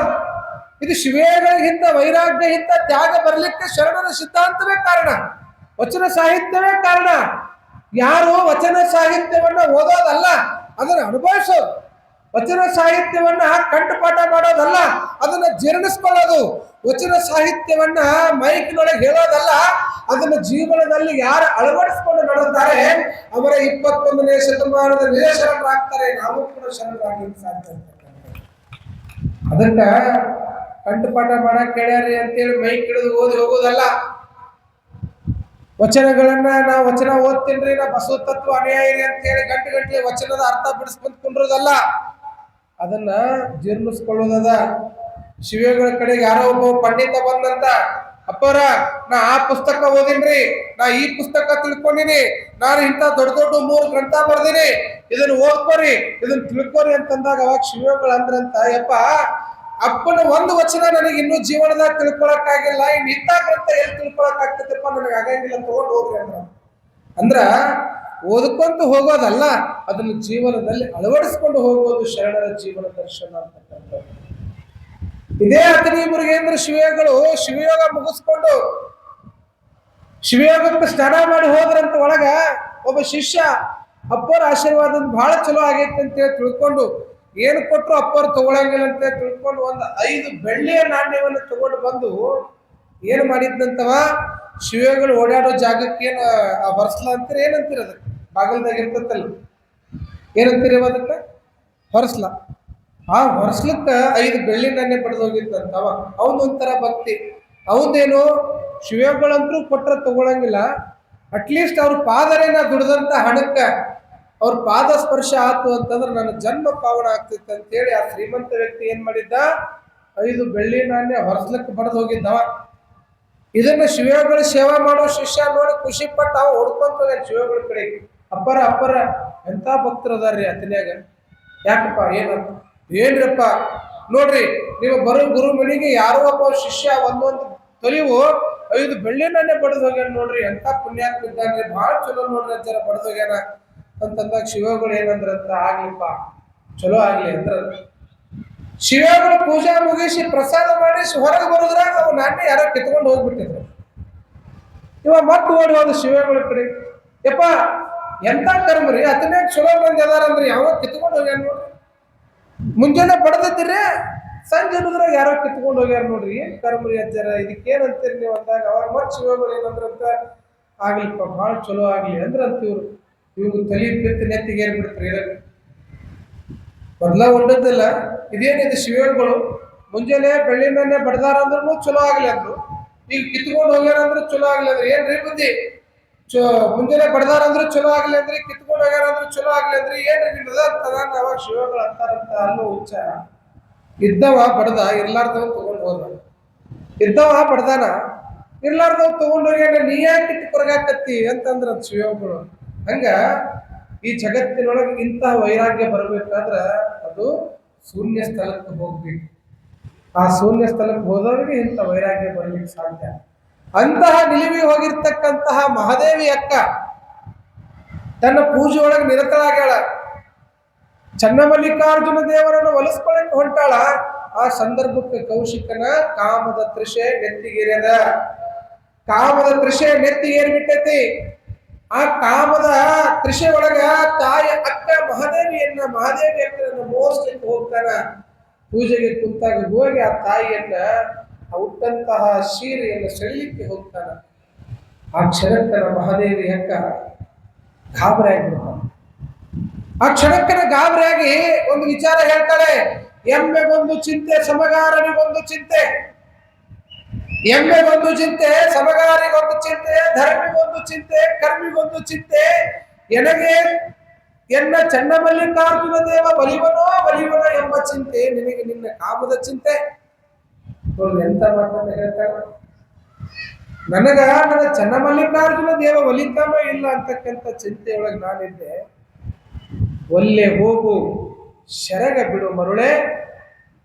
ಇದು ಶಿವೇಗಳಿಗಿಂತ ವೈರಾಗ್ಯಗಿಂತ ತ್ಯಾಗ ಬರಲಿಕ್ಕೆ ಶರಣರ ಸಿದ್ಧಾಂತವೇ ಕಾರಣ, ವಚನ ಸಾಹಿತ್ಯವೇ ಕಾರಣ. ಯಾರು ವಚನ ಸಾಹಿತ್ಯವನ್ನ ಓದೋದಲ್ಲ, ಅದನ್ನು ಅನುಭವಿಸೋದು. ವಚನ ಸಾಹಿತ್ಯವನ್ನ ಕಂಠಪಾಠ ಮಾಡೋದಲ್ಲ, ಅದನ್ನ ಜೀರ್ಣಿಸ್ಕೊಳ್ಳೋದು. ವಚನ ಸಾಹಿತ್ಯವನ್ನ ಮೈಕಿನೊಳಗೆ ಹೇಳೋದಲ್ಲ, ಅದನ್ನ ಜೀವನದಲ್ಲಿ ಯಾರು ಅಳವಡಿಸಿಕೊಂಡು ನಡೆಸ್ತಾರೆ ಅವರ 21ನೇ ಶತಮಾನದ ನಿಜ ಶರಣರಾಗ್ತಾರೆ. ನಾವು ಕೂಡ ಶರಣರಾಗಲಿಕ್ಕೆ ಸಾಧ್ಯ. ಅದಕ್ಕ ಕಂಠಪಾಠ ಮಾಡಕ್ ಹೇಳ್ಯಾರಿ ಅಂತೇಳಿ ಮೈಕ್ ಹಿಡಿದು ಓದಿ ಹೋಗೋದಲ್ಲ. ವಚನಗಳನ್ನ ನಾವು ವಚನ ಓದ್ತೀನ್ರಿ, ನಾ ಬಸವ ತತ್ವ ಅನುಯಾಯಿರಿ ಅಂತೇಳಿ ಗಂಟೆ ವಚನದ ಅರ್ಥ ಬಿಡಿಸ್ಕೊಂಡ್ ಕುಂಡ್ರೋದಲ್ಲ, ಅದನ್ನ ಜೀರ್ಣಿಸ್ಕೊಳ್ಳೋದದ. ಶಿವಗಳ ಕಡೆಗೆ ಯಾರೋ ಒಬ್ಬ ಪಂಡಿತ ಬಂದಂತ, ಅಪ್ಪರ ನಾ ಆ ಪುಸ್ತಕ ಓದಿನ್ರಿ, ನಾ ಈ ಪುಸ್ತಕ ತಿಳ್ಕೊಂಡಿನಿ, ನಾನು ಇಂಥ ದೊಡ್ಡ ದೊಡ್ಡ 3 ಗ್ರಂಥ ಬರ್ದಿನಿ, ಇದನ್ನ ಓದ್ಕೋರಿ, ಇದನ್ನ ತಿಳ್ಕೊರಿ ಅಂತಂದಾಗ ಅವಾಗ ಶಿವಗಳು ಅಂದ್ರಂತ, ಯಪ್ಪ ಅಪ್ಪನ ಒಂದು ವಚನ ನನಗೆ ಇನ್ನೂ ಜೀವನದಾಗ ತಿಳ್ಕೊಳಕ್ಕಾಗಿಲ್ಲ, ಇನ್ನು ಇಂಥ ಗ್ರಂಥ ಎಲ್ಲಿ ತಿಳ್ಕೊಳಕ್ ಆಗ್ತದಪ್ಪ, ನನಗೆ ಆಗಂಗಿಲ್ಲ, ತಗೊಂಡು ಹೋಗ್ರಿ ಅಂದ್ರ ಓದ್ಕೊಂತ ಹೋಗೋದಲ್ಲ, ಅದನ್ನು ಜೀವನದಲ್ಲಿ ಅಳವಡಿಸ್ಕೊಂಡು ಹೋಗೋದು ಶರಣರ ಜೀವನ ದರ್ಶನ ಅಂತಕ್ಕಂಥದ್ದು. ಇದೇ ಅತನಿ ಮುರುಗೇಂದ್ರ ಶಿವಯೋಗಳು ಶಿವಯೋಗ ಮುಗಿಸ್ಕೊಂಡು ಶಿವಯೋಗಕ್ಕೆ ಸ್ನಾನ ಮಾಡಿ ಹೋದ್ರಂತ ಒಳಗ ಒಬ್ಬ ಶಿಷ್ಯ ಅಪ್ಪರ ಆಶೀರ್ವಾದ ಬಹಳ ಚಲೋ ಆಗೈತೆ ಅಂತೇಳಿ ತಿಳ್ಕೊಂಡು ಏನು ಕೊಟ್ಟರು ಅಪ್ಪರು ತಗೊಳಂಗಿಲ್ಲ ಅಂತ ತಿಳ್ಕೊಂಡು ಒಂದು 5 ಬೆಳ್ಳಿಯ ನಾಣ್ಯವನ್ನು ತಗೊಂಡು ಬಂದು ಏನು ಮಾಡಿದ್ನಂತವ, ಶಿವಯೋಗಳು ಓಡಾಡೋ ಜಾಗಕ್ಕೆ ಏನು ಆ ಹೊರಸ್ಲ ಅಂತೀರಿ, ಏನಂತೀರ ಅದಕ್ಕೆ ಬಾಗಲ್ದಾಗ ಇರ್ತತ್ತಲ್ಲ, ಏನಂತೀರಿ ಅದಕ್ಕೆ ಹೊರಸ್ಲ. ಆ ಹೊರಸ್ಲಕ್ಕ 5 ಬೆಳ್ಳಿ ನಾಣ್ಯ ಪಡೆದು ಹೋಗಿದ್ದಂತವ. ಅವನೊಂಥರ ಭಕ್ತಿ. ಅವನೇನು ಶಿವಯೋಗಳಂತರೂ ಕೊಟ್ಟರೆ ತಗೊಳಂಗಿಲ್ಲ, ಅಟ್ಲೀಸ್ಟ್ ಅವ್ರ ಪಾದರೇನ ದುಡ್ದಂತ ಹಣಕ್ಕ ಅವ್ರ ಪಾದ ಸ್ಪರ್ಶ ಆತು ಅಂತಂದ್ರೆ ನನ್ನ ಜನ್ಮ ಪಾವನ ಆಗ್ತಿತ್ತು ಅಂತೇಳಿ ಆ ಶ್ರೀಮಂತ ವ್ಯಕ್ತಿ ಏನ್ ಮಾಡಿದ್ದ, 5 ಬೆಳ್ಳಿ ನಾಣ್ಯ ಹೊರಸ್ಲಕ್ಕೆ ಪಡೆದು ಹೋಗಿದ್ದವ. ಇದನ್ನ ಶಿವಯೋಗಳ ಸೇವಾ ಮಾಡೋ ಶಿಷ್ಯ ನೋಡಿ ಖುಷಿ ಪಟ್ಟ ಅವ ಹೊಡ್ಕೊಂತ ಶಿವಯೋಗಳ ಕಡೆ, ಅಪ್ಪರ ಎಂತ ಭಕ್ತರು ಅದಾರ್ರಿ ಅತನ್ಯಾಗ, ಯಾಕಪ್ಪ ಏನಂತ, ಏನ್ರಪ್ಪ ನೋಡ್ರಿ ನೀವು ಬರೋ ಗುರು ಮನೆಗೆ ಯಾರೋ ಒಬ್ಬ ಶಿಷ್ಯ ಒಂದೊಂದು ತೊಲಿವು 5 ಬೆಳ್ಳಿ ನಾಣ್ಯ ಬಡದ್ ಹೋಗ್ಯಾನ ನೋಡ್ರಿ, ಎಂತ ಪುಣ್ಯಾತ್ಮ ಇದ್ದಾನ್ರಿ, ಬಹಳ ಚಲೋ ನೋಡ್ರಿ ಜರ ಬಡದ್ ಹೋಗ್ಯಾನ ಅಂತಂದಾಗ ಶಿವಗಳು ಏನಂದ್ರಂತ, ಆಗ್ಲಿಪ್ಪ ಚಲೋ ಆಗ್ಲಿ ಅಂದ್ರ. ಶಿವಗಳು ಪೂಜಾ ಮುಗಿಸಿ ಪ್ರಸಾದ ಮಾಡಿ ಹೊರಗೆ ಬರೋದ್ರಾಗ ಅವು ನಾಣ್ಯ ಯಾರೋ ಕಿತ್ಕೊಂಡು ಹೋಗ್ಬಿಟ್ಟಿದ್ರು. ಇವ ಮತ್ತೆ ಓಡಿ ಹೋದ ಶಿವಗಳ ಕಡೆ, ಯಪ್ಪ ಎಂತ ಕರ್ಮರಿ ಅತನ್ಯಾಗ ಚಲೋ ಮಂದಿ ಅದಾರಂದ್ರಿ, ಯಾವ ಕಿತ್ಕೊಂಡು ಹೋಗ್ಯಾರ ನೋಡ್ರಿ, ಮುಂಜಾನೆ ಬಡದಿದ್ದೀರಿ, ಸಂಜೆ ಅನ್ನೋದ್ರಾಗ ಯಾರೋ ಕಿತ್ಕೊಂಡು ಹೋಗ್ಯಾರ ನೋಡ್ರಿ, ಏನ್ ಕರ್ಮರಿ ಅಜ್ಜಾರ, ಇದಕ್ಕೇನಂತೀರಿ ನೀವು ಅಂದಾಗ ಅವಾಗ ಮತ್ತೆ ಶಿವಗಳು ಏನಂದ್ರಂತ, ಆಗ್ಲಿಪ್ಪ ಬಹಳ ಚಲೋ ಆಗ್ಲಿ ಅಂದ್ರಂತ. ಇವ್ರು ತಲೆ ಬಿತ್ತು ನೆತ್ತಿಗೆ ಏರ್ಬಿಡ್ತಾರೆ. ಬದಲಾವ್ ಉಂಡದಿಲ್ಲ, ಇದೇನಿದೆ ಶಿವಗಳು ಮುಂಜಾನೆ ಬೆಳ್ಳಿ ನಾಣ್ಯ ಬಡದಾರ ಅಂದ್ರೂ ಚಲೋ ಆಗ್ಲಿ ಅಂದ್ರು, ಈಗ ಕಿತ್ಕೊಂಡು ಹೋಗ್ಯಾರ ಅಂದ್ರೆ ಚಲೋ ಆಗ್ಲಿ ಅಂದ್ರೆ ಏನ್ರಿ ಬುದ್ಧಿ, ಮುಂಜಾನೆ ಬಡದಾರ ಅಂದ್ರೆ ಚಲೋ ಆಗ್ಲಿ ಅಂದ್ರಿ, ಕಿತ್ಕೊಂಡು ಹೋಗ್ಯಾರ ಅಂದ್ರೆ ಚಲೋ ಆಗ್ಲಿ ಅಂದ್ರಿ, ಏನ್ರಿ ನಿಮ್ದ ಅಂತದ ಅವಾಗ ಶಿವಗಳು ಅಂತಾರಂತ. ಅಲ್ಲೂ ಹುಚ್ಚ, ಇದ್ದವ ಬಡದ ಇರ್ಲಾರ್ದವ್ ತಗೊಂಡು ಹೋದ, ಇದ್ದವ ಬಡದಾನ ಇರ್ಲಾರ್ದವ್ ತಗೊಂಡು ಹೋಗ್ಯಾನ, ನೀ ಯಾಕೆ ಕಿತ್ತು ಕೊರಗಾಕತ್ತಿ ಅಂತಂದ್ರ ಶಿವಗಳು. ಹಂಗ ಈ ಜಗತ್ತಿನೊಳಗೆ ಇಂತಹ ವೈರಾಗ್ಯ ಬರಬೇಕಾದ್ರ ಅದು ಶೂನ್ಯ ಸ್ಥಳಕ್ಕೆ ಹೋಗ್ಬೇಕು. ಆ ಶೂನ್ಯ ಸ್ಥಳಕ್ಕೆ ಹೋದವರಿಗೆ ಇಂಥ ವೈರಾಗ್ಯ ಬರ್ಲಿಕ್ಕೆ ಸಾಧ್ಯ. ಅಂತಹ ನಿಲಿವಿ ಹೋಗಿರ್ತಕ್ಕಂತಹ ಮಹಾದೇವಿ ಅಕ್ಕ ತನ್ನ ಪೂಜೆ ಒಳಗೆ ನಿರತರಾಗ್ಯಾಳ. ಚನ್ನಮಲ್ಲಿಕಾರ್ಜುನ ದೇವರನ್ನು ಒಲಿಸ್ಕೊಳ್ಳಕ್ಕೆ ಹೊಂಟಾಳ. ಆ ಸಂದರ್ಭಕ್ಕೆ ಕೌಶಿಕನ ಕಾಮದ ತೃಷೆ ನೆತ್ತಿಗೇರ್ಯದ. ಕಾಮದ ತೃಷೆ ನೆತ್ತಿಗೇರಿಬಿಟ್ಟೈತಿ. ಆ ಕಾಮದ ತೃಷೆ ಒಳಗ ತಾಯಿ ಅಕ್ಕ ಮಹಾದೇವಿ ಅಕ್ಕನನ್ನು ಮೋಸ್ಲಿಕ್ಕೆ ಹೋಗ್ತಾನ. ಪೂಜೆಗೆ ಕುಂತಾಗ ಹೋಗಿ ಆ ತಾಯಿಯನ್ನ ಹುಟ್ಟಂತಹ ಸೀರೆಯನ್ನು ಸೆಳಿಲಿಕ್ಕೆ ಹೋಗ್ತಾನ. ಆ ಕ್ಷಣಕ್ಕನ ಮಹಾದೇವಿ ಅಕ್ಕ ಗಾಬರಿ ಆಗಿಬಿಡ್ತಾನ. ಆ ಕ್ಷಣಕ್ಕನ ಗಾಬರಿಯಾಗಿ ಒಂದು ವಿಚಾರ ಹೇಳ್ತಾಳೆ, ಎಮ್ಮೆಗೊಂದು ಚಿಂತೆ ಸಮಗಾರನಿಗೊಂದು ಚಿಂತೆ, ಎಮ್ಮೆಗೊಂದು ಚಿಂತೆ ಸಮಗಾರಿಗೊಂದು ಚಿಂತೆ, ಧರ್ಮಿಗೊಂದು ಚಿಂತೆ ಕರ್ಮಿಗೊಂದು ಚಿಂತೆ, ಎನಗೆ ಎನ್ನ ಚನ್ನಮಲ್ಲಿಕಾರ್ಜುನ ದೇವ ಒಲಿವನೋ ಎಂಬ ಚಿಂತೆ, ನಿನಗೆ ನಿನ್ನ ಕಾಮದ ಚಿಂತೆ. ಎಂತ ಮಾತನ್ನ ಹೇಳ್ತಾರ, ನನಗ ನನ್ನ ಚನ್ನಮಲ್ಲಿಕಾರ್ಜುನ ದೇವ ಒಲಿತಾನೋ ಇಲ್ಲ ಅಂತಕ್ಕಂಥ ಚಿಂತೆಯೊಳಗೆ ನಾನಿದ್ದೆ. ಒಲ್ಲೆ ಹೋಗು ಶರಗ ಬಿಡು ಮರುಳೆ,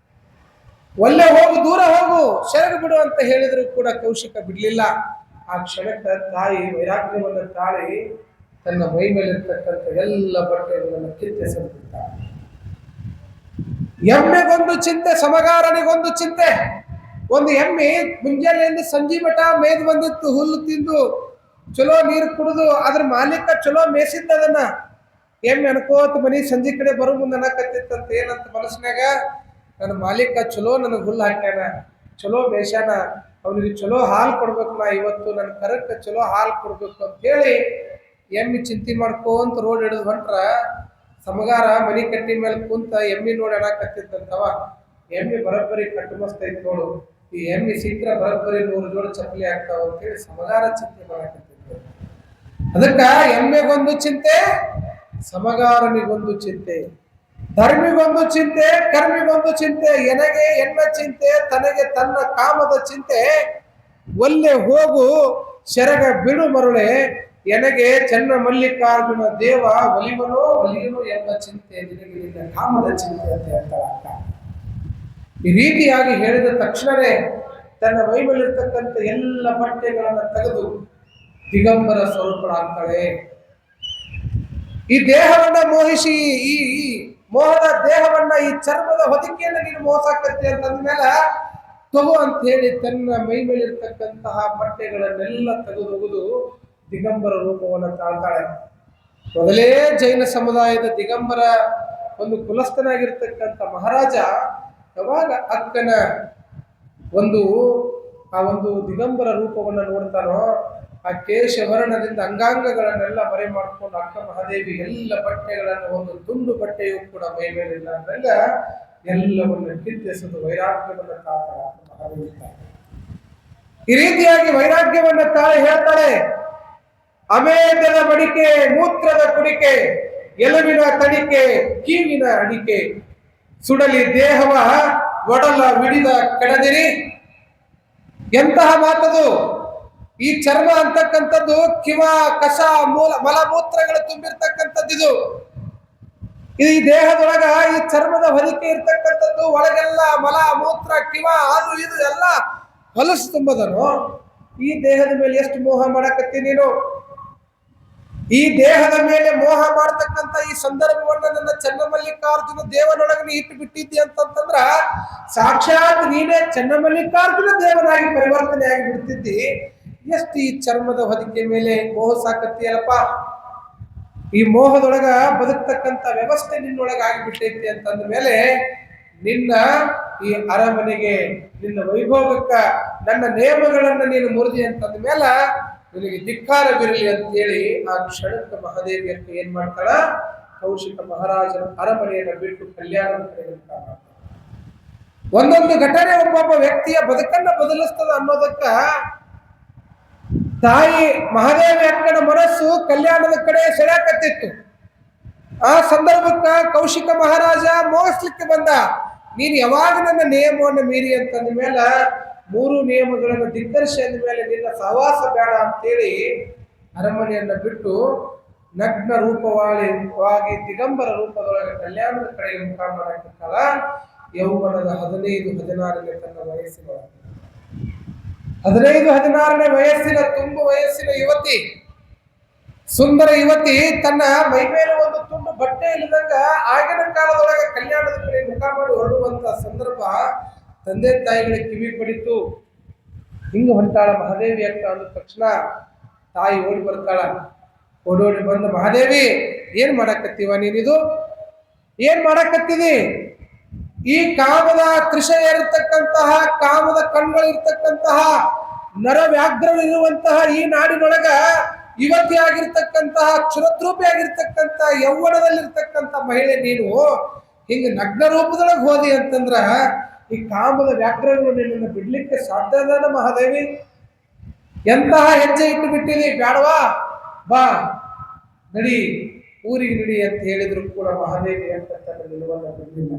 ಒಲ್ಲೆ ಹೋಗು ದೂರ ಹೋಗು ಶರಗ ಬಿಡು ಅಂತ ಹೇಳಿದ್ರು ಕೂಡ ಕೌಶಿಕ ಬಿಡ್ಲಿಲ್ಲ. ಆ ಕ್ಷಣಕ್ಕ ತಾಯಿ ವೈರಾಗ್ಯವನ್ನು ತಾಳಿ ತನ್ನ ಮೈ ಮೇಲಿರ್ತಕ್ಕಂಥ ಎಲ್ಲ ಬಟ್ಟೆಗಳನ್ನು ಕಿತ್ತೆಸೆದಿರ್ತಾಳೆ. ಎಮ್ಮೆಗೊಂದು ಚಿಂತೆ ಸಮಗಾರನಿಗೊಂದು ಚಿಂತೆ. ಒಂದು ಎಮ್ಮೆ ಮುಂಜಾನೆಯಿಂದ ಸಂಜೆ ಮಠ ಮೇದ್ ಬಂದಿತ್ತು, ಹುಲ್ಲು ತಿಂದು ಚಲೋ ನೀರು ಕುಡಿದು ಅದ್ರ ಮಾಲೀಕ ಚಲೋ ಮೇಸಿದ್ದ ಅದನ್ನ. ಎಮ್ಮೆ ಅನ್ಕೋತ ಮನಿ ಸಂಜೆ ಕಡೆ ಬರೋ ಮುಂದೆ ಅನ್ನಕತ್ತಿತ್ತಂತ ಏನಂತ ಮನಸ್ಸಿನಾಗ, ನನ್ನ ಮಾಲೀಕ ಚಲೋ ನನಗೆ ಹುಲ್ಲು ಹಾಕ್ಯಾನ, ಚಲೋ ಬೇಷಾನ, ಅವನಿಗೆ ಚಲೋ ಹಾಲು ಕೊಡ್ಬೇಕು, ನಾ ಇವತ್ತು ನನ್ನ ಕರಕ್ಕೆ ಚಲೋ ಹಾಲು ಕೊಡ್ಬೇಕು ಅಂತ ಹೇಳಿ ಎಮ್ಮಿ ಚಿಂತೆ ಮಾಡ್ಕೊಂತ ರೋಡ್ ಹಿಡಿದು ಹೊಂಟ್ರ ಸಮಗಾರ ಮನಿ ಕಟ್ಟಿ ಮೇಲೆ ಕುಂತ ಎಮ್ಮಿ ನೋಡಿ ಅಡಾಕತ್ತಿದ್ದಂತವ. ಎಮ್ಮಿ ಬರೋಬ್ಬರಿ ಕಟ್ಟು ಮಸ್ತ್ ಐತಿ ನೋಡು, ಈ ಎಮ್ಮಿ ಸಿಕ್ಕ್ರ ಬರೋಬ್ಬರಿ 100 ಜೋಡಿ ಚಪ್ಪಲಿ ಆಗ್ತಾವ ಅಂತ ಹೇಳಿ ಸಮಗಾರ ಚಿಂತೆ ಮಾಡಾಕತ್ತಿದ್ರು. ಅದಕ್ಕ ಎಮ್ಮೆಗೊಂದು ಚಿಂತೆ, ಸಮಗಾರನಿಗೊಂದು ಚಿಂತೆ, ಧರ್ಮಿಗೊಂದು ಚಿಂತೆ, ಕರ್ಮಿಗೊಂದು ಚಿಂತೆ, ಎನಗೆ ಎನ್ನ ಚಿಂತೆ, ತನಗೆ ತನ್ನ ಕಾಮದ ಚಿಂತೆ, ಒಲ್ಲೆ ಹೋಗು ಶರಗ ಬಿಡು ಮರುಳೆ, ಎನಗೆ ಚನ್ನ ಮಲ್ಲಿಕಾರ್ಜುನ ದೇವ ಒಲಿವನೋ ಒಲಿಯನೋ ಎಂಬ ಚಿಂತೆ, ನಿನಗೆ ನಿನ್ನ ಕಾಮದ ಚಿಂತೆ ಅಂತ ಹೇಳ್ತಾಳ. ಈ ರೀತಿಯಾಗಿ ಹೇಳಿದ ತಕ್ಷಣವೇ ತನ್ನ ಮೈಮೇಲಿರ್ತಕ್ಕಂಥ ಎಲ್ಲ ಬಟ್ಟೆಗಳನ್ನು ತೆಗೆದು ದಿಗಂಬರ ಸ್ವರೂಪಳಾಗ್ತಾಳೆ. ಈ ದೇಹವನ್ನ ಮೋಹಿಸಿ, ಈ ಮೋಹದ ದೇಹವನ್ನ, ಈ ಚರ್ಮದ ಹೊದಿಕೆಯನ್ನು ನೀನು ಮೋಸಾಕತ್ತೆ ಅಂತಂದ್ಮೇಲೆ ತಗೋ ಅಂತ ಹೇಳಿ ತನ್ನ ಮೈ ಮೇಲಿರ್ತಕ್ಕಂತಹ ಬಟ್ಟೆಗಳನ್ನೆಲ್ಲ ತೆಗೆದೊಗೆದು ದಿಗಂಬರ ರೂಪವನ್ನು ತಾಳ್ತಾಳೆ. ಮೊದಲೇ ಜೈನ ಸಮುದಾಯದ ದಿಗಂಬರ ಒಂದು ಕುಲಸ್ಥನಾಗಿರ್ತಕ್ಕಂಥ ಮಹಾರಾಜ ಯಾವಾಗ ಅಕ್ಕನ ಆ ಒಂದು ದಿಗಂಬರ ರೂಪವನ್ನು ನೋಡ್ತಾನೋ, ಆ ಕೇಶವರ್ಣದಿಂದ ಅಂಗಾಂಗಗಳನ್ನೆಲ್ಲ ಮರೆ ಮಾಡಿಕೊಂಡು ಅಕ್ಕ ಮಹಾದೇವಿ ಎಲ್ಲ ಬಟ್ಟೆಗಳನ್ನು, ಒಂದು ತುಂಡು ಬಟ್ಟೆಯೂ ಕೂಡ ಮೈ ಮೇಲಿಲ್ಲ ಅಂದಾಗ ಎಲ್ಲವನ್ನು ಕಿತ್ತೆಸೆದು ವೈರಾಗ್ಯವನ್ನು ತಾಳ್ತಾಳ ಮಹಾದೇವಿ. ಈ ರೀತಿಯಾಗಿ ವೈರಾಗ್ಯವನ್ನ ತಾಳಿ ಹೇಳ್ತಾಳೆ, ಅಮೇಧದ ಬಡಿಕೆ, ಮೂತ್ರದ ಕುಡಿಕೆ, ಎಲುವಿನ ತಡಿಕೆ, ಕೀವಿನ ಅಡಿಕೆ, ಸುಡಲಿ ದೇಹವ ಒಡಲ ವಿಡಿದ ಕೆಡದಿರಿ. ಎಂತಹ ಮಾತದು! ಈ ಚರ್ಮ ಅಂತಕ್ಕಂಥದ್ದು ಕಿವ, ಕಸ, ಮಲಮೂತ್ರಗಳು ತುಂಬಿರ್ತಕ್ಕಂಥದ್ದು. ಈ ದೇಹದೊಳಗ ಈ ಚರ್ಮದ ಹೊದಿಕೆ ಇರ್ತಕ್ಕಂಥದ್ದು, ಒಳಗೆಲ್ಲ ಮಲ ಮೂತ್ರ ಕಿವ ಅದು ಇದು ಎಲ್ಲ ಹೊಲಸು ತುಂಬದನು. ಈ ದೇಹದ ಮೇಲೆ ಎಷ್ಟು ಮೋಹ ಮಾಡಕತ್ತಿ ನೀನು! ಈ ದೇಹದ ಮೇಲೆ ಮೋಹ ಮಾಡ್ತಕ್ಕಂಥ ಈ ಸಂದರ್ಭವನ್ನ ನನ್ನ ಚನ್ನಮಲ್ಲಿಕಾರ್ಜುನ ದೇವನೊಳಗೆ ನೀ ಇಟ್ಟು ಬಿಟ್ಟಿದ್ದಿ ಅಂತಂದ್ರ ಸಾಕ್ಷಾತ್ ನೀನೇ ಚನ್ನಮಲ್ಲಿಕಾರ್ಜುನ ದೇವನಾಗಿ ಪರಿವರ್ತನೆ ಆಗಿ ಬಿಡ್ತಿದ್ದಿ. ಎಷ್ಟು ಈ ಚರ್ಮದ ಹೊದಿಕೆ ಮೇಲೆ ಮೋಹ ಸಾಕತ್ತಿಯಲ್ಲಪ್ಪ. ಈ ಮೋಹದೊಳಗ ಬದುಕ್ತಕ್ಕಂಥ ವ್ಯವಸ್ಥೆ ನಿನ್ನೊಳಗ ಆಗಿಬಿಟ್ಟೈತಿ ಅಂತಂದ ಮೇಲೆ ನಿನ್ನ ಈ ಅರಮನೆಗೆ, ನಿನ್ನ ವೈಭೋಗಕ್ಕ ನನ್ನ ನೇಮಗಳನ್ನ ನೀನು ಮುರಿದಿ ಅಂತಂದ ಮೇಲೆ ನಿನಗೆ ಧಿಕ್ಕಾರವಿರಲಿ ಅಂತೇಳಿ ಆ ಕ್ಷಣಕ್ಕ ಮಹಾದೇವಿಯಕ್ಕೆ ಏನ್ ಮಾಡ್ತಾಳ, ಕೌಶಿಕ ಮಹಾರಾಜನ ಅರಮನೆಯನ್ನು ಬಿಟ್ಟು ಕಲ್ಯಾಣದ ಕಡೆ ಹೋಗ್ತಾಳ. ಒಂದೊಂದು ಘಟನೆ ಒಬ್ಬೊಬ್ಬ ವ್ಯಕ್ತಿಯ ಬದುಕನ್ನ ಬದಲಿಸ್ತದ ಅನ್ನೋದಕ್ಕ ತಾಯಿ ಮಹಾದೇವಿ ಅಕ್ಕನ ಮನಸ್ಸು ಕಲ್ಯಾಣದ ಕಡೆ ಸೆಳೆಯಕತ್ತಿತ್ತು. ಆ ಸಂದರ್ಭಕ್ಕ ಕೌಶಿಕ ಮಹಾರಾಜ ಮೋಗಿಸ್ಲಿಕ್ಕೆ ಬಂದ. ನೀನು ಯಾವಾಗ ನನ್ನ ನಿಯಮವನ್ನು ಮೀರಿ ಅಂತಂದ ಮೇಲೆ 3 ನಿಯಮಗಳನ್ನು ಧಿಕ್ಕರಿಸಿ ಅಂದ ಮೇಲೆ ನಿನ್ನ ಸಹವಾಸ ಬೇಡ ಅಂತೇಳಿ ಅರಮನೆಯನ್ನ ಬಿಟ್ಟು ನಗ್ನ ರೂಪವಾಗಿ ದಿಗಂಬರ ರೂಪದೊಳಗೆ ಕಲ್ಯಾಣದ ಕಡೆಗೆ ಮುಖ ಮಾಡಾಕಿರ್ತಾಳ. ಯೌವನದ 15-16ನೇ ತನ್ನ ವಯಸ್ಸಿನೊಳಗೆ 15-16ನೇ ವಯಸ್ಸಿನ ತುಂಬು ವಯಸ್ಸಿನ ಯುವತಿ, ಸುಂದರ ಯುವತಿ ತನ್ನ ಮೈಮೇಲೆ ಒಂದು ತುಂಡು ಬಟ್ಟೆ ಇಲ್ಲದಂಗ ಆಗಿನ ಕಾಲದೊಳಗೆ ಕಲ್ಯಾಣದ ಕಡೆ ಮುಖ ಮಾಡಿ ಹೊರಡುವಂತ ಸಂದರ್ಭ ತಂದೆ ತಾಯಿಗಳ ಕಿವಿ ಪಡಿತು. ಹಿಂಗ ಹೊಂಟಾಳ ಮಹಾದೇವಿ ಅಕ್ಕ ಅಂದ ತಕ್ಷಣ ತಾಯಿ ಓಡಿ ಬರ್ತಾಳ. ಓಡೋಡಿ ಬಂದ ಮಹಾದೇವಿ, ಏನ್ ಮಾಡಾಕತ್ತೀವ ನೀನಿದು? ಏನ್ ಮಾಡಾಕತ್ತೀವಿ? ಈ ಕಾಮದ ಕೃಷಿ ಇರತಕ್ಕಂತಹ, ಕಾಮದ ಕಣ್ಗಳಿರ್ತಕ್ಕಂತಹ, ನರ ವ್ಯಾಘ್ರಗಳಿರುವಂತಹ ಈ ನಾಡಿನೊಳಗ ಯುವತಿ ಆಗಿರ್ತಕ್ಕಂತಹ, ಕ್ಷುರದ್ರೂಪಿ ಆಗಿರ್ತಕ್ಕಂಥ, ಯೌವನದಲ್ಲಿರ್ತಕ್ಕಂಥ ಮಹಿಳೆ ನೀನು ಹಿಂಗ ನಗ್ನ ರೂಪದೊಳಗೆ ಹೋದಿ ಅಂತಂದ್ರ ಈ ಕಾಮದ ವ್ಯಾಘ್ರಗಳು ನಿನ್ನನ್ನು ಬಿಡ್ಲಿಕ್ಕೆ ಸಾಧ್ಯನ ಮಹಾದೇವಿ? ಎಂತಹ ಹೆಜ್ಜೆ ಇಟ್ಟು ಬಿಟ್ಟಿದಿ, ಬ್ಯಾಡವಾ, ಬಾ ನಡಿ, ಊರಿಗೆ ನಡಿ ಅಂತ ಹೇಳಿದ್ರು ಕೂಡ ಮಹಾದೇವಿ ಅಂತ ನಿಲುವನ್ನ ಬಿಡಲಿಲ್ಲ.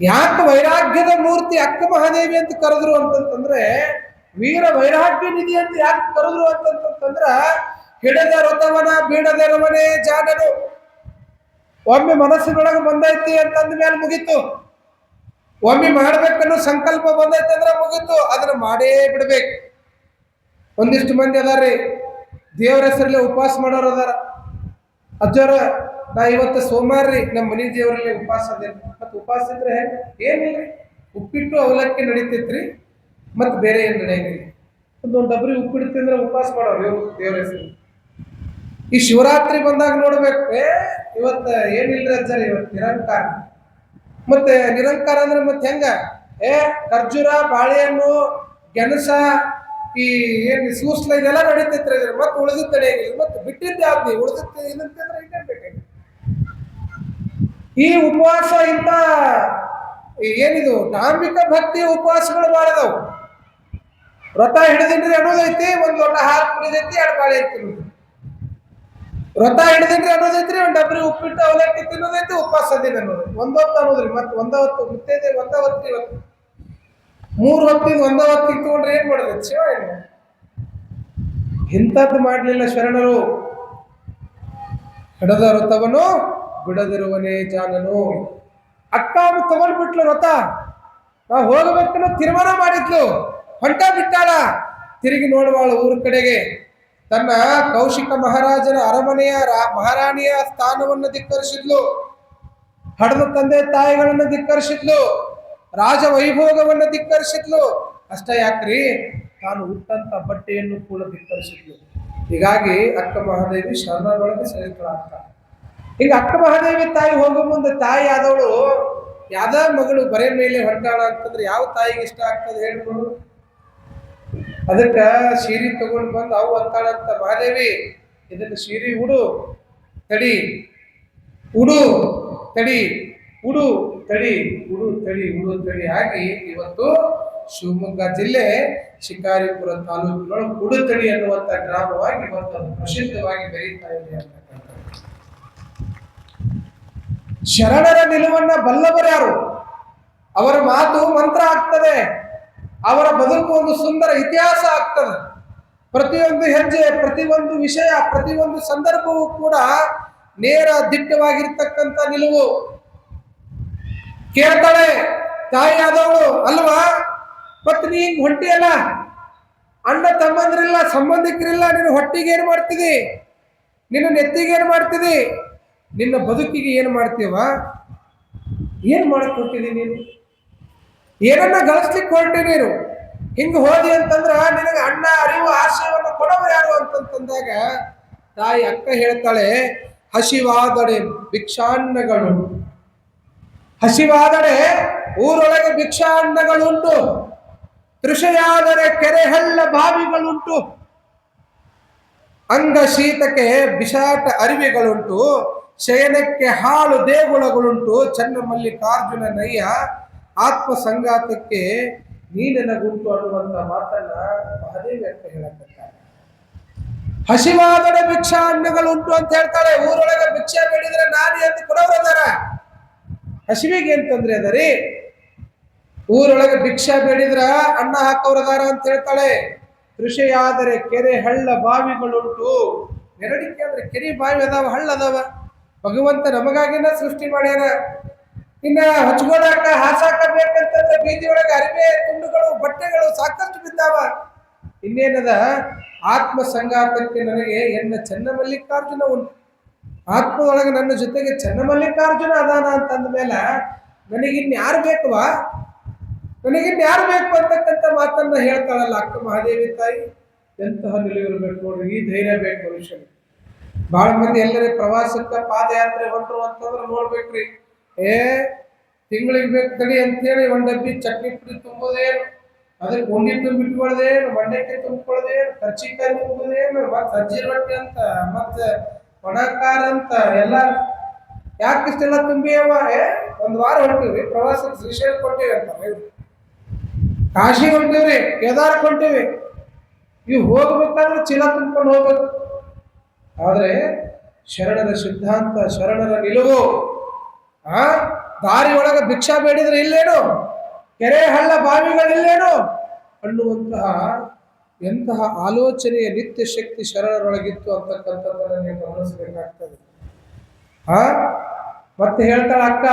ಯಾಕೆ ವೈರಾಗ್ಯದ ಮೂರ್ತಿ ಅಕ್ಕ ಮಹಾದೇವಿ ಅಂತ ಕರೆದ್ರು ಅಂತಂತಂದ್ರೆ, ವೀರ ವೈರಾಗ್ಯ ನಿಧಿ ಅಂತ ಯಾಕೆ ಕರೆದ್ರು ಅಂತಂತಂದ್ರ, ಹಿಡದ ರಥವನ ಬೀಡದರವನೇ ಜಾಗನು. ಒಮ್ಮೆ ಮನಸ್ಸಿನೊಳಗೆ ಬಂದೈತಿ ಅಂತಂದ ಮೇಲೆ ಮುಗೀತು. ಒಮ್ಮೆ ಮಾಡ್ಬೇಕನ್ನೋ ಸಂಕಲ್ಪ ಬಂದೈತೆ ಅಂದ್ರೆ ಮುಗೀತು, ಅದನ್ನ ಮಾಡೇ ಬಿಡ್ಬೇಕು. ಒಂದಿಷ್ಟು ಮಂದಿ ಅದಾರ್ರಿ, ದೇವರ ಹೆಸರಲ್ಲಿ ಉಪವಾಸ ಮಾಡೋರು ಅದಾರ. ಅಜ್ಜೋರ, ನಾ ಇವತ್ತು ಸೋಮವಾರ ರೀ, ನಮ್ಮ ಮನೆ ದೇವರಲ್ಲಿ ಉಪವಾಸ ಅದೇ. ಮತ್ತೆ ಉಪವಾಸ ಇದ್ರೆ ಏನಿಲ್ಲ, ಉಪ್ಪಿಟ್ಟು ಅವಲಕ್ಕಿ ನಡೀತೈತ್ರಿ, ಮತ್ತೆ ಬೇರೆ ಏನು ನಡೆಯಂಗಿಲ್ಲ. ಒಂದೊಂದು ಡಬ್ರಿ ಉಪ್ಪಿಟ್ಟು ತಿಂದ್ರೆ ಉಪವಾಸ ಮಾಡೋರು ದೇವ್ರ ಹೆಸರು. ಈ ಶಿವರಾತ್ರಿ ಬಂದಾಗ ನೋಡ್ಬೇಕು, ಇವತ್ತ ಏನಿಲ್ರಿ ಅಜ್ಜಾರ, ಇವತ್ತು ನಿರಂಕಾರ. ಮತ್ತೆ ನಿರಂಕಾರ ಅಂದ್ರೆ ಮತ್ತೆ ಹೆಂಗ, ಖರ್ಜೂರ, ಬಾಳೆಹಣ್ಣು, ಗೆಣಸ, ಈ ಏನ್ ಸೂಸ್ಲ ಇದೆಲ್ಲ ನಡೀತೈತ್ರಿ. ಮತ್ತೆ ಉಳಿದ ತಡೆಯಾಗಿಲ್ಲ, ಮತ್ತೆ ಬಿಟ್ಟಿದ್ದೆ ಆದ್ನಿ ಉಳಿದತ್ತೆ ಏನಂತಂದ್ರೆ ಇನ್ನೇನ್ ಬೇಕಾಗಿ. ಈ ಉಪವಾಸ ಇಂತ ಏನಿದು ಧಾರ್ಮಿಕ ಭಕ್ತಿ ಉಪವಾಸಗಳು ಮಾಡಿದವು. ವ್ರತ ಹಿಡಿದಿನ್ರಿ ಅನ್ನೋದೈತಿ, ಒಂದ್ ಲೋಟ ಹಾಲು ಕುಡಿದೈತಿ, 2 ಬಾಳೆ ತಿನ್ನೋದು. ವ್ರತ ಹಿಡಿದಿನ್ರಿ ಅನ್ನೋದೈತ್ರಿ, ಒಂದ್ ಡಬ್ರಿ ಉಪ್ಪಿಟ್ಟು ಅವಲಕ್ಕಿ ತಿನ್ನೋದೈತಿ, ಉಪವಾಸ ದಿನ ಅನ್ನೋದು. ಒಂದೊತ್ತು ಅನ್ನೋದ್ರಿ, ಮತ್ತೆ ಒಂದವತ್ತು ಮುತ್ತೈದೆ, ಒಂದವತ್ತು ಇವತ್ತು 3 ಹೊತ್ತಿಗೆ ಒಂದವತ್ತಿಗೆ ತಗೊಂಡ್ರೆ ಏನ್ ಮಾಡೋದೈತಿ ಶಿವ? ಏನು ಇಂಥದ್ದು ಮಾಡ್ಲಿಲ್ಲ ಶರಣರು. ಹಿಡದ ವ್ರತವನ್ನು ಬಿಡದಿರುವನೇ ಜಾನನು. ಅಕ್ಕ ತಗೊಂಡ್ಬಿಟ್ಲು ವ್ರತ, ನಾವು ಹೋಗಬೇಕನ್ನೋ ತೀರ್ಮಾನ ಮಾಡಿದ್ಲು, ಹೊಂಟ ಬಿಟ್ಟಾಳ. ತಿರುಗಿ ನೋಡುವಾಳು ಊರ ಕಡೆಗೆ. ತನ್ನ ಕೌಶಿಕ ಮಹಾರಾಜನ ಅರಮನೆಯ ಮಹಾರಾಣಿಯ ಸ್ಥಾನವನ್ನು ಧಿಕ್ಕರಿಸಿದ್ಲು, ಹಡದ ತಂದೆ ತಾಯಿಗಳನ್ನು ಧಿಕ್ಕರಿಸಿದ್ಲು, ರಾಜ ವೈಭೋಗವನ್ನು ಧಿಕ್ಕರಿಸಿದ್ಲು. ಅಷ್ಟ ಯಾಕ್ರಿ, ತಾನು ಹುಟ್ಟಂತ ಬಟ್ಟೆಯನ್ನು ಕೂಡ ಧಿಕ್ಕರಿಸಿದ್ಲು. ಹೀಗಾಗಿ ಅಕ್ಕ ಮಹಾದೇವಿ ಶರಣರೊಳಗೆ ಸೇರಿಸಲಾಗ್ತಾಳೆ. ಈಗ ಅಕ್ಕ ಮಹಾದೇವಿ ತಾಯಿ ಹೋಗೋ ಮುಂದೆ ತಾಯಿ ಆದವಳು ಯಾವ್ದ ಮಗಳು ಬರೇ ಮೇಲೆ ಹೊಂಟಾಳ ಅಂತಂದ್ರೆ ಯಾವ ತಾಯಿಗೆ ಇಷ್ಟ ಆಗ್ತದೆ ಹೇಳ್ಬೋದು? ಅದಕ್ಕ ಸೀರೆ ತಗೊಂಡು ಬಂದು ಅವು ಅಂತಾಳಂತ, ಮಹಾದೇವಿ ಇದನ್ನ ಸೀರೆ ಉಡು ತಡಿ, ಉಡು ತಡಿ, ಉಡು ತಡಿ, ಉಡು ತಡಿ, ಉಡು ತಡಿ ಆಗಿ ಇವತ್ತು ಶಿವಮೊಗ್ಗ ಜಿಲ್ಲೆ ಶಿಕಾರಿಪುರ ತಾಲೂಕಿನೊಳಗೆ ಉಡುತಡಿ ಅನ್ನುವಂತ ಗ್ರಾಮವಾಗಿ ಇವತ್ತು ಅದು ಪ್ರಸಿದ್ಧವಾಗಿ ಬೆರೀತಾ ಇದೆ ಅಂತಕ್ಕಂಥ. ಶರಣರ ನಿಲುವನ್ನ ಬಲ್ಲವರು ಯಾರು? ಅವರ ಮಾತು ಮಂತ್ರ ಆಗ್ತದೆ, ಅವರ ಬದುಕು ಒಂದು ಸುಂದರ ಇತಿಹಾಸ ಆಗ್ತದೆ. ಪ್ರತಿಯೊಂದು ಹೆಜ್ಜೆ, ಪ್ರತಿಯೊಂದು ವಿಷಯ, ಪ್ರತಿಯೊಂದು ಸಂದರ್ಭವೂ ಕೂಡ ನೇರ ದಿಟ್ಟವಾಗಿರ್ತಕ್ಕಂಥ ನಿಲುವು. ಕೇಳ್ತಾಳೆ ತಾಯಿ ಆದವಳು, ಅಲ್ವಾ ಮತ್ತೆ ನೀ ಹಿಂಗ್ ಹೊಂಟಿಯಲ್ಲ, ಅಣ್ಣ ತಮ್ಮಂದ್ರಿಲ್ಲ, ಸಂಬಂಧಿಕರಿಲ್ಲ, ನಿನ್ನ ಹೊಟ್ಟಿಗೆ ಏನ್ ಮಾಡ್ತಿದಿ, ನಿನ್ನ ನೆತ್ತಿಗೆ ಏನ್ ಮಾಡ್ತಿದಿ, ನಿನ್ನ ಬದುಕಿಗೆ ಏನ್ ಮಾಡ್ತೀವ, ಏನ್ ಮಾಡ್ಕೊಟ್ಟಿದಿ ನೀನು, ಏನನ್ನ ಗಳಿಸ್ಲಿಕ್ಕೆ ಹೊರಟಿ ನೀನು, ಹಿಂಗ ಹೋದಿ ಅಂತಂದ್ರ ನಿನಗೆ ಅಣ್ಣ ಅರಿವು ಆಶಯವನ್ನು ಕೊಡೋರು ಯಾರು ಅಂತಂದಾಗ ತಾಯಿ ಅಕ್ಕ ಹೇಳ್ತಾಳೆ, ಹಸಿವಾದಡೆ ಭಿಕ್ಷಾನ್ನಗಳು, ಹಸಿವಾದರೆ ಊರೊಳಗೆ ಭಿಕ್ಷಾನ್ನಗಳುಂಟು, ತೃಷೆಯಾದರೆ ಕೆರೆ ಹಳ್ಳ ಬಾವಿಗಳುಂಟು, ಅಂಗ ಶೀತಕ್ಕೆ ಬಿಸಾಟ ಅರಿವೆಗಳುಂಟು, ಶಯನಕ್ಕೆ ಹಾಳು ದೇಗುಲಗಳುಂಟು, ಚನ್ನಮಲ್ಲಿಕಾರ್ಜುನ ನಯ್ಯ ಆತ್ಮ ಸಂಗಾತಕ್ಕೆ ನೀನೆನಗುಂಟು ಅನ್ನುವಂತ ಮಾತನ್ನ ಮಹಾದೇವಿ ಅಂತ ಹೇಳಕತ್ತಾರೆ. ಹಸಿವಾದರೆ ಭಿಕ್ಷಾ ಅನ್ನಗಳುಂಟು ಅಂತ ಹೇಳ್ತಾಳೆ. ಊರೊಳಗೆ ಭಿಕ್ಷೆ ಬೇಡಿದ್ರೆ ನಾನಿ ಅಂತ ಕೊಡೋರು ಅದಾರ, ಹಸಿವಿಗೆ ಏನ್ ತೊಂದ್ರೆ ಅದರಿ? ಊರೊಳಗೆ ಭಿಕ್ಷಾ ಬೇಡಿದ್ರ ಅನ್ನ ಹಾಕೋರದಾರ ಅಂತ ಹೇಳ್ತಾಳೆ. ಕೃಷಿಯಾದರೆ ಕೆರೆ ಹಳ್ಳ ಬಾವಿಗಳುಂಟು. ನೆರಡಿಕೆ ಅಂದ್ರೆ ಕೆರೆ ಬಾವಿ ಅದಾವ, ಹಳ್ಳ ಅದಾವ. ಭಗವಂತ ನಮಗಾಗಿನ ಸೃಷ್ಟಿ ಮಾಡ್ಯಾನ. ಇನ್ನ ಹಚ್ಕೊಳಕ ಹಾಸಾಕ ಬೇಕಂತಂದ್ರೆ ಬೀದಿಯೊಳಗೆ ಅರಿವೆ ತುಂಡುಗಳು ಬಟ್ಟೆಗಳು ಸಾಕಷ್ಟು ಬಿದ್ದಾವ. ಇನ್ನೇನದ ಆತ್ಮ ಸಂಗಾತಕ್ಕೆ ನನಗೆ ಎನ್ನ ಚನ್ನಮಲ್ಲಿಕಾರ್ಜುನ ಉಂಟು, ಆತ್ಮದೊಳಗೆ ನನ್ನ ಜೊತೆಗೆ ಚನ್ನಮಲ್ಲಿಕಾರ್ಜುನ ಅದಾನ ಅಂತಂದ ಮೇಲೆ ನನಗಿನ್ಯಾರು ಬೇಕವಾ, ನನಗಿನ್ಯಾರು ಬೇಕು ಅಂತಕ್ಕಂಥ ಮಾತನ್ನ ಹೇಳ್ತಾಳಲ್ಲ ಅಕ್ಕ ಮಹಾದೇವಿ ತಾಯಿ. ಎಂತಹ ನಿಲುವಿರ್ಬೇಕು ನೋಡ್ರಿ, ಈ ಧೈರ್ಯ ಬೇಕು ಮನುಷ್ಯನಿಗೆ. ಬಹಳ ಮಂದಿ ಎಲ್ಲರೇ ಪ್ರವಾಸಕ್ಕೆ ಪಾದಯಾತ್ರೆ ಹೊಂಟ್ರು ಅಂತಂದ್ರೆ ನೋಡ್ಬೇಕ್ರಿ, ತಿಂಗಳಿಗೆ ಬೇಕು ತಡಿ ಅಂತೇಳಿ ಒಂದ್ ಡಬ್ಬಿ ಚಟ್ನಿ ಪುಡಿ ತುಂಬೋದೇನು, ಅದಕ್ಕೆ ಉಂಡಿ ತುಂಬಿಟ್ಕೊಳ್ಳೋದೇನು, ಮಂಡಕ್ಕಿ ತುಂಬಿಕೊಳ್ಳೋದೇನು, ಕರ್ಚಿಕಾಯಿ ತುಂಬೋದೇನು, ಮತ್ತೆ ಸಜ್ಜಿ ರೊಟ್ಟಿ ಅಂತ, ಮತ್ತೆ ಒಣಕಾರ ಅಂತ ಎಲ್ಲ ಯಾಕೆ ಇಷ್ಟೆಲ್ಲ ತುಂಬಿಯವ? ಒಂದ್ ವಾರ ಹೊಂಟಿವ್ರಿ ಪ್ರವಾಸಕ್ಕೆ, ಶ್ರೀಶೈಲ ಕೊಂಟಿವಿ ಅಂತ, ಕಾಶಿ ಹೊಂಟಿವ್ರಿ, ಕೇದಾರ ಕೊಂಟಿವಿ. ಇವು ಹೋಗ್ಬೇಕಾದ್ರೆ ಚೀಲ ತುಂಬ್ಕೊಂಡು ಹೋಗ್ಬೇಕು. ಆದ್ರೆ ಶರಣರ ಸಿದ್ಧಾಂತ, ಶರಣರ ನಿಲುವು, ದಾರಿ ಒಳಗ ಭಿಕ್ಷಾ ಬೇಡಿದ್ರೆ ಇಲ್ಲೇನು, ಕೆರೆ ಹಳ್ಳ ಬಾವಿಗಳಿಲ್ಲೇನು ಅನ್ನುವಂತಹ ಎಂತಹ ಆಲೋಚನೆಯ ನಿತ್ಯ ಶಕ್ತಿ ಶರಣರೊಳಗಿತ್ತು ಅಂತಕ್ಕಂಥದ್ದನ್ನು ನೀವು ಗಮನಿಸಬೇಕಾಗ್ತದೆ. ಮತ್ತೆ ಹೇಳ್ತಾಳ ಅಕ್ಕ,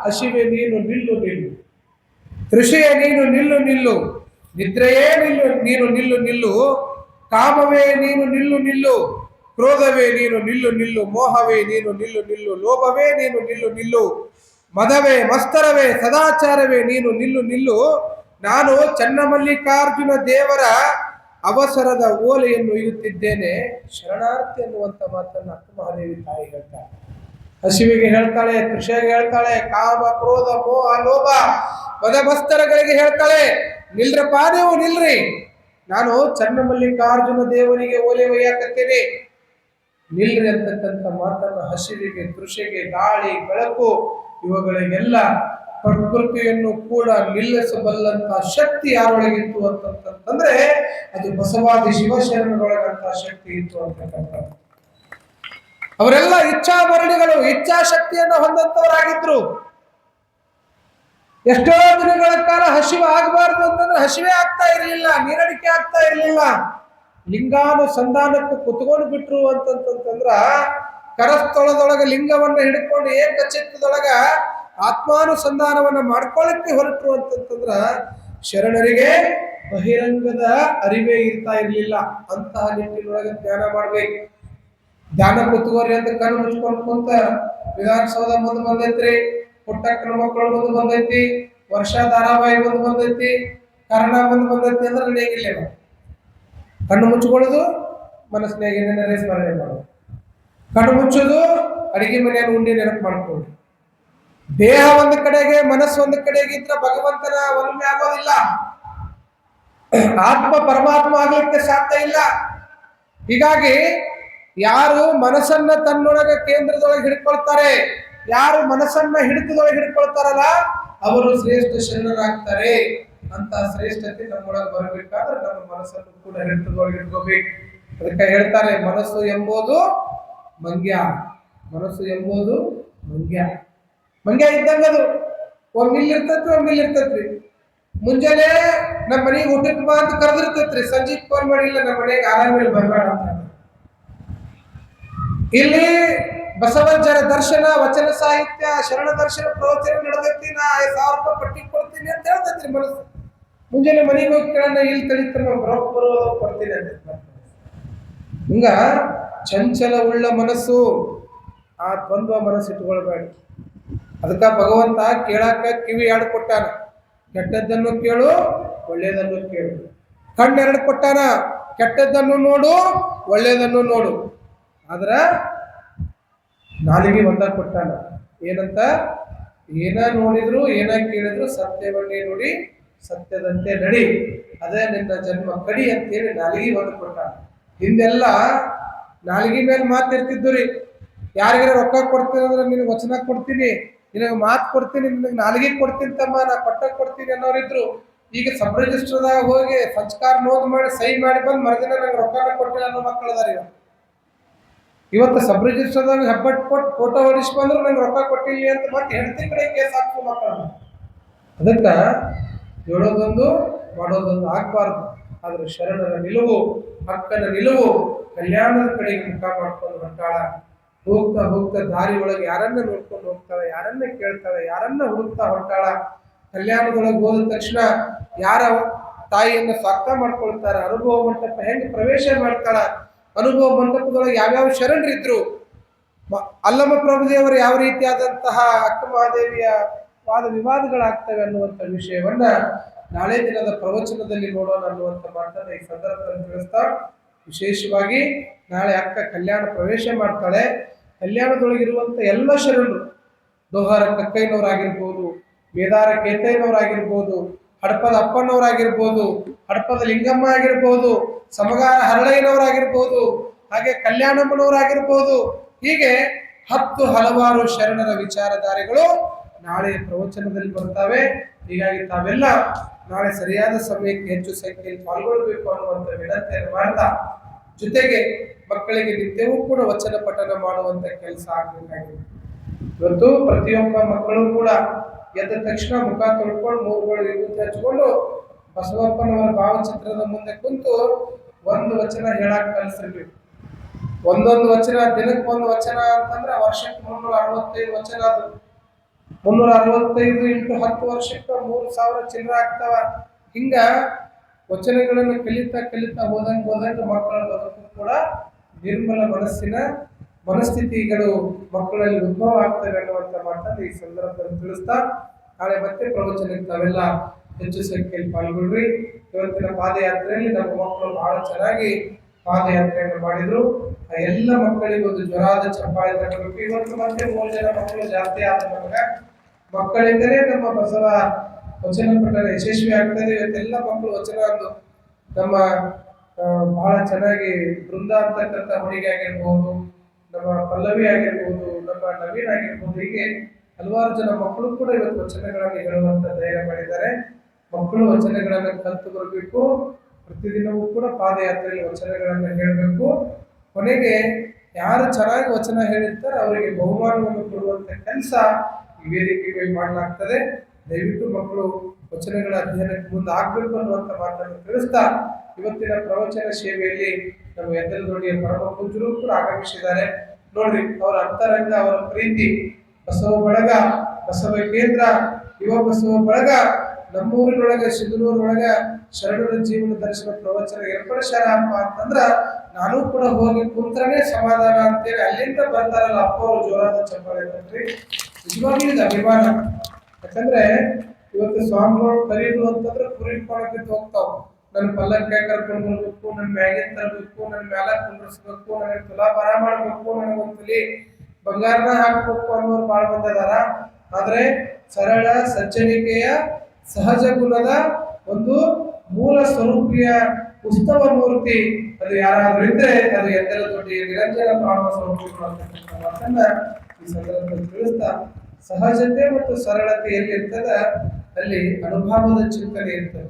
ಹಸಿವೆ ನೀನು ನಿಲ್ಲು ನಿಲ್ಲು, ಕೃಷಿಯೇ ನೀನು ನಿಲ್ಲು ನಿಲ್ಲು, ನಿದ್ರೆಯೇ ನೀನು ನಿಲ್ಲು ನಿಲ್ಲು, ಕಾಮವೇ ನೀನು ನಿಲ್ಲು ನಿಲ್ಲು, ಕ್ರೋಧವೇ ನೀನು ನಿಲ್ಲು ನಿಲ್ಲು, ಮೋಹವೇ ನೀನು ನಿಲ್ಲು ನಿಲ್ಲು, ಲೋಭವೇ ನೀನು ನಿಲ್ಲು ನಿಲ್ಲು, ಮದವೇ ಮಸ್ತರವೇ ಸದಾಚಾರವೇ ನೀನು ನಿಲ್ಲು ನಿಲ್ಲು. ನಾನು ಚನ್ನಮಲ್ಲಿಕಾರ್ಜುನ ದೇವರ ಅವಸರದ ಓಲೆಯನ್ನು ಒಯ್ಯುತ್ತಿದ್ದೇನೆ ಶರಣಾರ್ಥಿ ಅನ್ನುವಂಥ ಮಾತನ್ನು ಅಕ್ಕ ಮಹಾದೇವಿ ತಾಯಿ ಹೇಳ್ತಾಳೆ. ಹಸಿವಿಗೆ ಹೇಳ್ತಾಳೆ, ಕೃಷಿಗೆ ಹೇಳ್ತಾಳೆ, ಕಾಮ ಕ್ರೋಧ ಮೋಹ ಲೋಭ ಮದಮಸ್ತರಗಳಿಗೆ ಹೇಳ್ತಾಳೆ, ನಿಲ್ರಪ್ಪ ನೀವು ನಿಲ್ರಿ, ನಾನು ಚನ್ನಮಲ್ಲಿಕಾರ್ಜುನ ದೇವರಿಗೆ ಓಲೆ ಒಯ್ಯಾಕತ್ತೇನೆ, ನಿಲ್ರಿ ಅಂತಕ್ಕಂಥ ಮಾತನ್ನ ಹಸಿವಿಗೆ ಕೃಷಿಗೆ ಗಾಳಿ ಬೆಳಕು ಇವುಗಳಿಗೆಲ್ಲ ಪ್ರಕೃತಿಯನ್ನು ಕೂಡ ನಿಲ್ಲಿಸಬಲ್ಲಂತ ಶಕ್ತಿ ಯಾರೊಳಗಿತ್ತು ಅಂತಂದ್ರೆ ಅದು ಬಸವಾದಿ ಶಿವಶರಣರೊಳಗಂತ ಶಕ್ತಿ ಇತ್ತು ಅಂತಕ್ಕಂಥ. ಅವರೆಲ್ಲ ಇಚ್ಛಾಭರಣಿಗಳು, ಇಚ್ಛಾಶಕ್ತಿಯನ್ನು ಹೊಂದಂತವರಾಗಿದ್ರು. ಎಷ್ಟೋ ದಿನಗಳ ಕಾಲ ಹಸಿವೆ ಆಗಬಾರ್ದು ಅಂತಂದ್ರೆ ಹಸಿವೆ ಆಗ್ತಾ ಇರಲಿಲ್ಲ, ನೀರಡಿಕೆ ಆಗ್ತಾ ಇರಲಿಲ್ಲ. ಲಿಂಗಾನುಸಂಧಾನಕ್ಕೆ ಕುತ್ಕೊಂಡು ಬಿಟ್ರು ಅಂತಂತಂದ್ರ ಕರಸ್ಥಳದೊಳಗ ಲಿಂಗವನ್ನ ಹಿಡ್ಕೊಂಡು ಏಕಚಿತ್ತದೊಳಗ ಆತ್ಮಾನುಸಂಧಾನವನ್ನ ಮಾಡ್ಕೊಳ್ಳಕ್ಕೆ ಹೊರಟರು ಅಂತಂತಂದ್ರ ಶರಣರಿಗೆ ಬಹಿರಂಗದ ಅರಿವೇ ಇರ್ತಾ ಇರ್ಲಿಲ್ಲ. ಅಂತಹ ನಿಟ್ಟಿನೊಳಗೆ ಧ್ಯಾನ ಮಾಡ್ಬೇಕು. ಧ್ಯಾನ ಕೂತ್ಕೋರಿ ಅಂತ ಕಣ್ಣು ಮುಚ್ಕೊಂಡು ಕುಂತ ವಿಧಾನಸೌಧ ಮುಂದೆ ಬಂದೈತ್ರಿ, ಪುಟ್ಟಕ್ಕನ ಮಕ್ಕಳು ಮುಂದೆ ಬಂದೈತಿ, ವರ್ಷ ಧಾರಾವಾಹಿ ಮುಂದೆ ಬಂದೈತಿ, ಕರ್ಣ ಮುಂದೆ ಬಂದೈತಿ ಅಂದ್ರೆ ನಡೆಯಂಗಿಲ್ಲ. ಕಣ್ಣು ಮುಚ್ಕೊಳ್ಳೋದು ಮನಸ್ಸಿನಾಗ ಏನೇನಾರೇ ಸ್ಮರಣೆ ಮಾಡೋದು, ಕಣ್ಣು ಮುಚ್ಚೋದು ಅಡಿಗೆ ಮನೆಯನ್ನು ಉಂಡಿ ನೆನಪು ಮಾಡ್ಕೊಳ್ಳಿ. ದೇಹ ಒಂದು ಕಡೆಗೆ ಮನಸ್ಸು ಒಂದು ಕಡೆಗೆ ಇದ್ರೆ ಭಗವಂತನ ಒಲುಮೆ ಆಗೋದಿಲ್ಲ, ಆತ್ಮ ಪರಮಾತ್ಮ ಆಗ್ಲಿಕ್ಕೆ ಸಾಧ್ಯ ಇಲ್ಲ. ಹೀಗಾಗಿ ಯಾರು ಮನಸ್ಸನ್ನ ತನ್ನೊಳಗೆ ಕೇಂದ್ರದೊಳಗೆ ಹಿಡ್ಕೊಳ್ತಾರೆ, ಯಾರು ಮನಸ್ಸನ್ನ ಹಿಡಿತದೊಳಗೆ ಹಿಡ್ಕೊಳ್ತಾರಲ್ಲ ಅವರು ಶ್ರೇಷ್ಠ ಶರಣರಾಗ್ತಾರೆ. ಅಂತ ಶ್ರೇಷ್ಠತೆ ನಮ್ಮೊಳಗೆ ಬರಬೇಕಾದ್ರೆ ನಮ್ಮ ಮನಸ್ಸನ್ನು ಕೂಡ ಹಿಡಿತದೊಳಗೆ ಹಿಡ್ಕೋಬೇಕು. ಅದಕ್ಕೆ ಹೇಳ್ತಾರೆ, ಮನಸ್ಸು ಎಂಬುದು ಮಂಗ್ಯ, ಮನಸ್ಸು ಎಂಬುದು ಮಂಗ್ಯ. ಮಂಗ್ಯ ಇದ್ದಂಗದು ಒಮ್ಮಿಲ್ಲಿರ್ತೈತ್ರಿ, ಒಮ್ಮಿಲ್ಲಿರ್ತೈತ್ರಿ. ಮುಂಜಾನೆ ನಮ್ಮ ಮನೆಗೆ ಊಟಕ್ಕೆ ಬಾ ಅಂತ ಕರೆದಿರ್ತೈತ್ರಿ, ಸಂಜೆಗೆ ಫೋನ್ ಮಾಡಿಲ್ಲ ನಮ್ಮ ಮನೆಗೆ ಆರಾಮೇಲೆ ಬರಬೇಡ ಅಂತ. ಇಲ್ಲಿ ಬಸವಜ್ಜರ ದರ್ಶನ, ವಚನ ಸಾಹಿತ್ಯ, ಶರಣ ದರ್ಶನ ಪ್ರವಚನ ನಡೆದೈತಿ, ನಾ 5,000 ರೂಪಾಯಿ ಪಟ್ಟಿ ಕೊಡ್ತೀನಿ ಅಂತ ಹೇಳ್ತೈತ್ರಿ ಮನಸ್ಸು. ಮುಂಜಾನೆ ಮನೆಗೆ ಹೋಗಿ ಕೇಳೋಣ, ಇಲ್ಲಿ ತಳಿತಾರ ಬರೋಬ್ಬರು ಕೊಡ್ತೀನಿ ಅಂತ. ಹಿಂಗ ಚಂಚಲ ಉಳ್ಳ ಮನಸ್ಸು, ಆ ದ್ವಂದ್ವ ಮನಸ್ಸು ಇಟ್ಕೊಳ್ಬೇಡಿ. ಅದಕ್ಕ ಭಗವಂತ ಕೇಳಾಕ ಕಿವಿ 2 ಕೊಟ್ಟಾನ, ಕೆಟ್ಟದ್ದನ್ನು ಕೇಳು, ಒಳ್ಳೆಯದನ್ನು ಕೇಳು. ಕಣ್ಣು 2 ಕೊಟ್ಟಾನ, ಕೆಟ್ಟದ್ದನ್ನು ನೋಡು, ಒಳ್ಳೆಯದನ್ನು ನೋಡು. ಆದ್ರ ನಾಲಿಗೆ ಒಂದ ಕೊಟ್ಟಾನ, ಏನಂತ? ಏನ ನೋಡಿದ್ರು ಏನ ಕೇಳಿದ್ರು ಸತ್ಯವನ್ನೇ ನೋಡಿ ಸತ್ಯದಂತೆ ನಡಿ, ಅದೇ ನಿನ್ನ ಜನ್ಮ ಕಡಿ ಅಂತೇಳಿ ನಾಲಿಗೆ ಒಂದು ಕೊಟ್ಟಾನ. ಹಿಂದೆಲ್ಲ ನಾಲಿಗೆ ಮೇಲೆ ಮಾತಿರ್ತಿದ್ದು ರೀ. ಯಾರಿಗಾರ ರೊಕ್ಕ ಕೊಡ್ತೀನಿ ಅಂದ್ರೆ ನಿನಗೆ ವಚನ ಕೊಡ್ತೀನಿ, ನಿನಗೆ ಮಾತು ಕೊಡ್ತೀನಿ, ನಿನಗೆ ನಾಲಿಗೆ ಕೊಡ್ತೀನಿ ತಮ್ಮ, ನಾ ಪಟ್ಟ ಕೊಡ್ತೀನಿ ಅನ್ನೋರಿದ್ರು. ಈಗ ಸಬ್ ರಿಜಿಸ್ಟರ್ದಾಗ ಹೋಗಿ ಸಂಸ್ಕಾರ ನೋಂದ್ ಮಾಡಿ ಸಹಿ ಮಾಡಿ ಬಂದು ಮರುದಿನ ನಂಗೆ ರೊಕ್ಕನ ಕೊಟ್ಟಿಲ್ಲ ಅನ್ನೋ ಮಕ್ಕಳು ಅದಾರ. ಇವತ್ತು ಸಬ್ ರಿಜಿಸ್ಟರ್ದಾಗ ಹೆಬ್ಬಟ್ಟು ಕೊಟ್ಟು ಫೋಟೋ ಹೊಡಿಸ್ಕೊಂಡ್ರು ನಂಗೆ ರೊಕ್ಕ ಕೊಟ್ಟಿಲ್ಲ ಅಂತ ಮತ್ತೆ ಹೆಂಡತಿ ಕಡೆ ಕೇಸ್ ಹಾಕೋ ಮಕ್ಕಳು. ಅದಕ್ಕ ಹೇಳೋದೊಂದು ಮಾಡೋದೊಂದು ಆಗ್ಬಾರ್ದು. ಆದ್ರೆ ಶರಣರ ನಿಲುವು, ಅಕ್ಕನ ನಿಲುವು ಕಲ್ಯಾಣದ ಕಡೆಗೆ ಮುಖ ಮಾಡ್ಕೊಂಡು ಹೊಂಟಾಳ. ಹೋಗ್ತಾ ಹೋಗ್ತಾ ದಾರಿ ಒಳಗೆ ಯಾರನ್ನ ನೋಡ್ಕೊಂಡು ಹೋಗ್ತಾಳೆ, ಯಾರನ್ನ ಕೇಳ್ತಾಳೆ, ಯಾರನ್ನ ಹುಡುಕ್ತಾ ಹೊಂಟಾಳ. ಕಲ್ಯಾಣದೊಳಗೆ ಹೋದ ತಕ್ಷಣ ಯಾರ ತಾಯಿಯನ್ನ ಸ್ವಾಗತ ಮಾಡ್ಕೊಳ್ತಾರ, ಅನುಭವ ಮಂಟಪ ಹೆಂಗೆ ಪ್ರವೇಶ ಮಾಡ್ತಾಳ, ಅನುಭವ ಮಂಟಪದೊಳಗೆ ಯಾವ್ಯಾವ ಶರಣರಿದ್ರು, ಅಲ್ಲಮ ಪ್ರಭುದೇವರು ಯಾವ ರೀತಿಯಾದಂತಹ ಅಕ್ಕ ಮಹಾದೇವಿಯ ವಾದ ವಿವಾದಗಳಾಗ್ತವೆ ಅನ್ನುವಂಥ ವಿಷಯವನ್ನ ನಾಳೆ ದಿನದ ಪ್ರವಚನದಲ್ಲಿ ನೋಡೋಣ ಅನ್ನುವಂಥ ಮಾತನ್ನ ಈ ಸಂದರ್ಭದಲ್ಲಿ ತಿಳಿಸ್ತಾ, ವಿಶೇಷವಾಗಿ ನಾಳೆ ಅಕ್ಕ ಕಲ್ಯಾಣ ಪ್ರವೇಶ ಮಾಡ್ತಾಳೆ. ಕಲ್ಯಾಣದೊಳಗಿರುವಂಥ ಎಲ್ಲ ಶರಣರು, ದೋಹಾರ ಕಕ್ಕಯ್ಯನವರಾಗಿರ್ಬೋದು, ಬೇದಾರ ಕೇತಯ್ಯನವರಾಗಿರ್ಬೋದು, ಹಡಪದ ಅಪ್ಪನವರಾಗಿರ್ಬೋದು, ಹಡಪದ ಲಿಂಗಮ್ಮ ಆಗಿರ್ಬೋದು, ಸಮಗಾರ ಹರಳಯ್ಯನವರಾಗಿರ್ಬೋದು, ಹಾಗೆ ಕಲ್ಯಾಣಮ್ಮನವರಾಗಿರ್ಬೋದು, ಹೀಗೆ 10 ಹಲವಾರು ಶರಣರ ವಿಚಾರಧಾರೆಗಳು ನಾಳೆ ಪ್ರವಚನದಲ್ಲಿ ಬರ್ತಾವೆ. ಹೀಗಾಗಿ ತಾವೆಲ್ಲ ನಾಳೆ ಸರಿಯಾದ ಸಮಯಕ್ಕೆ ಹೆಚ್ಚು ಸಂಖ್ಯೆಯಲ್ಲಿ ಪಾಲ್ಗೊಳ್ಬೇಕು ಅನ್ನುವಂಥ ವಿನಂತಿಯನ್ನು ಮಾಡ್ತಾ, ಜೊತೆಗೆ ಮಕ್ಕಳಿಗೆ ನಿತ್ಯವೂ ಕೂಡ ವಚನ ಪಠನ ಮಾಡುವಂತ ಕೆಲಸ ಆಗಬೇಕಾಗಿದೆ. ಇವತ್ತು ಪ್ರತಿಯೊಬ್ಬ ಮಕ್ಕಳು ಕೂಡ ಎದ್ದ ತಕ್ಷಣ ಮುಖ ತೊಳ್ಕೊಂಡು 3 ಗಳು ವಿಭೂತಿ ಹಚ್ಕೊಂಡು ಬಸವಪ್ಪನವರ ಭಾವಚಿತ್ರದ ಮುಂದೆ ಕುಂತು ಒಂದು ವಚನ ಹೇಳಕ್ ಕಲಿಸಿರ್ಬೇಕು. ಒಂದೊಂದು ವಚನ, ದಿನಕ್ಕೆ 1 ವಚನ ಅಂತಂದ್ರೆ ವರ್ಷಕ್ಕೆ 365 ವಚನ. ಅದು 365 ಇಂಟು 10 ವರ್ಷಕ್ಕೆ 3000 ಚಿಲ್ಲರೆ ಆಗ್ತಾವ. ಹಿಂಗ ವಚನಗಳನ್ನು ಕಲಿತಾ ಹೋದಂಗ ಮಕ್ಕಳ ಬದುಕು ಕೂಡ ನಿರ್ಮಲ ಮನಸ್ಥಿತಿಗಳು ಮಕ್ಕಳಲ್ಲಿ ಉದ್ಭವ ಆಗ್ತವೆ ಅನ್ನುವಂಥ ಮಾತನ್ನು ಈ ಸಂದರ್ಭದಲ್ಲಿ ತಿಳಿಸ್ತಾ, ನಾಳೆ ಮತ್ತೆ ಪ್ರವಚನಕ್ಕೆ ತಾವೆಲ್ಲ ಹೆಚ್ಚು ಸಂಖ್ಯೆಯಲ್ಲಿ ಪಾಲ್ಗೊಳ್ರಿ. ಇವತ್ತಿನ ಪಾದಯಾತ್ರೆಯಲ್ಲಿ ನಮ್ಮ ಮಕ್ಕಳು ಬಹಳ ಚೆನ್ನಾಗಿ ಪಾದಯಾತ್ರೆಯನ್ನು ಮಾಡಿದ್ರು. ಆ ಎಲ್ಲ ಮಕ್ಕಳಿಗೆ ಒಂದು ಜ್ವರದ ಚಪ್ಪಾಳೆ ತರಬೇಕು. ಇವತ್ತು ಮತ್ತೆ 3 ಜನ ಮಕ್ಕಳು ಜಾಸ್ತಿ ಆದ ಮಕ್ಕಳಿಂದಲೇ ನಮ್ಮ ಬಸವ ವಚನ ಪಠಣ ಯಶಸ್ವಿ ಆಗ್ತದೆ. ಇವತ್ತೆಲ್ಲ ಮಕ್ಕಳು ವಚನ ಅಂದು ನಮ್ಮ ಬಹಳ ಚೆನ್ನಾಗಿ ಬೃಂದ ಅಂತಕ್ಕಂಥ ಹುಡುಗಿ ಆಗಿರ್ಬೋದು, ನಮ್ಮ ಪಲ್ಲವಿ ಆಗಿರ್ಬೋದು, ನಮ್ಮ ನವೀನ್ ಆಗಿರ್ಬೋದು, ಹೀಗೆ ಹಲವಾರು ಜನ ಮಕ್ಕಳು ಕೂಡ ಇವತ್ತು ವಚನಗಳನ್ನು ಹೇಳುವಂತ ಧೈರ್ಯ ಮಾಡಿದ್ದಾರೆ. ಮಕ್ಕಳು ವಚನಗಳನ್ನು ಕಲಿತು ಬರಬೇಕು. ಪ್ರತಿದಿನವೂ ಕೂಡ ಪಾದಯಾತ್ರೆಯಲ್ಲಿ ವಚನಗಳನ್ನು ಹೇಳಬೇಕು. ಕೊನೆಗೆ ಯಾರು ಚೆನ್ನಾಗಿ ವಚನ ಹೇಳಿರ್ತಾರೆ ಅವರಿಗೆ ಬಹುಮಾನವನ್ನು ಕೊಡುವಂತ ಕೆಲಸ ಈ ವೇದಿಕೆಗಳಲ್ಲಿ ಮಾಡಲಾಗ್ತದೆ. ದಯವಿಟ್ಟು ಮಕ್ಕಳು ವಚನಗಳ ಅಧ್ಯಯನಕ್ಕೆ ಮುಂದೆ ಆಗ್ಬೇಕು ಅನ್ನುವಂಥ ಮಾತನ್ನು ತಿಳಿಸ್ತಾ ಇವತ್ತಿನ ಪ್ರವಚನ ಸೇವೆಯಲ್ಲಿ ನಮ್ಮ ಎದ್ದಲದೊಡ್ಡಿಯ ಪರಮ ಪೂಜ್ಯರು ಕೂಡ ಆಗಮಿಸಿದ್ದಾರೆ. ನೋಡ್ರಿ, ಅವರ ಅಂತರಂಗ, ಅವರ ಪ್ರೀತಿ, ಬಸವ ಬಳಗ, ಬಸವ ಕೇಂದ್ರ, ಯುವ ಬಸವ ಬಳಗ ನಮ್ಮೂರಿನೊಳಗೆ ಸಿಂಧನೂರೊಳಗ ಶರಣರ ಜೀವನ ದರ್ಶನ ಪ್ರವಚನ ಏರ್ಪಡಿಸ್ಯಾರಪ್ಪ ಅಂತಂದ್ರ ನಾನು ಕೂಡ ಹೋಗಿ ಕುಂತ್ರನೇ ಸಮಾಧಾನ ಅಂತೇಳಿ ಅಲ್ಲಿಂದ ಬರ್ತಾರಲ್ಲ ಅಪ್ಪ ಅವರು ಜೋರಾದ ಚಪ್ಪಾಳೆ ತಟ್ರಿ. ನಿಜವಾಗ್ಲೂ ಇದು ಅಭಿಮಾನ. ಯಾಕಂದ್ರೆ ಇವತ್ತು ಸ್ವಾಮಿಗಳು ಕರೀದು ಅಂತಂದ್ರೆ ಕುರಿ ಕೊಡಕ್ಕೆ ಹೋಗ್ತಾವ. ನನ್ನ ಪಲ್ಲಕ್ಕ ಕರ್ಕೊಂಡು ಬರ್ಬೇಕು, ನನ್ನ ಮ್ಯಾಗಿನ ತರಬೇಕು, ನನ್ನ ಮ್ಯಾಲ ಕುಂಡ್ರಿಸ್ಬೇಕು, ನನಗೆ ತುಲಾಭಾರ ಮಾಡ್ಬೇಕು, ನನಗೊಂದು ತುಲಿ ಬಂಗಾರನ ಹಾಕ್ಬೇಕು ಅನ್ನೋರು ಬಾಳ್ ಬಂದಿದಾರ. ಆದ್ರೆ ಸರಳ ಸಜ್ಜನಿಕೆಯ ಸಹಜ ಗುಣದ ಒಂದು ಮೂಲ ಸ್ವರೂಪಿಯ ಉತ್ಸವ ಮೂರ್ತಿ ಅದು ಯಾರಾದ್ರೂ ಇದ್ರೆ ಅದು ಎದ್ದಲದೊಡ್ಡಿಯ ನಿರಂಜನ ಪ್ರಾಣ ಸ್ವರೂಪಿಗಳು ಅಂತಕ್ಕಂಥ ಮಾತನ್ನ ಈ ಸಂದರ್ಭದಲ್ಲಿ ತಿಳಿಸ್ತಾ, ಸಹಜತೆ ಮತ್ತು ಸರಳತೆ ಎಲ್ಲಿರ್ತದ ಅಲ್ಲಿ ಅನುಭವದ ಚಿಂತನೆ ಇರ್ತದೆ.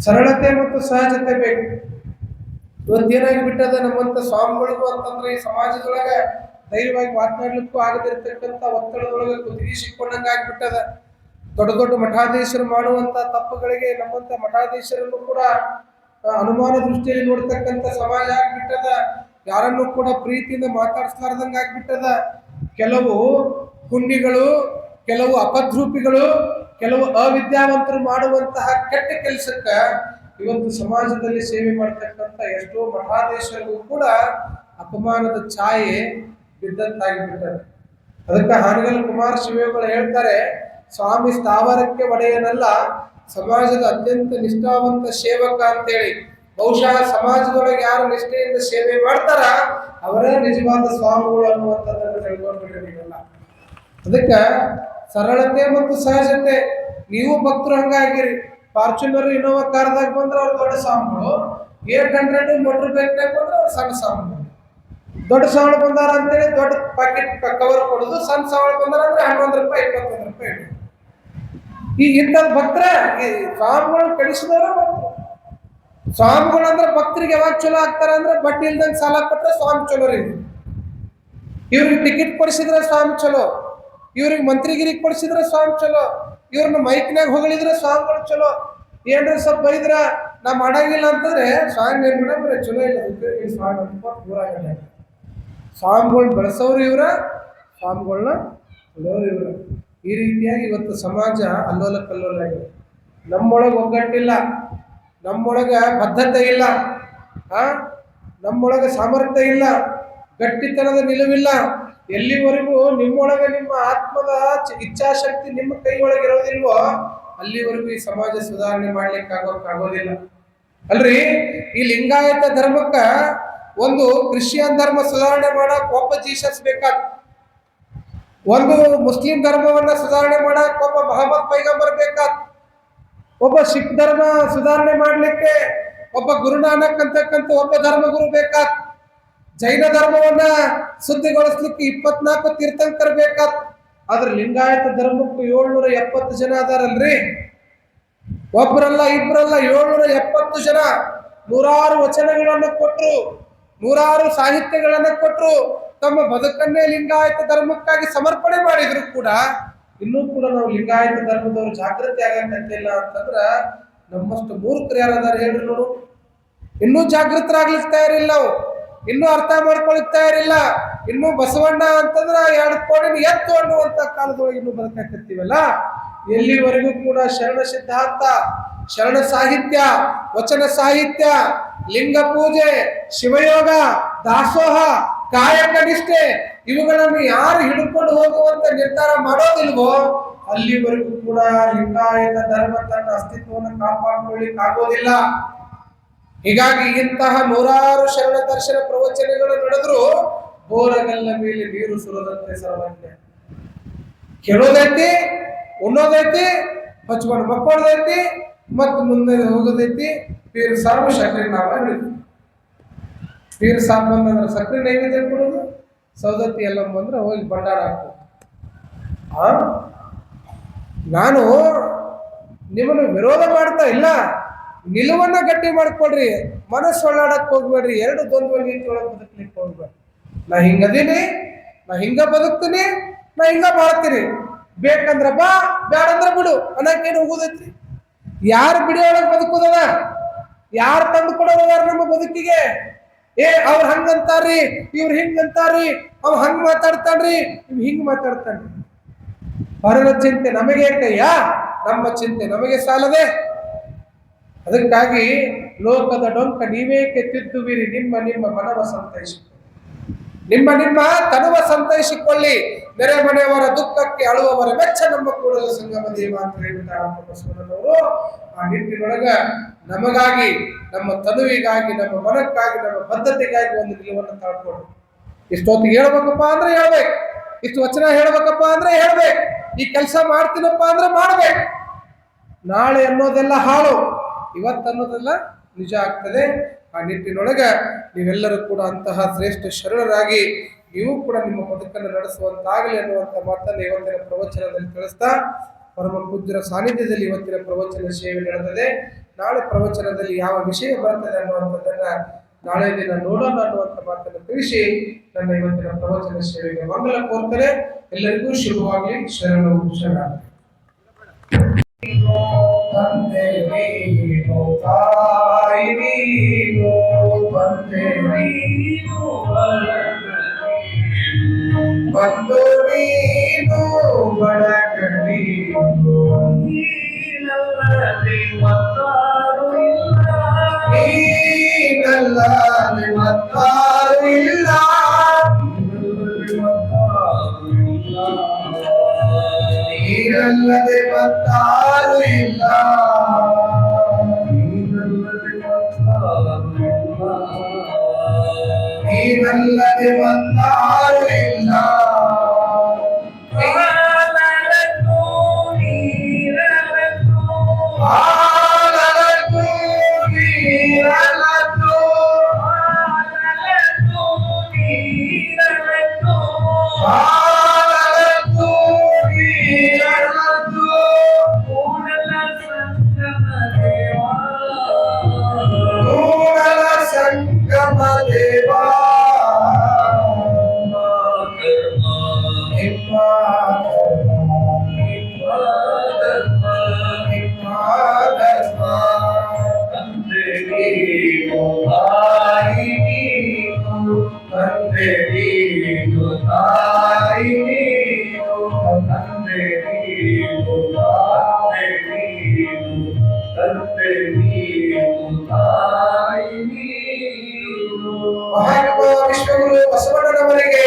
ಸರಳತೆ ಮತ್ತು ಸಹಜತೆ ಬೇಕು. ಇವತ್ತೇನಾಗಿ ಬಿಟ್ಟದ ನಮ್ಮಂತ ಸ್ವಾಮಿಗಳಿಗೂ ಅಂತಂದ್ರೆ ಈ ಸಮಾಜದೊಳಗ ಧೈರ್ಯವಾಗಿ ಮಾತನಾಡ್ಲಿಕ್ಕೂ ಆಗದಿರ್ತಕ್ಕಂಥ ಒತ್ತಡದೊಳಗೆ ಕುತ್ತಿಗೆ ಸಿಕ್ಕೊಂಡಂಗ ಆಗ್ಬಿಟ್ಟದ. ದೊಡ್ಡ ದೊಡ್ಡ ಮಠಾಧೀಶರು ಮಾಡುವಂತ ತಪ್ಪುಗಳಿಗೆ ನಮ್ಮಂತ ಮಠಾಧೀಶರನ್ನು ಕೂಡ ಅನುಮಾನ ದೃಷ್ಟಿಯಲ್ಲಿ ನೋಡ್ತಕ್ಕಂಥ ಸಮಾಜ ಆಗ್ಬಿಟ್ಟದ. ಯಾರನ್ನು ಕೂಡ ಪ್ರೀತಿಯಿಂದ ಮಾತಾಡಿಸ್ಲಾರ್ದಂಗ ಆಗ್ಬಿಟ್ಟದ. ಕೆಲವು ಗುಂಡಿಗಳು, ಕೆಲವು ಅಪದ್ರೂಪಿಗಳು, ಕೆಲವು ಅವಿದ್ಯಾವಂತರು ಮಾಡುವಂತಹ ಕೆಟ್ಟ ಕೆಲಸಕ್ಕ ಇವತ್ತು ಸಮಾಜದಲ್ಲಿ ಸೇವೆ ಮಾಡ್ತಕ್ಕಂಥ ಎಷ್ಟೋ ಮಠಾಧೀಶರಿಗೂ ಕೂಡ ಅಪಮಾನದ ಛಾಯೆ ಬಿದ್ದಂತಾಗಿಬಿಟ್ಟದೆ. ಅದಕ್ಕೆ ಹಾನಗಲ್ ಕುಮಾರ ಶಿವಯೋಗಿಗಳು ಹೇಳ್ತಾರೆ, ಸ್ವಾಮಿ ಸ್ಥಾವರಕ್ಕೆ ಒಡೆಯನಲ್ಲ, ಸಮಾಜದ ಅತ್ಯಂತ ನಿಷ್ಠಾವಂತ ಸೇವಕ ಅಂತೇಳಿ. ಬಹುಶಃ ಸಮಾಜದೊಳಗೆ ಯಾರು ನಿಷ್ಠೆಯಿಂದ ಸೇವೆ ಮಾಡ್ತಾರ ಅವರೇ ನಿಜವಾದ ಸ್ವಾಮಿಗಳು ಅನ್ನುವಂಥದ್ದನ್ನು ತಿಳ್ಕೊಂಡ್ಬಿಟ್ಟಿರಲಿಲ್ಲ. ಅದಕ್ಕೆ ಸರಳತೆ ಮತ್ತು ಸಹಜತೆ. ನೀವು ಭಕ್ತರು ಹಂಗಾಗಿರಿ. ಫಾರ್ಚುನರ್ ಇನೋವಾ ಕಾರ್ದಾಗ ಬಂದ್ರೆ ಅವ್ರು ದೊಡ್ಡ ಸ್ವಾಮಿಗಳು, 800 ಮೋಟರ್ ಬೈಕ್ನಾಗ ಬಂದ್ರೆ ಅವ್ರು ಸಣ್ಣ ಸ್ವಾಮಿಗಳು. ದೊಡ್ಡ ಸಾವಳ ಬಂದಾರ ಅಂತೇಳಿ ದೊಡ್ಡ ಪ್ಯಾಕೆಟ್ ಕವರ್ ಕೊಡೋದು, ಸಣ್ಣ ಸಾವಳ ಬಂದಾರ ಅಂದ್ರೆ 11 ರೂಪಾಯಿ 21 ರೂಪಾಯಿ. ಈ ಇಂಥದ್ದು ಭಕ್ತರ ಸ್ವಾಮಿಗಳು ಕಳಿಸಿದವರು ಭಕ್ತರು. ಸ್ವಾಮಿಗಳು ಅಂದ್ರೆ ಭಕ್ತರಿಗೆ ಯಾವಾಗ ಚಲೋ ಆಗ್ತಾರ ಅಂದ್ರೆ ಬಡ್ಡಿ ಇಲ್ದಂಗೆ ಸಾಲ ಕೊಟ್ಟರೆ ಸ್ವಾಮಿ ಚಲೋ ರೀ. ಇವ್ರಿಗೆ ಟಿಕೆಟ್ ಕೊಡಿಸಿದ್ರೆ ಸ್ವಾಮಿ ಚಲೋ, ಇವ್ರಿಗೆ ಮಂತ್ರಿಗಿರಿಗೆ ಕೊಡಿಸಿದ್ರೆ ಸ್ವಾಮಿ ಚಲೋ, ಇವ್ರನ್ನ ಮೈಕ್ನಾಗ ಹೊಗಳಿದ್ರೆ ಸ್ವಾಮಿಗಳು ಚಲೋ. ಏನ್ರ ಸ್ವಲ್ಪ ಬೈದ್ರ ನಾ ಮಾಡಂಗಿಲ್ಲ ಅಂತಂದ್ರೆ ಸ್ವಾಮಿ ಏನ್ ಮಾಡಂದ್ರೆ ಚಲೋ ಇಲ್ಲ ಸ್ವಾಮಿ ಊರಾಗಲ್ಲ. ಸ್ವಾಮಿಗಳನ್ನ ಬೆಳೆಸೋರು ಇವ್ರ, ಸ್ವಾಮಿಗಳನ್ನ ಬಿಡೋರು ಇವ್ರ. ಈ ರೀತಿಯಾಗಿ ಇವತ್ತು ಸಮಾಜ ಅಲ್ಲೋಲ ಕಲ್ಲೋಲ ಆಗಿದೆ. ನಮ್ಮೊಳಗೆ ಒಗ್ಗಟ್ಟಿಲ್ಲ, ನಮ್ಮೊಳಗೆ ಬದ್ಧತೆ ಇಲ್ಲ, ನಮ್ಮೊಳಗೆ ಸಾಮರ್ಥ್ಯ ಇಲ್ಲ, ಗಟ್ಟಿತನದ ನಿಲುವಿಲ್ಲ. ಎಲ್ಲಿವರೆಗೂ ನಿಮ್ಮೊಳಗೆ ನಿಮ್ಮ ಆತ್ಮದ ಇಚ್ಛಾಶಕ್ತಿ ನಿಮ್ಮ ಕೈ ಒಳಗೆ ಇರೋದಿಲ್ವೋ ಅಲ್ಲಿವರೆಗೂ ಈ ಸಮಾಜ ಸುಧಾರಣೆ ಮಾಡ್ಲಿಕ್ಕೆ ಆಗೋದಿಲ್ಲ. ಅಲ್ರಿ, ಈ ಲಿಂಗಾಯತ ಧರ್ಮಕ್ಕ ಒಂದು ಕ್ರಿಶ್ಚಿಯನ್ ಧರ್ಮ ಸುಧಾರಣೆ ಮಾಡಕ್ ಒಬ್ಬ ಜೀಸಸ್ ಬೇಕಾತ್, ಒಂದು ಮುಸ್ಲಿಂ ಧರ್ಮವನ್ನ ಸುಧಾರಣೆ ಮಾಡಕ್ ಒಬ್ಬ ಮಹಮ್ಮದ್ ಪೈಗಂಬರ್ ಬೇಕಾತ್, ಒಬ್ಬ ಸಿಖ್ ಧರ್ಮ ಸುಧಾರಣೆ ಮಾಡ್ಲಿಕ್ಕೆ ಒಬ್ಬ ಗುರುನಾನಕ್ ಅಂತಕ್ಕಂಥ ಒಬ್ಬ ಧರ್ಮಗುರು ಬೇಕಾತ್, ಜೈನ ಧರ್ಮವನ್ನ ಶುದ್ಧಿಗೊಳಿಸ್ಲಿಕ್ಕೆ 24 ತೀರ್ಥಂಕರ್ ಬೇಕಾತ್. ಆದ್ರೆ ಲಿಂಗಾಯತ ಧರ್ಮಕ್ಕೂ 770 ಜನ ಅದಾರಲ್ರಿ. ಒಬ್ಬರಲ್ಲ ಇಬ್ಬರಲ್ಲ, 770 ಜನ. ನೂರಾರು ವಚನಗಳನ್ನು ಕೊಟ್ರು, ನೂರಾರು ಸಾಹಿತ್ಯಗಳನ್ನ ಕೊಟ್ರು, ತಮ್ಮ ಬದುಕನ್ನೇ ಲಿಂಗಾಯತ ಧರ್ಮಕ್ಕಾಗಿ ಸಮರ್ಪಣೆ ಮಾಡಿದ್ರು ಕೂಡ ಇನ್ನೂ ಕೂಡ ನಾವು ಲಿಂಗಾಯತ ಧರ್ಮದವರು ಜಾಗೃತಿ ಆಗಂತಿಲ್ಲ ಅಂತಂದ್ರ ನಮ್ಮಷ್ಟು ಮೂರ್ಖರು ಯಾರದಾರ ಹೇಳ್ರಿ ನೋಡು. ಇನ್ನೂ ಜಾಗೃತರಾಗ್ಲಿಕ್ಕೆ ತಯಾರಿಲ್ಲ, ನಾವು ಇನ್ನೂ ಅರ್ಥ ಮಾಡ್ಕೊಳಿಕ್ ತಯಾರಿಲ್ಲ. ಇನ್ನೂ ಬಸವಣ್ಣ ಅಂತಂದ್ರ 2 ಕೋಡಿನ ಎತ್ತು ಅನ್ನುವಂತ ಕಾಲದೊಳಗೆ ಇನ್ನೂ ಬದುಕಾಕತ್ತೀವಲ್ಲ. ಎಲ್ಲಿವರೆಗೂ ಕೂಡ ಶರಣ ಸಿದ್ಧಾಂತ, ಶರಣ ಸಾಹಿತ್ಯ, ವಚನ ಸಾಹಿತ್ಯ, ಲಿಂಗ ಪೂಜೆ, ಶಿವಯೋಗ, ದಾಸೋಹ, ಕಾಯಕ ನಿಷ್ಠೆ ಇವುಗಳನ್ನು ಯಾರು ಹಿಡ್ಕೊಂಡು ಹೋಗುವಂತ ನಿರ್ಧಾರ ಮಾಡೋದಿಲ್ವೋ ಅಲ್ಲಿವರೆಗೂ ಕೂಡ ಲಿಂಗಾಯತ ಧರ್ಮ ತನ್ನ ಅಸ್ತಿತ್ವವನ್ನು ಕಾಪಾಡಿಕೊಳ್ಳಿಕ್ಕೆ ಆಗೋದಿಲ್ಲ. ಹೀಗಾಗಿ ಇಂತಹ ನೂರಾರು ಶರಣ ದರ್ಶನ ಪ್ರವಚನಗಳು ನಡೆದ್ರು ಬೋರಗಲ್ಲ ಮೇಲೆ ನೀರು ಸುರದಂತೆ ಸರ್ವಜ್ಞ. ಕೇಳೋದೈತಿ, ಉಣ್ಣೋದೈತಿ, ಹಚ್ಕೊಂಡು ಮಕ್ಕೋದೈತಿ, ಮತ್ತು ಮುಂದೆ ಹೋಗೋದೈತಿ. ಪೀರ್ ಸಾಬು ಸಕ್ರೆ ನಾವ ಹಿಡಿದು ಪೀರ್ ಸಾಬ್ ಬಂದ್ರೆ ಸಕ್ರೆ ನೈವೇದ್ಯ ಕೊಡೋದು, ಸೌದತ್ತಿ ಎಲ್ಲ ಬಂದ್ರೆ ಹೋಗಿ ಭಂಡಾರ ಹಾಕೋದು. ನಾನು ನಿಮ್ಮನ್ನು ವಿರೋಧ ಮಾಡ್ತಾ ಇಲ್ಲ, ನಿಲುವನ್ನ ಗಟ್ಟಿ ಮಾಡ್ಕೊಡ್ರಿ, ಮನಸ್ಸು ಒಳ್ಳಾಡಕ್ ಹೋಗ್ಬೇಡ್ರಿ, ಎರಡು ದ್ವಂದ್ವ ನೀತಿ ಒಳಗೆ ಬದುಕ್ಲಿಕ್ಕೆ ಹೋಗ್ಬೇಡ್ರಿ. ನಾ ಹಿಂಗದೀನಿ, ನಾ ಹಿಂಗ ಬದುಕ್ತೀನಿ, ನಾ ಹಿಂಗ ಮಾಡ್ತೀನಿ, ಬೇಕಂದ್ರ ಬಾ, ಬ್ಯಾಡಂದ್ರ ಬಿಡು ಅನ್ನಕ್ಕೇನು ಹೋಗೋದೈತ್ರಿ? ಯಾರು ಬಿಡಿಯೊಳಗೆ ಬದುಕೋದದ? ಯಾರು ತಂದು ಕೊಡೋದಾರ ನಮ್ಮ ಬದುಕಿಗೆ? ಅವ್ರು ಹಂಗಂತಾರ್ರಿ, ಇವ್ರು ಹಿಂಗಂತಾರ್ರಿ, ಅವ್ ಹಂಗ್ ಮಾತಾಡ್ತಾನ್ರಿ, ಇವ್ ಹಿಂಗ್ ಮಾತಾಡ್ತಾನ್ರಿ. ಹೊರನ ಚಿಂತೆ ನಮಗೆ ಕಯ್ಯ, ನಮ್ಮ ಚಿಂತೆ ನಮಗೆ ಸಾಲದೆ. ಅದಕ್ಕಾಗಿ ಲೋಕದ ಡೊಂಕ ನೀವೇಕೆ ತಿದ್ದುವಿರಿ, ನಿಮ್ಮ ನಿಮ್ಮ ಮನವ ಸಂತೈಸಿಕೊಳ್ಳಿ, ನಿಮ್ಮ ನಿಮ್ಮ ತನುವ ಸಂತೈಸಿಕೊಳ್ಳಿ. ನೆರೆ ಮನೆಯವರ ದುಃಖಕ್ಕೆ ಅಳುವವರ ವೆಚ್ಚ ನಮ್ಮ ಕೂಡಲ ಸಂಗಮ ದೇವ ಅಂತ ಹೇಳಿದ್ದಾರೆ ಬಸವಣ್ಣನವರು. ಆ ನಿಟ್ಟಿನೊಳಗ ನಮಗಾಗಿ, ನಮ್ಮ ತನುವಿಗಾಗಿ, ನಮ್ಮ ಮನಕ್ಕಾಗಿ, ನಮ್ಮ ಬದ್ಧತೆಗಾಗಿ ಒಂದು ನಿಲುವನ್ನು ತಾಳ್ಕೊಂಡು ಇಷ್ಟೊತ್ತಿಗೆ ಹೇಳ್ಬೇಕಪ್ಪ ಅಂದ್ರೆ ಹೇಳ್ಬೇಕು, ಇಷ್ಟು ವಚನ ಹೇಳ್ಬೇಕಪ್ಪ ಅಂದ್ರೆ ಹೇಳ್ಬೇಕು, ಈ ಕೆಲಸ ಮಾಡ್ತೀನಪ್ಪ ಅಂದ್ರೆ ಮಾಡ್ಬೇಕು. ನಾಳೆ ಅನ್ನೋದೆಲ್ಲ ಹಾಳು, ಇವತ್ತನ್ನೋದೆಲ್ಲ ನಿಜ ಆಗ್ತದೆ. ಆ ನಿಟ್ಟಿನೊಳಗ ನೀವೆಲ್ಲರೂ ಕೂಡ ಅಂತಹ ಶ್ರೇಷ್ಠ ಶರಣರಾಗಿ ನೀವು ಕೂಡ ನಿಮ್ಮ ಬದುಕನ್ನು ನಡೆಸುವಂತಾಗಲಿ ಅನ್ನುವಂಥ ಮಾತನ್ನು ಇವತ್ತಿನ ಪ್ರವಚನದಲ್ಲಿ ತಿಳಿಸ್ತಾ, ಪರಮ ಪೂಜ್ಯರ ಸಾನ್ನಿಧ್ಯದಲ್ಲಿ ಇವತ್ತಿನ ಪ್ರವಚನ ಸೇವೆ ನಡೆದಿದೆ. ನಾಳೆ ಪ್ರವಚನದಲ್ಲಿ ಯಾವ ವಿಷಯ ಬರ್ತದೆ ಅನ್ನುವಂಥದ್ದನ್ನ ನಾಳೆ ದಿನ ನೋಡೋಣ ಅನ್ನುವಂಥ ಮಾತನ್ನು ತಿಳಿಸಿ ನನ್ನ ಇವತ್ತಿನ ಪ್ರವಚನ ಸೇವೆಗೆ ಮಂಗಲ ಕೋರ್ತೇನೆ. ಎಲ್ಲರಿಗೂ ಶುಭವಾಗಲಿ. ಶರಣು ಶರಣಾರ್ಥಿ. ತಂದೆ ನೀನು, ತಾಯಿ ನೀನು, ತಂದೆ ನೀನು, ಬಂದು ನೀನು, ಬಳಗ ನೀನು, ನೀನಲ್ಲದೆ ಮತ್ತಾರು ಇಲ್ಲ, ನೀನಲ್ಲದೆ ಮತ್ತಾರು ಇಲ್ಲ, ನೀನಲ್ಲದೆ ಮತ್ತಾರು ಇಲ್ಲ, ನೀನಲ್ಲದೆ ಮತ್ತಾರು ಇಲ್ಲ. ಹಾಲಲಕ್ಕೂ ನೀರಲಕ್ಕೂ, ಹಾಲಲಕ್ಕೂ ನೀರಲಕ್ಕೂ, ಹಾಲಲಕ್ಕೂ ನೀರಲಕ್ಕೂ, ಕೂಡಲ ಸಂಗಮ ದೇವಾ, ಕೂಡಲ ಸಂಗಮ ದೇವಾ, ಮಹಾತ್ಮ ವಿಶ್ವಗುರು ಬಸವಣ್ಣನವರಿಗೆ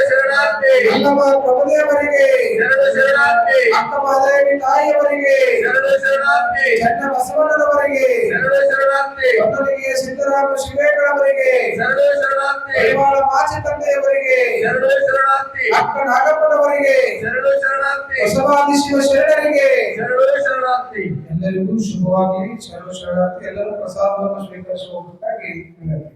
ಶರಣಾರ್ಥಿ, ಅಲ್ಲಮ ಪ್ರಭುದೇವರಿಗೆ ಶರಣಾರ್ಥಿ, ಅಕ್ಕ ಮಾದೇವಿ ತಾಯಿಯವರಿಗೆ ಶರಣಾರ್ಥಿ, ಚನ್ನ ಬಸವಣ್ಣನವರಿಗೆ ಶರಣಾರ್ಥಿ, ಮೊದಲಿಗೆ ಸಿದ್ದರಾಮ ಶಿವೇಗೌಡವರಿಗೆ ಶರಣಾರ್ಥಿ, ಕೈವಾಳ ಮಾಚಿ ತಂದೆಯವರಿಗೆ ಶರಣಾರ್ಥಿ, ಅಕ್ಕ ನಾಗಪ್ಪನವರಿಗೆ ಶರಣಾರ್ಥಿ, ಬಸವಾದಿ ಶಿವ ಶರಣರಿಗೆ ಶರಣಾರ್ಥಿ. ಎಲ್ಲರಿಗೂ ಶುಭವಾಗಲಿ. ಶರಣಾರ್ಥಿ. ಎಲ್ಲರೂ ಪ್ರಸಾದವನ್ನು ಸ್ವೀಕರಿಸುವುದಕ್ಕಾಗಿ ವಿನಂತಿ.